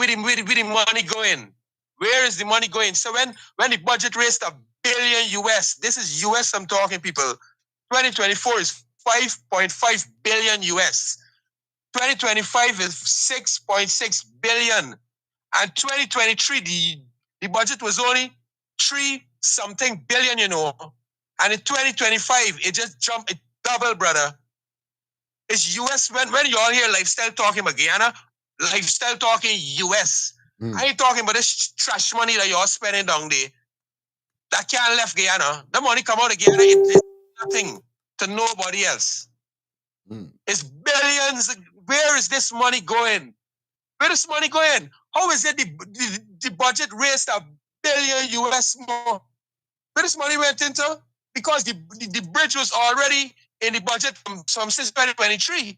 money going? Where is the money going? So when the budget raised $1 billion US, this is US I'm talking, people. 2024 is 5.5 billion US. 2025 is 6.6 billion. And 2023, the budget was only 3-something billion, you know. And in 2025, it just jumped, it doubled, brother. It's US, when you all hear lifestyle talking about Guyana, lifestyle talking US. I ain't talking about this trash money that y'all spending down there. That can't left Guyana. The money come out of Guyana, it's nothing to nobody else. It's billions. Where is this money going? Where is money going? How is it the budget raised $1 billion US more? Where this money went into? Because the bridge was already in the budget from since 2023.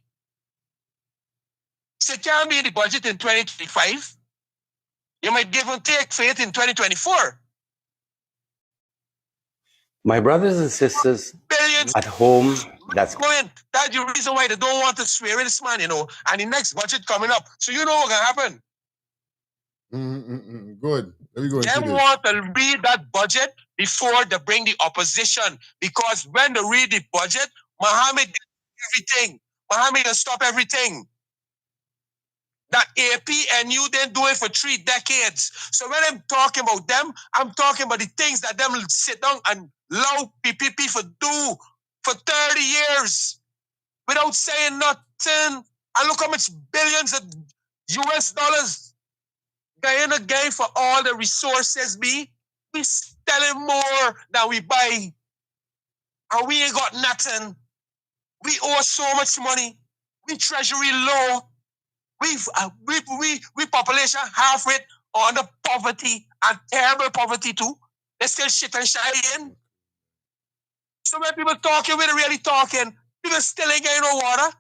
So it can't be in the budget in 2025. You might give and take for it in 2024. My brothers and sisters at home, that's going. That's the reason why they don't want to swear in this man, you know. And the next budget coming up. So you know what's gonna happen. Good. Let me go into They this. want to read that budget before they bring the opposition. Because when they read the budget, Mohammed did everything. Mohammed can stop everything. That AP and you didn't do it for 3 decades. So when I'm talking about them, I'm talking about the things that them sit down and allow PPP for do for 30 years without saying nothing. And look how much billions of US dollars Guyana gave for all the resources we selling more than we buy. And we ain't got nothing. We owe so much money. We treasury low. We population half it on the poverty and terrible poverty too. They still shit and shine. So when people talking, we're really talking. People still ain't getting no water.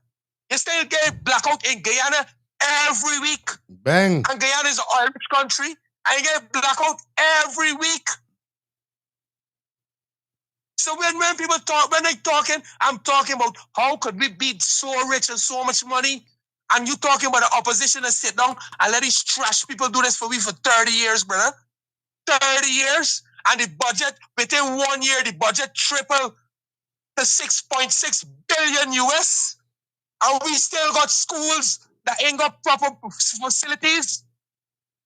You still get blackout in Guyana every week. Bang. And Guyana is an oil-rich country. And you get blackout every week. So when people talk, when they talking, I'm talking about how could we be so rich and so much money? And you talking about the opposition to sit down and let these trash people do this for we for 30 years, brother. 30 years. And the budget, within 1 year, the budget tripled to 6.6 billion US. And we still got schools that ain't got proper facilities.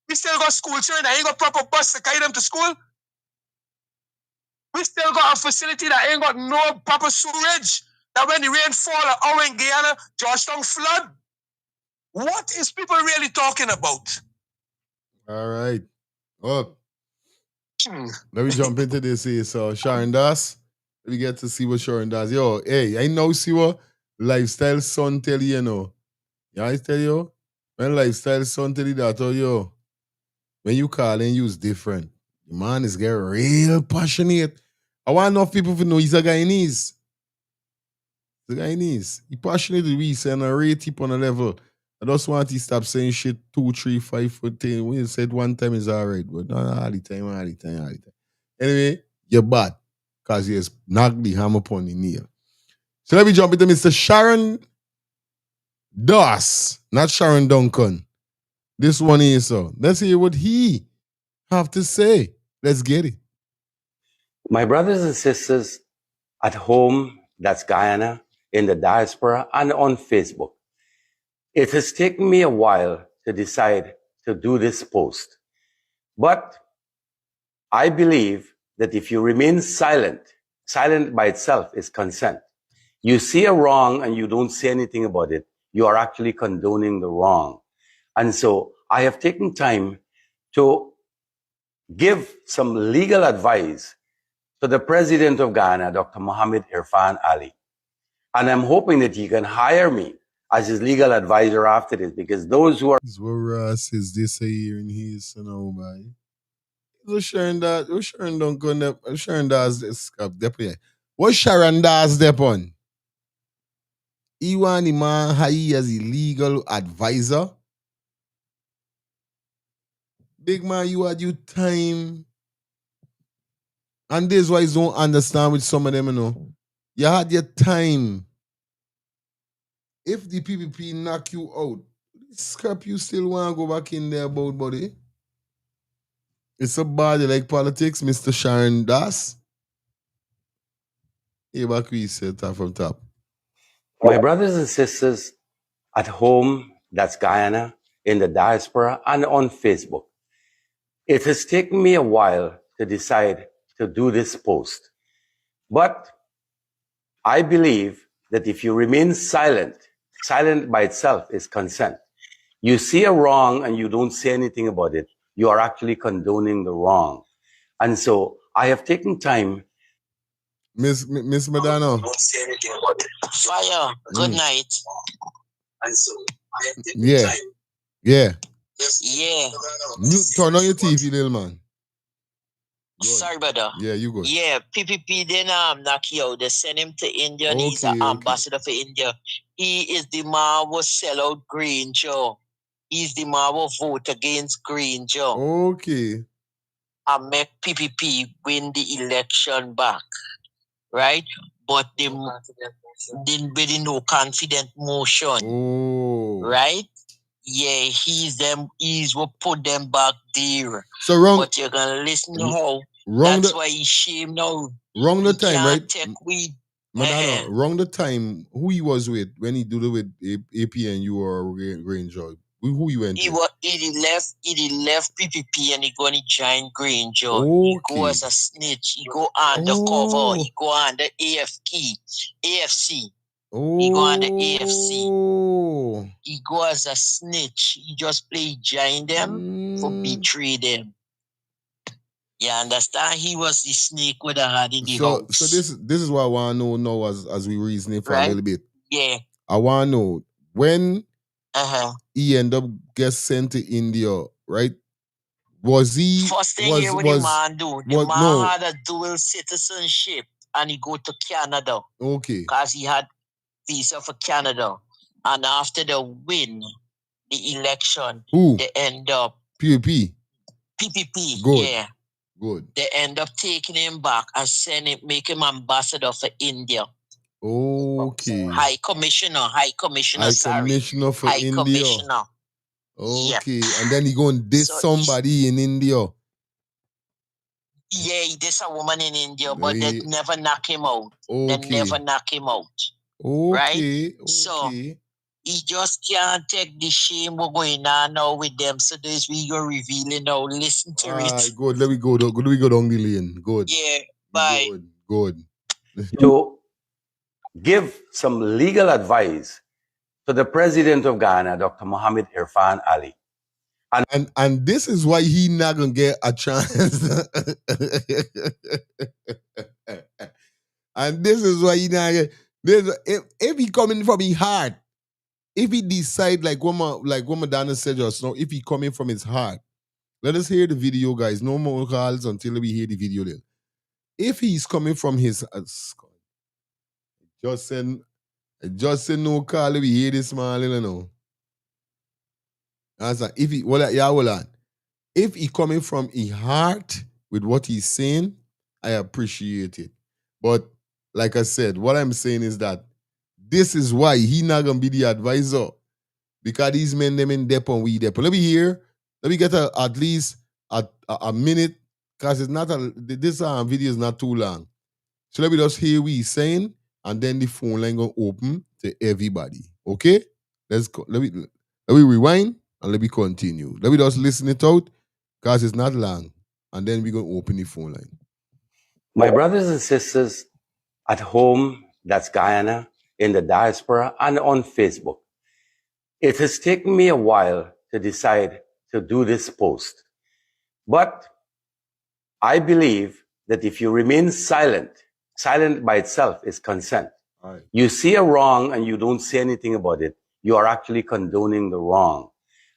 We still got school children that ain't got proper bus to carry them to school. We still got a facility that ain't got no proper sewerage. That when the rain fall, our in Guyana, Georgetown flood. What is people really talking about? All right. Up. Let me jump into this here. So Sharon Das. Let me get to see what Sharon does. Yo, hey, I know see what Lifestyle Son tell you, know. Yeah, I tell you. When Lifestyle Son tell you that, oh, yo, when you call and use different. The man is getting real passionate. I want enough people to know he's a Guyanese. He's a Guyanese. He passionate to be saying a rate tip on a level. I just want to stop saying shit 2, 3, 5 for 10. When you said one time is all right, but not all the time. Anyway, you're bad. Because he has knocked the hammer upon the nail. So let me jump into Mr. Sharon Das, not Sharon Duncan. This one is so. Let's hear what he have to say. Let's get it. my brothers and sisters at home, that's Guyana, in the diaspora, and on Facebook. It has taken me a while to decide to do this post. But I believe that if you remain silent by itself is consent. You see a wrong and you don't say anything about it, you are actually condoning the wrong. And so I have taken time to give some legal advice to the president of Ghana, Dr. Mohamed Irfan Ali. And I'm hoping that he can hire me as his legal advisor after this, because those who are... This is what Ross is this here in his, you know, man. What Sharon don't go up, Sharon does this dep here. What Sharon does dep on? He want the man hire as a legal advisor. Big man, you had your time. And this is why you don't understand with some of them, you know. You had your time. If the PPP knock you out, scrap you still want to go back in there about, buddy. It's a body like politics, Mr. Sharon Das. Here back we said top from top. My brothers and sisters at home, that's Guyana, in the diaspora, and on Facebook, it has taken me a while to decide to do this post. But I believe that if you remain silent, silent by itself is consent. You see a wrong and you don't say anything about it, you are actually condoning the wrong. And so I have taken time. Miss Madonna. Don't say anything about it. Fire, good night. And so I have taken Yeah. time. Yeah. Yeah. Turn on your TV, little man. Sorry, brother. Yeah, you good. Yeah, PPP then knock you out. They send him to India and he's an ambassador for India. He is the man who sell out Green Joe. He's the man who vote against Green Joe. Okay. And make PPP win the election back. Right? But they didn't really no confident motion. Oh. Right? Yeah, he's what put them back there. So wrong. But you're gonna listen to how wrong that's why he's shame now. Wrong the time, right? Take weed. Madonna, wrong the time. Who he was with when he did it with APNU or Granger? Who he went He with? He left PPP and he gonna join Granger. Okay. He go as a snitch. He go undercover. He go under AFC. He go under AFC. He go as a snitch. He just play join them for betray them. You understand? He was the snake with a heart in the house. So this is what I want to know now as we reason it for a little bit. Yeah. I want to know when he end up get sent to India, right? Was he first thing here what the man do? The man had a dual citizenship and he go to Canada. Okay. Because he had visa for Canada. And after the win, the election, they end up PPP. Good. Yeah. Good. They end up taking him back and make him ambassador for India. Okay. High Commissioner for India. Commissioner. Okay. Yeah. And then he go and diss somebody in India. Yeah, he diss a woman in India, but they never knock him out. Okay. They never knock him out. Okay. Right? So he just can't take the shame we're going on now with them. So this we go revealing now. Listen to it. Good. Let me go down the lane. Good. Yeah. Bye. Good. To give some legal advice to the president of Ghana, Dr. Mohamed Irfan Ali. And this is why he not gonna get a chance. And this is why he not get if he coming from his heart, if he decide like what Madonna said just now, if he coming from his heart, let us hear the video, guys. No more calls until we hear the video then. If he's coming from his just say no call, we hear this man, you know. Answer. If he coming from his heart with what he's saying, I appreciate it. But like I said, what I'm saying is that this is why he not gonna be the advisor. Because these men them in depth and we depth. Let me get at least a minute, because it's not this video is not too long. So let me just hear what he's saying, and then the phone line gonna open to everybody. Okay? Let's go. Let me rewind and let me continue. Let me just listen it out, because it's not long. And then we're gonna open the phone line. My brothers and sisters at home, that's Guyana, in the diaspora, and on Facebook, It has taken me a while to decide to do this post, but I believe that if you remain silent, silent by itself is consent. Right. You see a wrong and you don't say anything about it, you are actually condoning the wrong.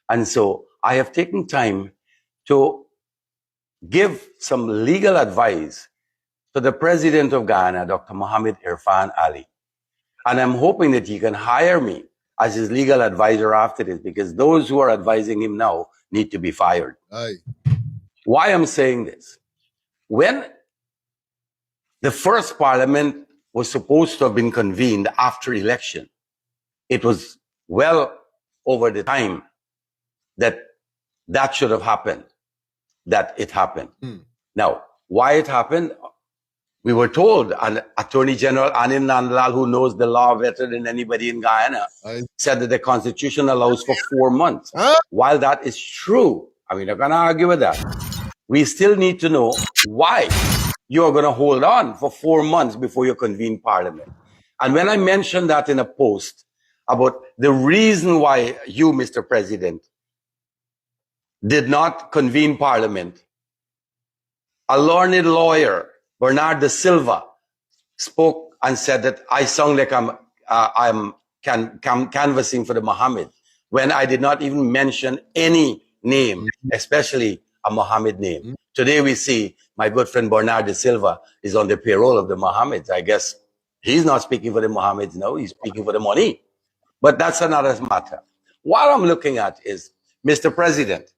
And so I have taken time to give some legal advice to the president of Ghana, Dr. Mohammed Irfan Ali. And I'm hoping that he can hire me as his legal advisor after this, because those who are advising him now need to be fired. Aye. Why I'm saying this? When the first parliament was supposed to have been convened after election, it was well over the time that that should have happened, that it happened. Now, why it happened? We were told, and Attorney General Anil Nandlal, who knows the law better than anybody in Guyana, said that the Constitution allows for 4 months. While that is true, I mean, I'm not going to argue with that. We still need to know why you are going to hold on for 4 months before you convene Parliament. And when I mentioned that in a post about the reason why you, Mr. President, did not convene Parliament, a learned lawyer, Bernard de Silva, spoke and said that I sound like I'm canvassing for the Mohammed, when I did not even mention any name, especially a Mohammed name. Today we see my good friend Bernard de Silva is on the payroll of the Mohammeds. I guess he's not speaking for the Mohammeds now, he's speaking for the money. But that's another matter. What I'm looking at is, Mr. President,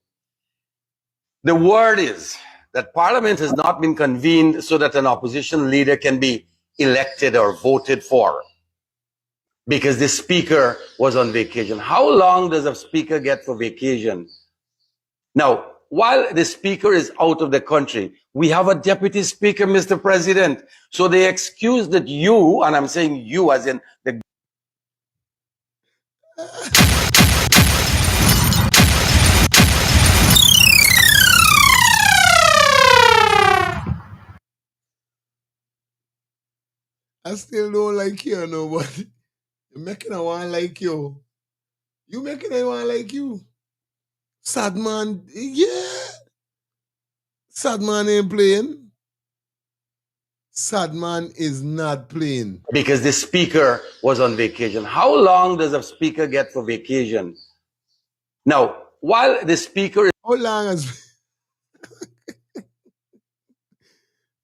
the word is that Parliament has not been convened so that an opposition leader can be elected or voted for, because the speaker was on vacation. How long does a speaker get for vacation? Now, while the speaker is out of the country, we have a deputy speaker, Mr. President. So they excuse that you, and I'm saying you as in the I still don't like you, no, but you're making I want like you. You making I want like you. Sad man, yeah. Sad man ain't playing. Sad man is not playing. because the speaker was on vacation. How long does a speaker get for vacation? Now, while the speaker is... How long has...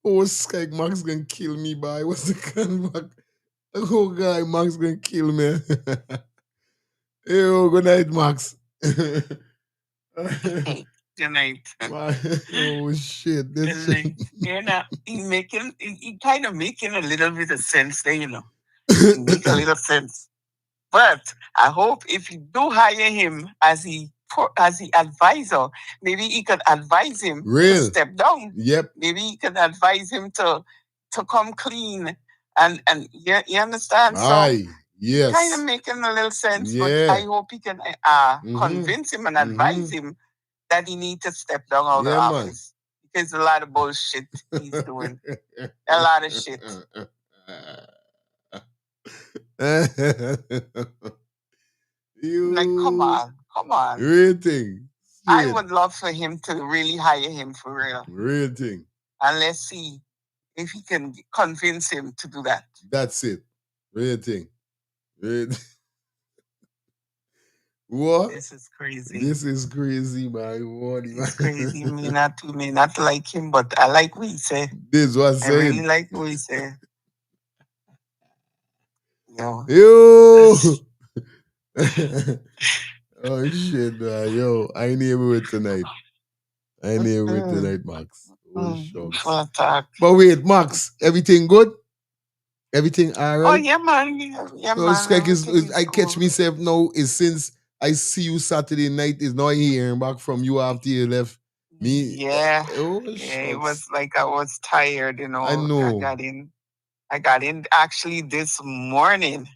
Oh, Sky, Max gonna kill me, boy. What's the comeback? Oh, guy, Max gonna kill me. Yo, good night, Max. Good night. Oh, shit. This Good night. He kind of making a little bit of sense there, you know. He make a little sense. But I hope if you do hire him as the advisor, maybe he could advise him to step down. Yep. Maybe he could advise him to come clean and you understand? Aye. Yes. Kind of making a little sense, Yeah. but I hope he can convince him and advise him that he need to step down out of office. Because a lot of bullshit he's doing. A lot of shit. Like, come on. Real thing. I Shit. would love for him to really hire him for real. Real thing. And let's see if he can convince him to do that. That's it. Real thing. Real What? This is crazy. This is crazy, man. What? It's crazy. May not like him, but I like what he say. This what I'm I saying. really like what he say. Yo. Oh shit, man. Yo, I ain't here with tonight. Max. Oh, shucks. But wait, Max, everything good? Everything all right? Oh yeah, man. Yeah, So man. Skek is Everything I is catch cool. myself now is since I see you Saturday night is not hearing back from you after you left me. Yeah. Oh, Yeah, it shucks. was like I was tired, you know. I know. I got in actually this morning.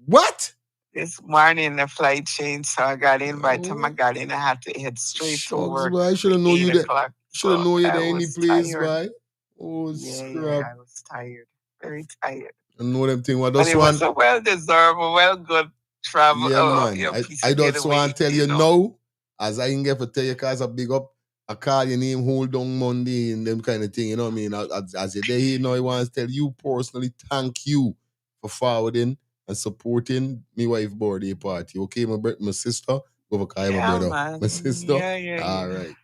What? This morning the flight changed, so I got in. By the time I got in, I had to head straight to Shucks, work. boy. I should have known you 8 there. o'clock. Should have So known you I there any was place, tired. boy. Oh, Yeah, scrap. I was tired. Very tired. I know them thing. What But this it one? was a well-deserved, well-good travel. Yeah, man. Your I piece I of get just want away, to tell you now, as I can get to tell you, cause I big up, I call your name hold on Monday and them kind of thing, you know what I mean? As you're there, you know, I want to tell you personally, thank you for forwarding and supporting me wife birthday party. Okay, my sister, go for call my Yeah, brother. man. My sister. Yeah. All right.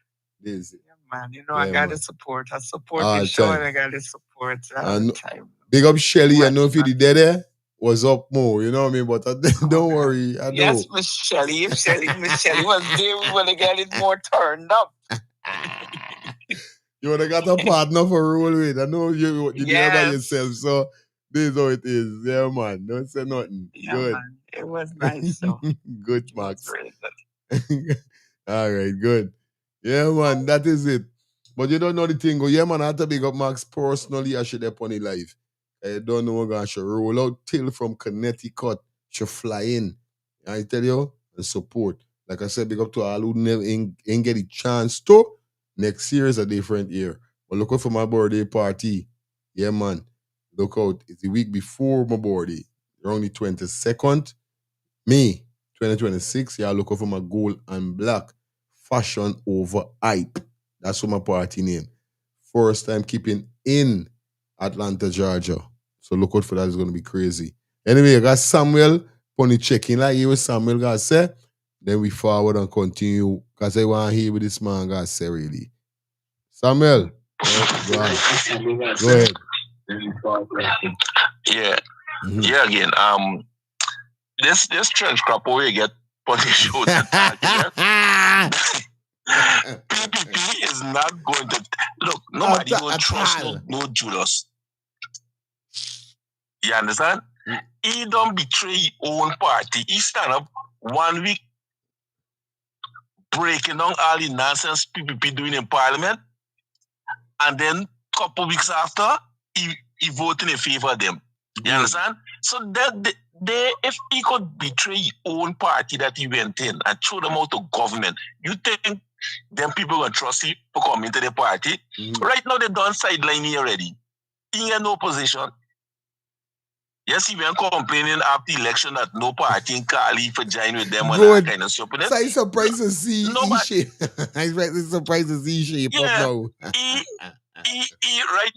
This Man, you know, I yeah, got man. to support. I support All the the show time. and I got to support all the time. Big up Shelly. I Much know if you love. did there, was up more, you know what I mean? But don't worry, I know. Yes, Miss Shelley. If Miss Shelley was there, we would have got it more turned up. You would have got a partner for roll with. I know you did there by Yes. yourself, so this is how it is. Yeah, man. Don't say nothing. Yeah, Good. man. It was nice, though. Good, It was Max. really good. All right, good. Yeah, man, that is it. But you don't know the thing. Go, yeah, man, I have to big up Max personally. I should have on it live. I don't know what I should roll out till from Connecticut. Should fly in. I tell you, and support. Like I said, big up to all who never ain't get a chance to. Next year is a different year. But look out for my birthday party. Yeah, man. Look out. It's the week before my birthday. Around the 22nd. May 2026, y'all look out for my gold and black fashion over hype. That's what my party name. First time keeping in Atlanta, Georgia. So look out for that. It's going to be crazy. Anyway, I got Samuel pony checking like you Samuel got say. Then we forward and continue because I want to hear what this man got say really. Samuel, go ahead. Yeah. Yeah, again. This trench crop over here get put the show to target. PPP is not going to look. Nobody going to trust no Judas. You understand? He don't betray his own party. He stand up 1 week breaking down all the nonsense PPP doing in Parliament, and then couple weeks after he voting in favor of them. You understand? So that if he could betray his own party that he went in and throw them out of government, you think them people will trust him to come into the party? Right now they done sideline here already. He had no position. Yes, he went complaining after the election that no party in Cali for join with them and that kind of stuff. So he's surprised to see E-shape. He's surprised to see E-shape up now. He right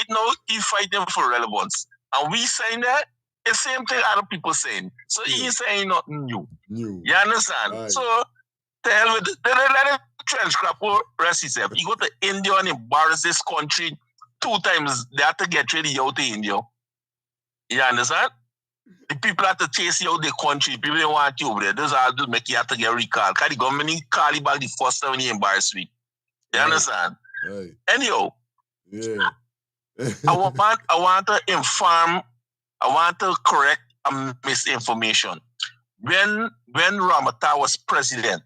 now he fighting for relevance. And we saying that the same thing other people saying. So he's saying nothing new. You understand? Right. So the hell with let him trench crap rest himself. He go to India and embarrass this country 2 times. They have to get ready out to India. You understand? The people have to chase you out the country. People don't want you over there. Those are to make you have to get recalled. Because the government call you back the first time when you embarrass me. You understand? Right. Anyhow, I want to inform, I want to correct a misinformation. When Ramata was president,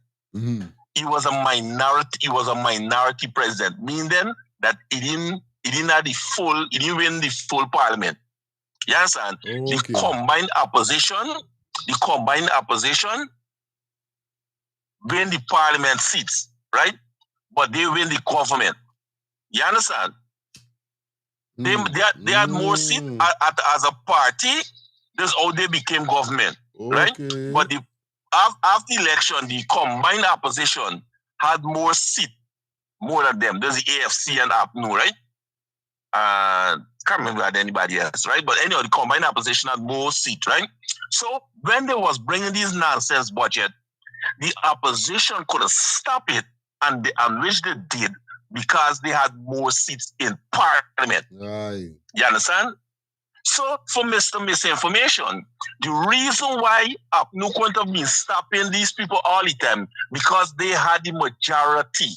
he was a minority president, meaning that he didn't win the full parliament. You understand? Okay. The combined opposition win the parliament seats, right? But they win the government. You understand? They had more seats as a party. That's how they became government, right? But after election, the combined opposition had more seats, more than them. There's the AFC and APNU, right? Can't remember that anybody else, right? But anyway, the combined opposition had more seats, right? So when they was bringing these nonsense budget, the opposition could have stopped it, and which they did because they had more seats in parliament. Right. You understand? So for Mr. Misinformation, the reason why APNU couldn't have been stopping these people all the time because they had the majority.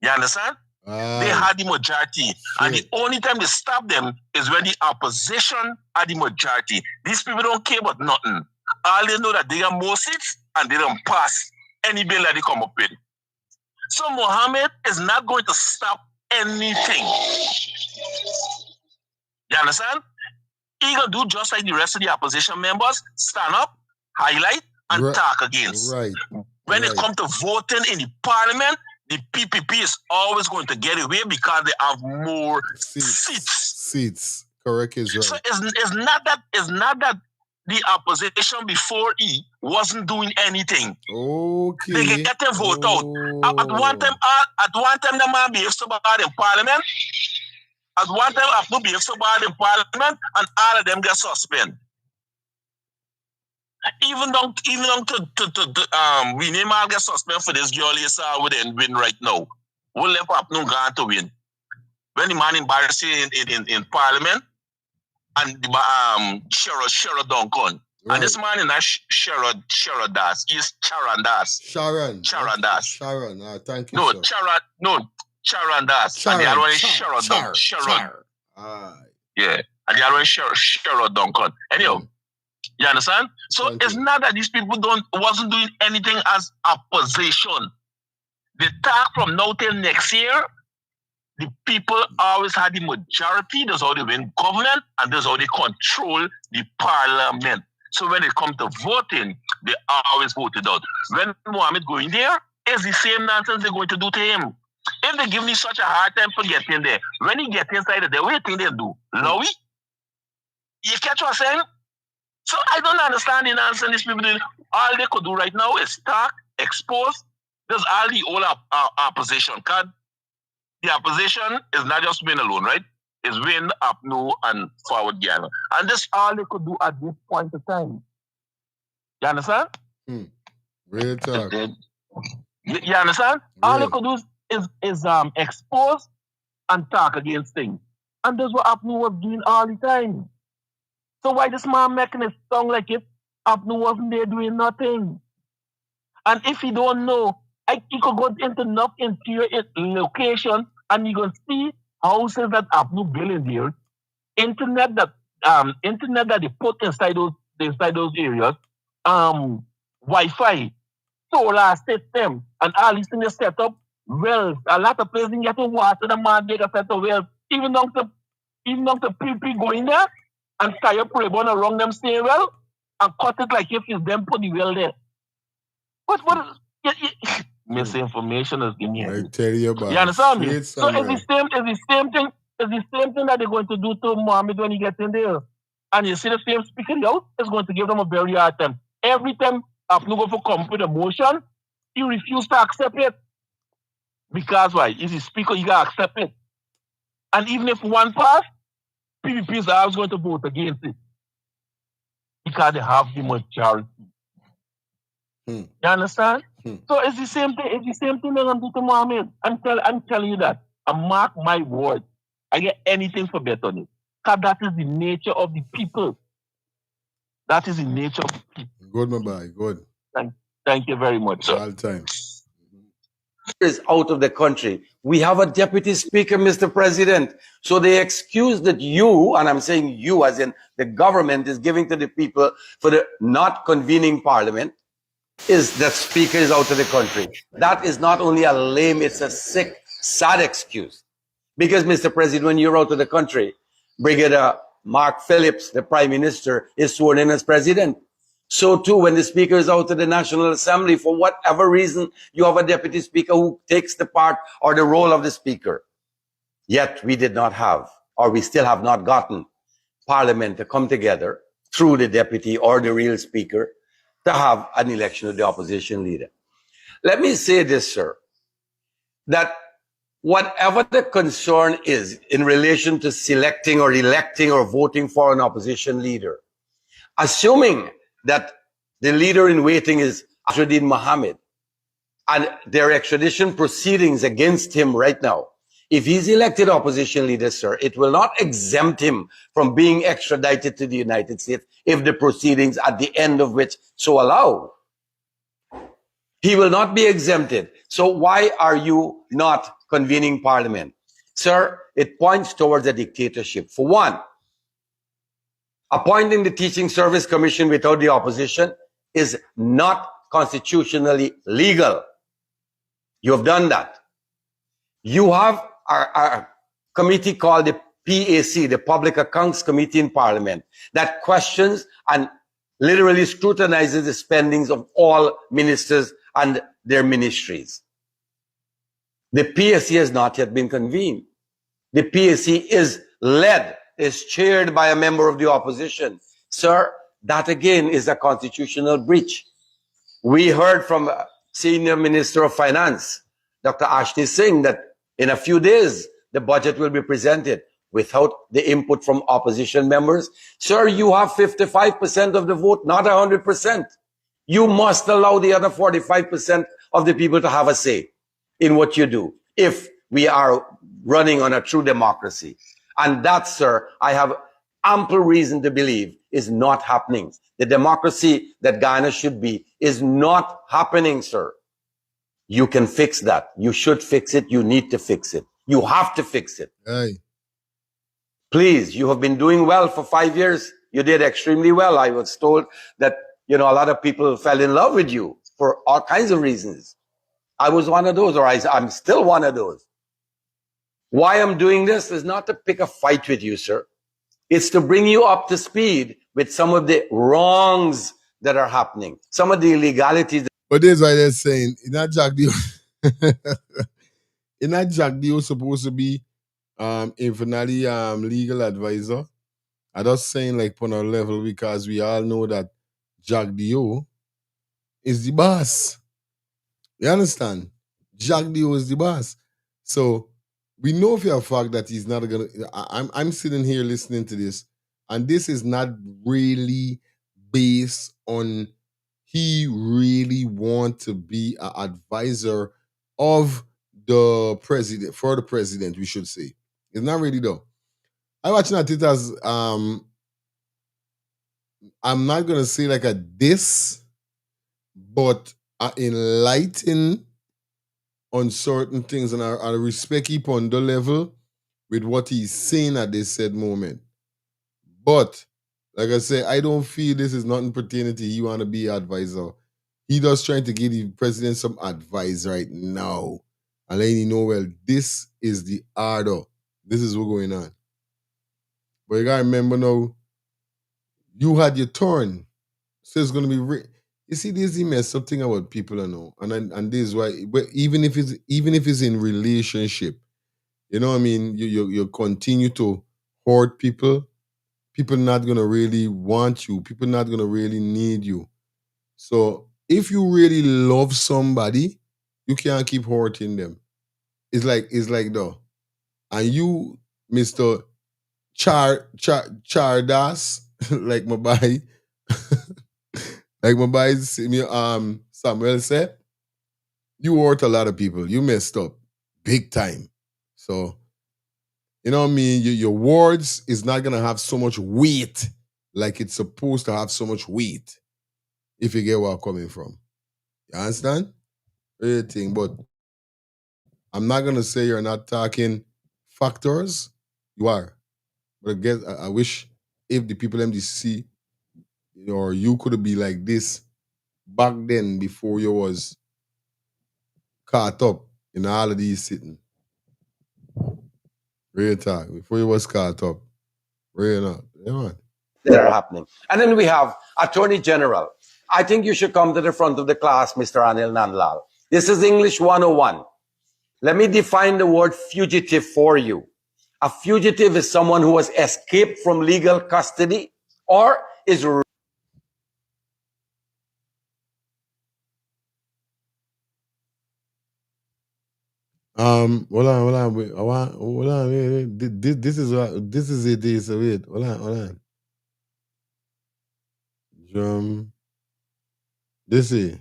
You understand? They had the majority. And the only time they stop them is when the opposition had the majority. These people don't care about nothing. All they know that they have more seats and they don't pass any bill that they come up with. So Mohammed is not going to stop anything. You understand? He gonna do just like the rest of the opposition members, stand up, highlight, and talk against. Right. When it comes to voting in the parliament, the PPP is always going to get away because they have more seats. Seats. Correct is right. So it's not that the opposition before he wasn't doing anything. Okay. They get a vote out. At one time, the man behaved so bad in parliament. At one time, Apnu behaved so bad in parliament, and all of them get suspended. Even though we name all get suspended for this girl is wouldn't win right now. We'll let Apnu go to win. When the man embarrassed in parliament, and the Sherrod Duncan. Right. And this man is not Sherrod Das. He's Charan Das. Sharon Das. Sharon. Thank you. No, sir. Charan Das. And the other one is Sherrod. Yeah. And the other one is Sherrod Duncan. Anyhow, you understand? So it's not that these people wasn't doing anything as opposition. The talk from now till next year, the people always had the majority. That's how they win government, and that's how they control the parliament. So when it comes to voting, they always voted out. When Mohammed going there, it's the same nonsense they're going to do to him. If they give me such a hard time for getting there, when he gets inside there, what do you think they'll do? Lowy? You catch what I'm saying? So I don't understand the nonsense these people do. All they could do right now is talk, expose. There's all the old opposition card. The opposition is not just win alone, right? It's win, Apnu, and Forward Ghana. And that's all they could do at this point of time. You understand? Real talk. You understand? All they could do is expose and talk against things. And that's what Apnu was doing all the time. So why this man making it sound like if Apnu wasn't there doing nothing? And if he don't know, he could go into enough interior location and you can see houses that have no building there, internet that they put inside those areas, Wi-Fi, solar system, and all these things set up. Well, a lot of places get to water the man they set up well. Even though the people go in there and tie up ribbon around them stay well and cut it like if it's them put the well there. What misinformation is in here. I tell you about. You understand me? So it's the same thing that they're going to do to Mohammed when he gets in there. And you see the same speaker out is going to give them a very hard time. Every time Apnu go for come with a motion, he refused to accept it. Because why? If the speaker, you gotta accept it. And even if one pass, PPP is always going to vote against it. Because they have the majority. You understand? So it's the same thing. It's the same thing they're gonna do to Mohammed. I'm telling you that. And mark my word. I get anything for bet on it. Because that is the nature of the people. That is the nature of the people. Good, my boy. Good. Thank you very much, sir. All time. Is out of the country. We have a deputy speaker, Mr. President. So the excuse that you, and I'm saying you as in the government, is giving to the people for the not convening parliament is that speaker is out of the country. That is not only a lame, it's a sick, sad excuse. Because, Mr. President, when you're out of the country, Brigadier Mark Phillips, the Prime Minister, is sworn in as president. So too, when the speaker is out of the National Assembly, for whatever reason, you have a deputy speaker who takes the part or the role of the speaker. Yet we did not have, or we still have not gotten, Parliament to come together through the deputy or the real speaker to have an election of the opposition leader. Let me say this, sir, that whatever the concern is in relation to selecting or electing or voting for an opposition leader, assuming that the leader in waiting is Ashuddin Mohammed and their extradition proceedings against him right now, if he's elected opposition leader, sir, it will not exempt him from being extradited to the United States if the proceedings at the end of which so allow. He will not be exempted. So why are you not convening parliament? Sir, it points towards a dictatorship. For one, appointing the Teaching Service Commission without the opposition is not constitutionally legal. You have done that. You have a committee called the PAC, the Public Accounts Committee in Parliament, that questions and literally scrutinizes the spendings of all ministers and their ministries. The PAC has not yet been convened. The PAC is chaired by a member of the opposition. Sir, That again is a constitutional breach. We heard from Senior Minister of Finance, Dr. Ashley Singh, that in a few days, the budget will be presented without the input from opposition members. Sir, you have 55% of the vote, not 100%. You must allow the other 45% of the people to have a say in what you do if we are running on a true democracy. And that, sir, I have ample reason to believe is not happening. The democracy that Ghana should be is not happening, sir. You can fix that. You should fix it. You need to fix it. You have to fix it. Hey. Please, you have been doing well for 5 years. You did extremely well. I was told that, a lot of people fell in love with you for all kinds of reasons. I was one of those, or I'm still one of those. Why I'm doing this is not to pick a fight with you, sir. It's to bring you up to speed with some of the wrongs that are happening, some of the illegalities. But this is why they're saying, in that Jack Dio, in that Jack Dio supposed to be infinitely legal advisor. I just saying like on a level because we all know that Jack Dio is the boss. You understand? Jack Dio is the boss. So we know for a fact that he's not gonna. I'm sitting here listening to this, and this is not really based on he really want to be an advisor of the president, for the president, we should say. It's not really though. I watching at it as I'm not gonna say like a diss, but enlighten on certain things, and I respect him on the level with what he's saying at this said moment. But like I say, I don't feel this is nothing pertaining to he want to be advisor. He just trying to give the president some advice right now. And letting you know, well, this is the order. This is what's going on. But you gotta remember now, you had your turn. So it's gonna be you see, this is mess something about people I know. And this is why, but even if it's in relationship, you know what I mean, you continue to hurt people. People not gonna really want you. People not gonna really need you. So if you really love somebody, you can't keep hurting them. It's like though. And you, Mr. Chardas, like my boy, like my boy Samuel said, you hurt a lot of people. You messed up big time. So, you know what I mean? Your words is not gonna have so much weight like it's supposed to have so much weight. If you get where I'm coming from. You understand? Everything, but I'm not gonna say you're not talking factors. You are. But I wish if the people MDC or you could be like this back then before you was caught up in all of these sitting. Real talk. Before you was caught up. Real not. Yeah, man. That are happening. And then we have Attorney General. I think you should come to the front of the class, Mr. Anil Nandlal. This is English 101. Let me define the word fugitive for you. A fugitive is someone who has escaped from legal custody or is hold on. Wait, hold on. Wait. This is it. So wait. Hold on. Drum. This is.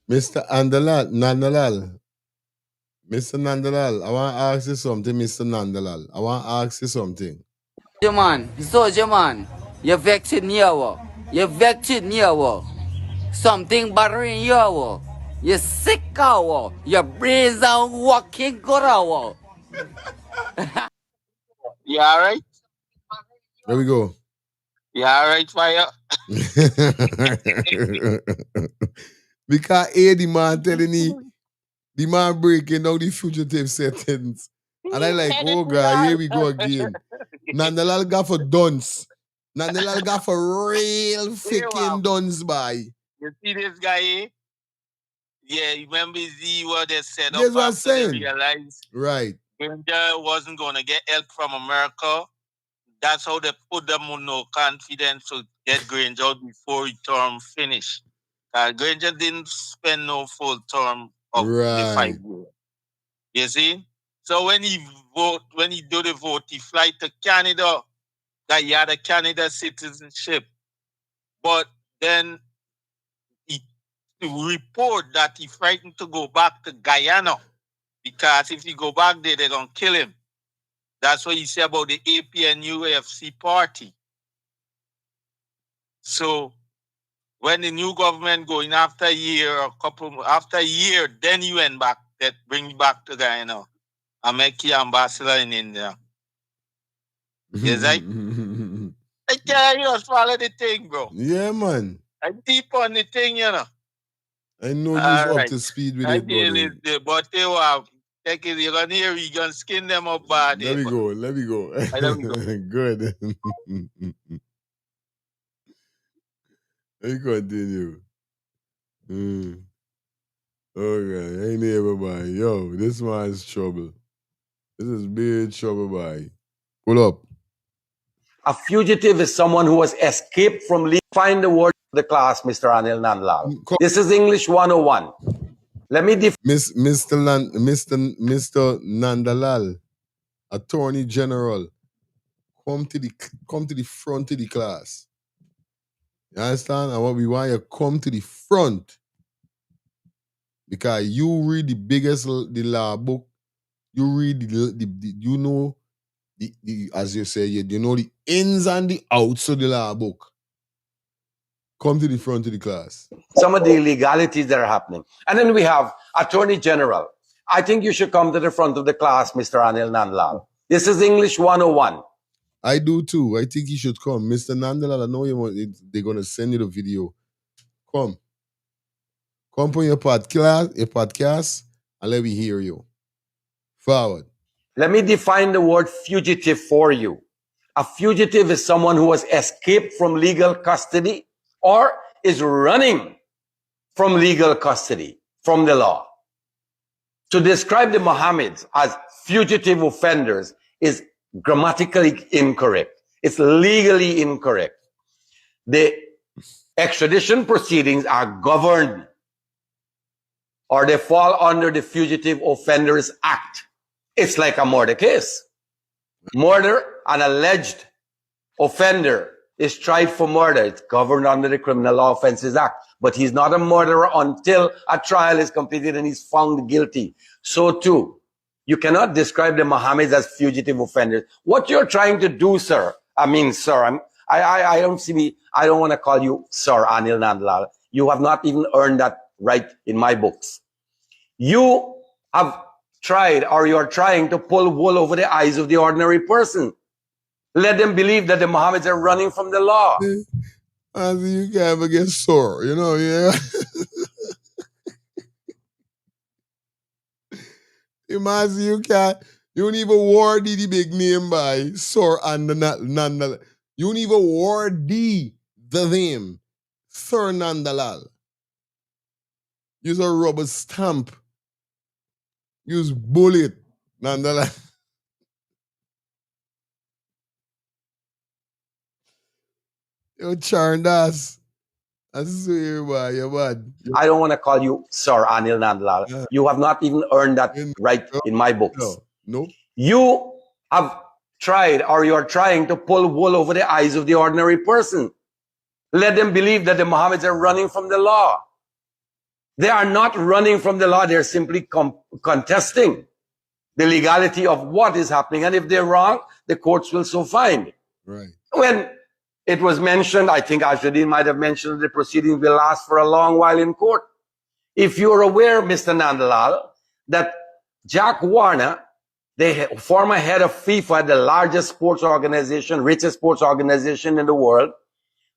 Mr. Nandalal. Mr. Nandalal, I want to ask you something, Mr. Nandalal. I want to ask you something. Man, soldier man, you vexed near. You vexed near. Something bothering you. You sick hour. Your brains are working good hour. You alright? There we go. You alright, fire? Because the man telling me, the man breaking down the fugitive sentence. And I like, oh God, here we go again. Nandalal got for dunce. Nandalal got for real freaking dunce, boy. You see this guy here? Yeah, you remember the word they said That's up what I'm after they saying. realized? Right. Granger wasn't going to get help from America. That's how they put them on no confidence to get Granger out before his term finished. Granger didn't spend no full term of the 5 years. You see? So when he do the vote, he fly to Canada, that he had a Canada citizenship. But then he report that he frightened to go back to Guyana because if he go back there, they're going to kill him. That's what he said about the APNUFC party. So when the new government going after a year after a year, then he went back, that bring me back to Guyana and make you ambassador in India. Yes, I can't just follow the thing, bro. Yeah, man. I'm deep on the thing, you know. I know you're up to speed with it, buddy. But they were taking you're gonna hear you gonna skin them up bad. Let me go. Let me go. Good. You continue. Okay, ain't everybody. Yo, this man's trouble. This is big trouble, boy. Pull up. A fugitive is someone who has escaped from legal. Find the word of the class, Mr. Anil Nandlal. This is English 101. Let me Mr. Nandalal, Attorney General, come to the front of the class. You understand? And what we want you to come to the front. Because you read the biggest the law book, you read you know the as you say, you know the ins and the outs of the law book. Come to the front of the class. Some of the illegalities that are happening. And then we have Attorney General. I think you should come to the front of the class, Mr. Anil Nandlal. This is English 101. I do too. I think you should come. Mr. Nandlal, I know they're going to send you the video. Come. Come on your podcast, and let me hear you. Forward. Let me define the word fugitive for you. A fugitive is someone who has escaped from legal custody or is running from legal custody, from the law. To describe the Mohammeds as fugitive offenders is grammatically incorrect. It's legally incorrect. The extradition proceedings are governed or they fall under the Fugitive Offenders Act. It's like a murder case. Murder, an alleged offender is tried for murder. It's governed under the Criminal Law Offences Act. But he's not a murderer until a trial is completed and he's found guilty. So too, you cannot describe the Mohammeds as fugitive offenders. What you're trying to do, sir, I don't want to call you Sir Anil Nandlal. You have not even earned that right in my books. You have tried, or you're trying to pull wool over the eyes of the ordinary person. Let them believe that the Mohammeds are running from the law. You can't ever get sore, you know, yeah. Imagine you don't even word the big name by Sir and Nandalal. You don't even word the name, Sir Nandalal. Use a rubber stamp. Use bullet, Nandalal. Yo, Charndas. I swear, boy, you're bad. I don't want to call you Sir Anil Nandlal. You have not even earned that right in my books. No. You have tried, or you're trying to pull wool over the eyes of the ordinary person. Let them believe that the Mohammeds are running from the law. They are not running from the law. They're simply contesting the legality of what is happening. And if they're wrong, the courts will so find. Right. When it was mentioned, I think Ashuddin might have mentioned the proceedings will last for a long while in court. If you're aware, Mr. Nandlal, that Jack Warner, the former head of FIFA, the largest sports organization, richest sports organization in the world,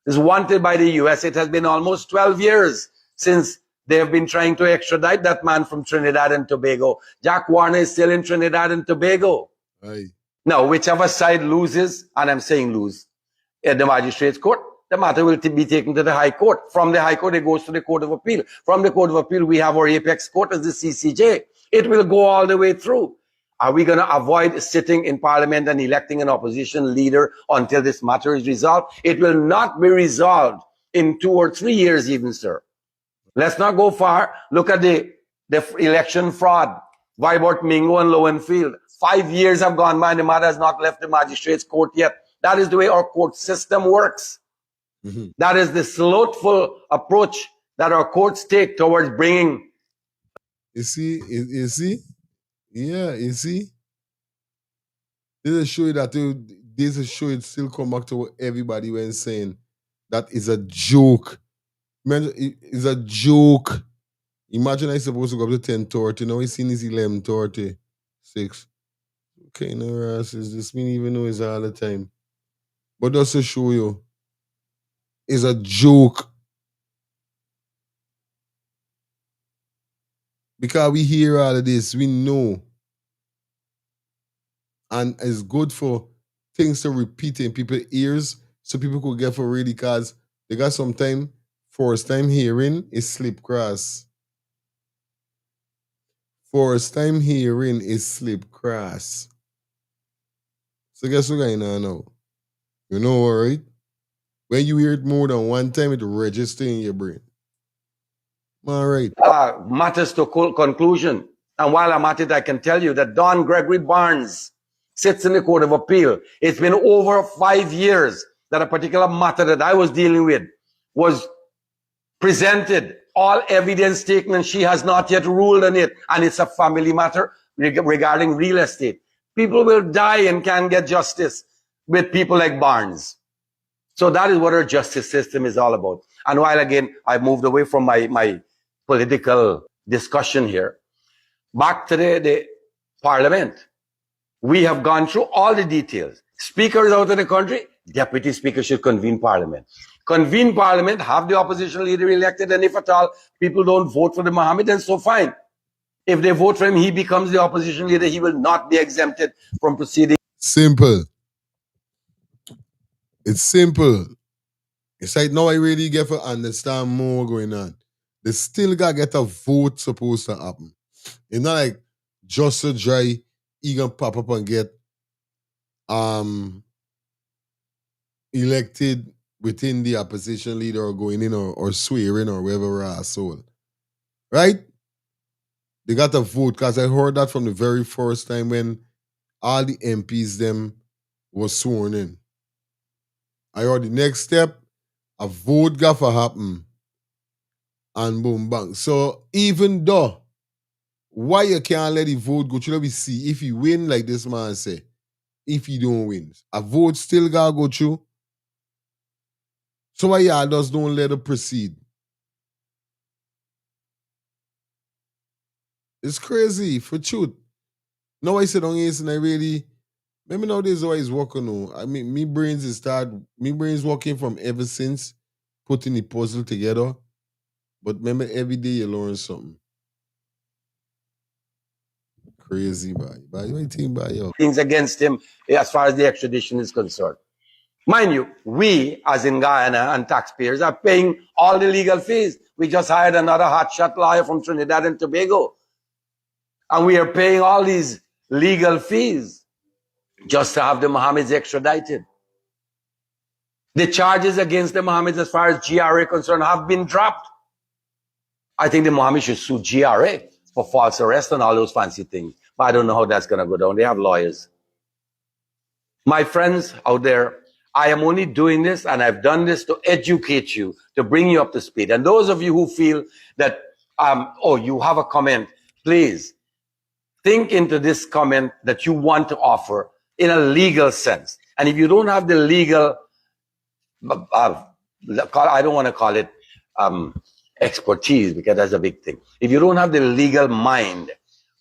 is wanted by the US. It has been almost 12 years since they have been trying to extradite that man from Trinidad and Tobago. Jack Warner is still in Trinidad and Tobago. Aye. Now, whichever side loses, and I'm saying lose, at the magistrate's court, the matter will be taken to the High Court. From the High Court, it goes to the Court of Appeal. From the Court of Appeal, we have our apex court as the CCJ. It will go all the way through. Are we going to avoid sitting in parliament and electing an opposition leader until this matter is resolved? It will not be resolved in 2 or 3 years even, sir. Let's not go far. Look at the election fraud. Vibert Mingo and Lowenfield. 5 years have gone by and the matter has not left the magistrate's court yet. That is the way our court system works. That is the slothful approach that our courts take towards bringing. You see? Yeah, you see? This is show you that this is show it still come back to what everybody when saying that is a joke. Man, it's a joke. Imagine I supposed to go up to 10:30. Now he's seen is 11:36. Okay, no Ross, is this mean even know it's all the time. But just to show you, it's a joke. Because we hear all of this, we know. And it's good for things to repeat in people's ears so people could get for ready because they got some time, first time hearing is slip cross. First time hearing is slip cross. So guess what's going on now? You know, all right? When you hear it more than one time, it registers in your brain. All right. Matters to conclusion. And while I'm at it, I can tell you that Don Gregory Barnes sits in the Court of Appeal. It's been over 5 years that a particular matter that I was dealing with was presented. All evidence taken, and she has not yet ruled on it. And it's a family matter regarding real estate. People will die and can't get justice with people like Barnes. So that is what our justice system is all about. And while again, I moved away from my political discussion here, back to the parliament. We have gone through all the details. Speaker is out of the country, deputy speaker should convene parliament. Convene parliament, have the opposition leader elected, and if at all people don't vote for the Mohammed, then so fine. If they vote for him, he becomes the opposition leader. He will not be exempted from proceeding. Simple. It's simple. It's like now I really get to understand more going on. They still gotta get a vote supposed to happen. It's not like just a dry, he gonna pop up and get elected within the opposition leader or going in or swearing or whatever asshole. Right? They got to vote because I heard that from the very first time when all the MPs them was sworn in. I heard the next step, a vote got to happen. And boom, bang. So even though, why you can't let the vote go through, let me see. If you win, like this man say, if you don't win, a vote still got to go through. So why y'all just don't let it proceed? It's crazy, for truth. Now I sit on this and I really, maybe nowadays how it's working now. I mean, me brains working from ever since putting the puzzle together. But remember, every day you learn something. Crazy, boy. What do you think about yo? Things against him as far as the extradition is concerned. Mind you, we, as in Guyana and taxpayers, are paying all the legal fees. We just hired another hotshot lawyer from Trinidad and Tobago. And we are paying all these legal fees just to have the Mohammeds extradited. The charges against the Mohammeds as far as GRA concerned have been dropped. I think the Mohammeds should sue GRA for false arrest and all those fancy things. But I don't know how that's going to go down. They have lawyers. My friends out there, I am only doing this, and I've done this to educate you, to bring you up to speed. And those of you who feel that, you have a comment, please think into this comment that you want to offer in a legal sense. And if you don't have the legal, I don't want to call it expertise, because that's a big thing. If you don't have the legal mind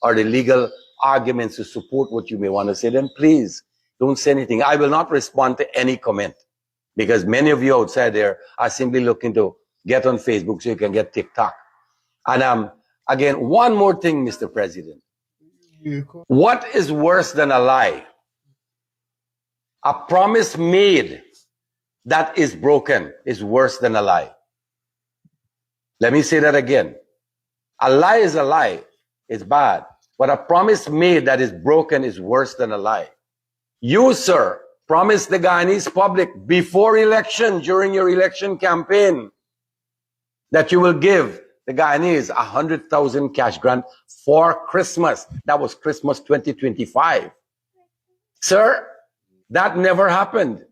or the legal arguments to support what you may want to say, then please don't say anything. I will not respond to any comment, because many of you outside there are simply looking to get on Facebook so you can get TikTok. And again, one more thing, Mr. President. What is worse than a lie? A promise made that is broken is worse than a lie. Let me say that again. A lie is a lie. It's bad. But a promise made that is broken is worse than a lie. You, sir, promised the Guyanese public before election, during your election campaign, that you will give the Guyanese 100,000 cash grant for Christmas. That was Christmas 2025. Sir, that never happened.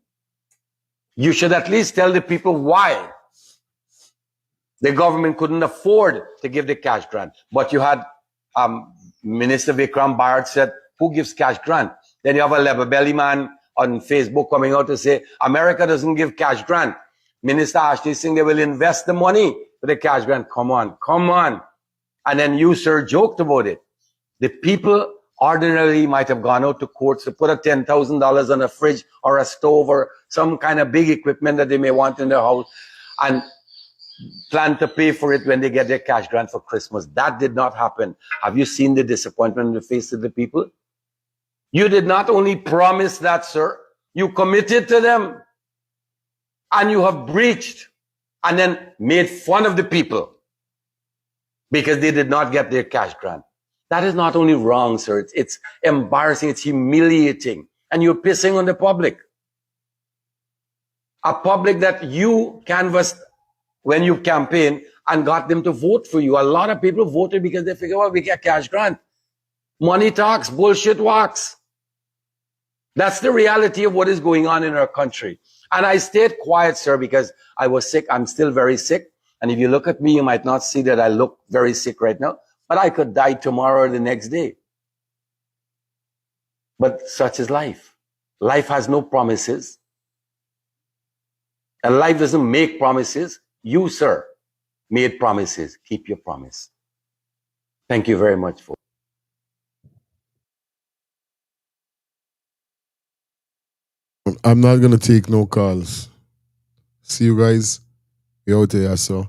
You should at least tell the people why the government couldn't afford to give the cash grant. But you had Minister Vikram Bharat said, who gives cash grant? Then you have a level belly man on Facebook coming out to say, America doesn't give cash grant. Minister Ashley saying they will invest the money for the cash grant. Come on, come on. And then you, sir, joked about it. The people ordinarily might have gone out to courts to put a $10,000 on a fridge or a stove or some kind of big equipment that they may want in their house and plan to pay for it when they get their cash grant for Christmas. That did not happen. Have you seen the disappointment in the face of the people? You did not only promise that, sir, you committed to them and you have breached and then made fun of the people because they did not get their cash grant. That is not only wrong, sir. It's embarrassing. It's humiliating. And you're pissing on the public. A public that you canvassed when you campaigned and got them to vote for you. A lot of people voted because they figure, well, we get cash grant. Money talks, bullshit walks. That's the reality of what is going on in our country. And I stayed quiet, sir, because I was sick. I'm still very sick. And if you look at me, you might not see that I look very sick right now. But I could die tomorrow or the next day. But such is life. Life has no promises. And life doesn't make promises. You, sir, made promises. Keep your promise. Thank you very much for. I'm not gonna take no calls. See you guys. We out here, so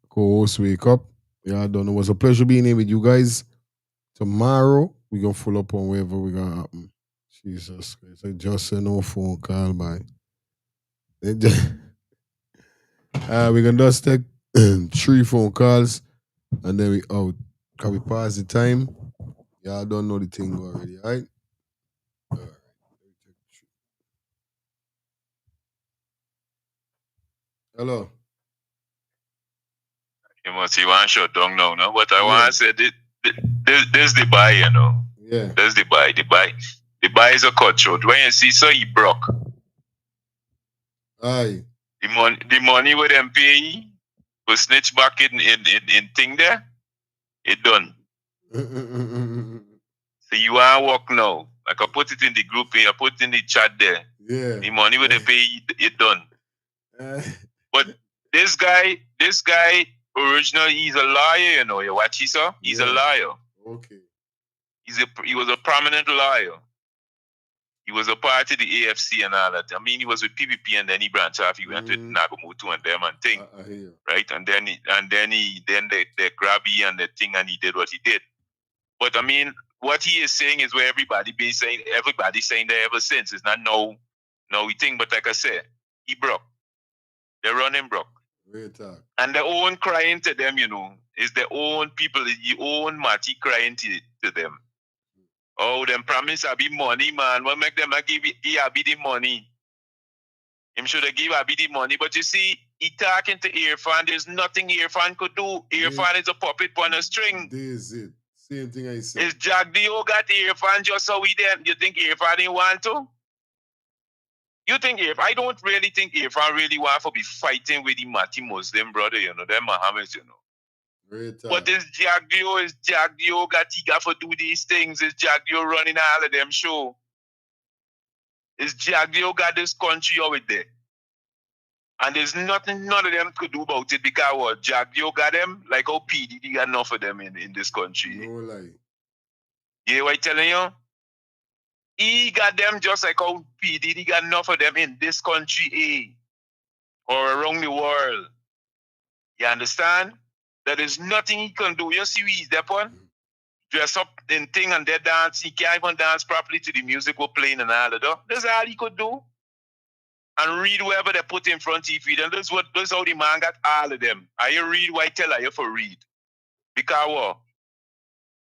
co-host wake up. Yeah, I don't know. It was a pleasure being here with you guys. Tomorrow we gonna full up on wherever we gonna happen. Jesus Christ. I just said no phone call, man. We're gonna just take 3 phone calls and then we out. Can we pass the time? Yeah, I don't know the thing already, alright? Hello. You must see one shut down now, no? But I want to say this the buy, you know. Yeah. There's the buy. The buy is a cut short. When you see so he broke. Aye. The money with them pay for snitch back in thing there, it done. So you want to walk now. I can put it in the group, I put it in the chat there. Yeah. The money with the pay, it done. But this guy originally he's a liar, you know. You watch he saw? He's a liar. Okay. He was a prominent liar. He was a part of the AFC and all that. I mean, he was with PPP and then he branched off. He went with Nagamutu and them and thing, right? And then they grab he and the thing and he did what he did. But I mean, what he is saying is where everybody's saying that ever since. It's not no we think. But like I said, he broke. They're running broke. And their own crying to them, you know, is their own people, the own Mati crying to them. Oh, them promise I be money, man. What make them give Abi the money? Him should have give Abi the money. But you see, he talking to Irfan. There's nothing Irfan could do. Irfan is a puppet on a string. This is it. Same thing I said. Is Jack Dio got Irfan just so we then? You think Irfan didn't want to? You think I don't really think Irfan really want to be fighting with the Mati Muslim brother, you know, them Mohammeds, you know. But this Jack Dio got to do these things. Is Jack Dio running all of them show? Is Jack Dio got this country over there? And there's nothing none of them could do about it because what Jack Dio got them, like how PDD got enough of them in this country. No lie. You hear what I'm telling you? He got them just like how PDD got enough of them in this country, or around the world. You understand? There is nothing he can do. You see who he's there on? Dress up in thing and they dance. He can't even dance properly to the music we're playing and all of that. That's all he could do. And read whoever they put in front of you. And that's how the man got all of them. Are you read what I tell you for read? Because what?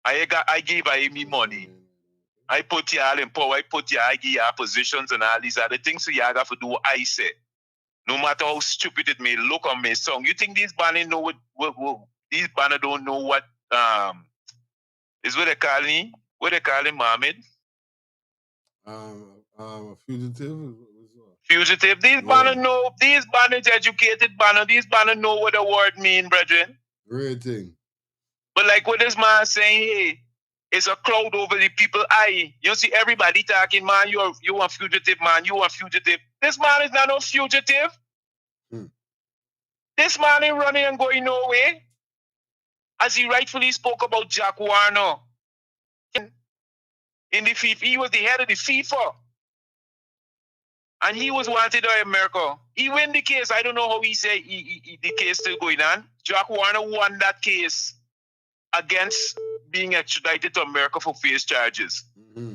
I gave me money. I put y'all in power. I put y'all, I give y'all positions and all these other things. So y'all got to do what I say. No matter how stupid it may look on my song. You think these banner know what these banner don't know what is what they call me? What they call him, Mohammed? Fugitive. Fugitive. These banner know. These banners educated banner. These banner know what the word mean, brethren. Great thing. But like what this man saying, hey, it's a cloud over the people eye. You see everybody talking, man, you a fugitive, man, you a fugitive. This man is not no fugitive. This man ain't running and going nowhere. As he rightfully spoke about Jack Warner. In the FIFA, he was the head of the FIFA. And he was wanted by America. He win the case. I don't know how he said the case still going on. Jack Warner won that case against being extradited to America for face charges.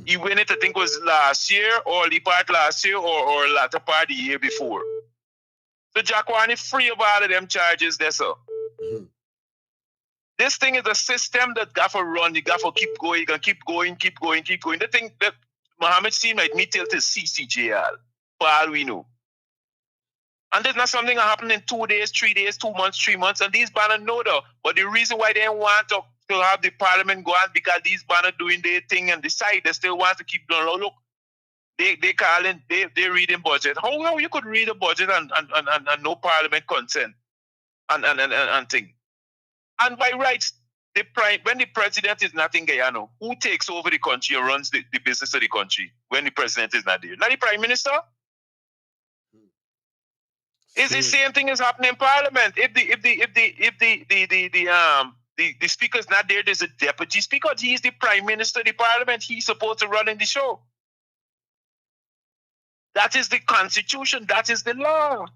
He win it, I think, was last year, or the part last year, or latter part the year before. So Jack Warner is free of all of them charges there, sir. This thing is a system that got to run. You got to keep going. You can keep going. The thing that Mohammed seemed like me till to CCJL, for all we know. And there's not something that happened in 2 days, 3 days, 2 months, 3 months, and these banners know though. But the reason why they want to have the parliament go on because these banners doing their thing and decide they still want to keep doing. Look, they calling, they reading budget. How you could read a budget and no parliament consent and thing. And by rights, when the president is not in Guyana, who takes over the country or runs the business of the country when the president is not there? Not the prime minister. It's the same thing as happening in Parliament. If the speaker is not there, there's a deputy speaker. He's the prime minister of the Parliament. He's supposed to run in the show. That is the constitution. That is the law.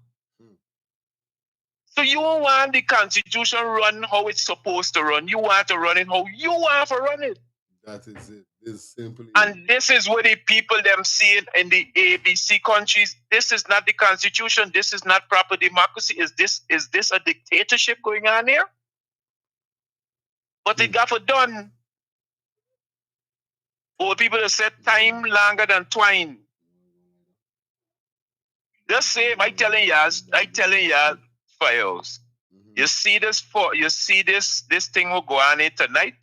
So you don't want the constitution run how it's supposed to run. You want to run it how you want to run it. That is it. It's simply. And this is what the people them see it in the ABC countries. This is not the constitution. This is not proper democracy. Is this a dictatorship going on here? But it got for done. Old people have said time longer than twine. Just say, I telling y'all, files. You see this thing will go on here tonight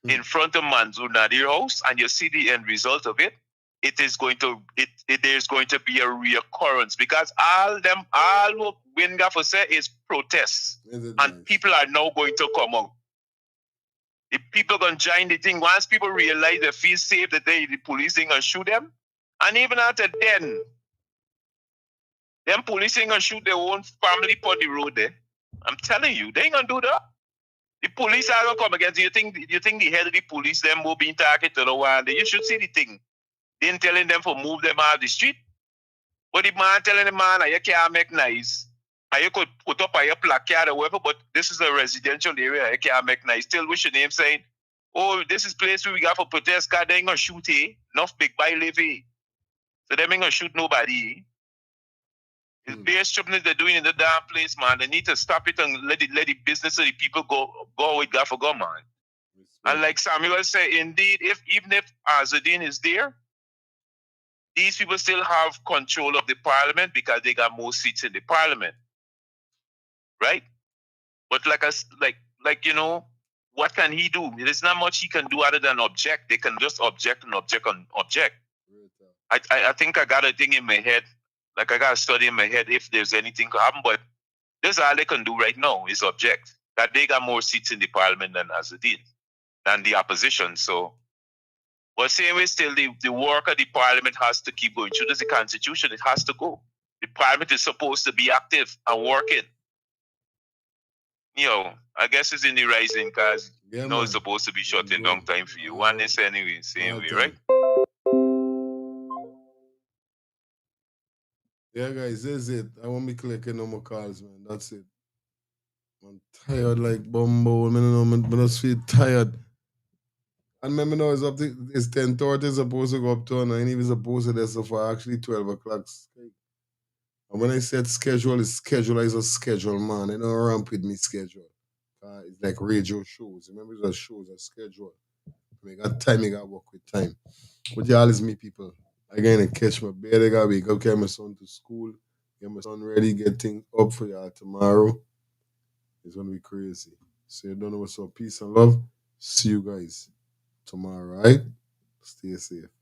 in front of Manzur Nadir House, and you see the end result of it. There's going to be a reoccurrence because all what Wingaffer say is protests, and people are now going to come out. If people gonna join the thing, once people realize they feel safe that the police ain't gonna shoot them, and even after then, them police ain't gonna shoot their own family on the road there. I'm telling you, they ain't gonna do that. The police are gonna come against you. You think the head of the police them will be targeted or what? You should see the thing. They ain't telling them to move them out of the street. But the man telling the man, you can't make noise. And you could put up a placard or whatever, but this is a residential area. You can't make noise. Still wish your name saying, oh, this is place where we got for protest, because they ain't gonna shoot here. Enough big by live here. So they ain't gonna shoot nobody. It's bare stupidness they're doing in the damn place, man. They need to stop it and let the business of the people go with God for God, man. And like Samuel said, indeed, even if Azadine is there, these people still have control of the parliament because they got more seats in the parliament. Right? But you know, what can he do? There's not much he can do other than object. They can just object and object and object. I think I got a thing in my head. Like I got a study in my head if there's anything to happen, but this all they can do right now is object. That they got more seats in the parliament than Azadine, than the opposition. So, but same way still the work of the parliament has to keep going. Through the constitution, it has to go. The parliament is supposed to be active and working. You know, I guess it's in the rising because it's supposed to be shut in long time for you. One is anyway, same way, right? Yeah, guys, that's it. I won't be clicking no more calls, man. That's it. I'm tired like bumbo. I just feel tired. And remember now it's 10:30, it's supposed to go up to 9. Even supposed to this for actually 12 o'clock. And when I said schedule, it's schedule is a schedule, man. It don't ramp with me schedule. it's like radio shows. Remember, it's a shows, a schedule. I got time, I got work with time. But y'all is me people. I gotta catch my bed, I gotta wake up, carry my son to school, get my son ready, get things up for y'all tomorrow. It's gonna be crazy. So you don't know what's up. Peace and love. See you guys tomorrow, right? Stay safe.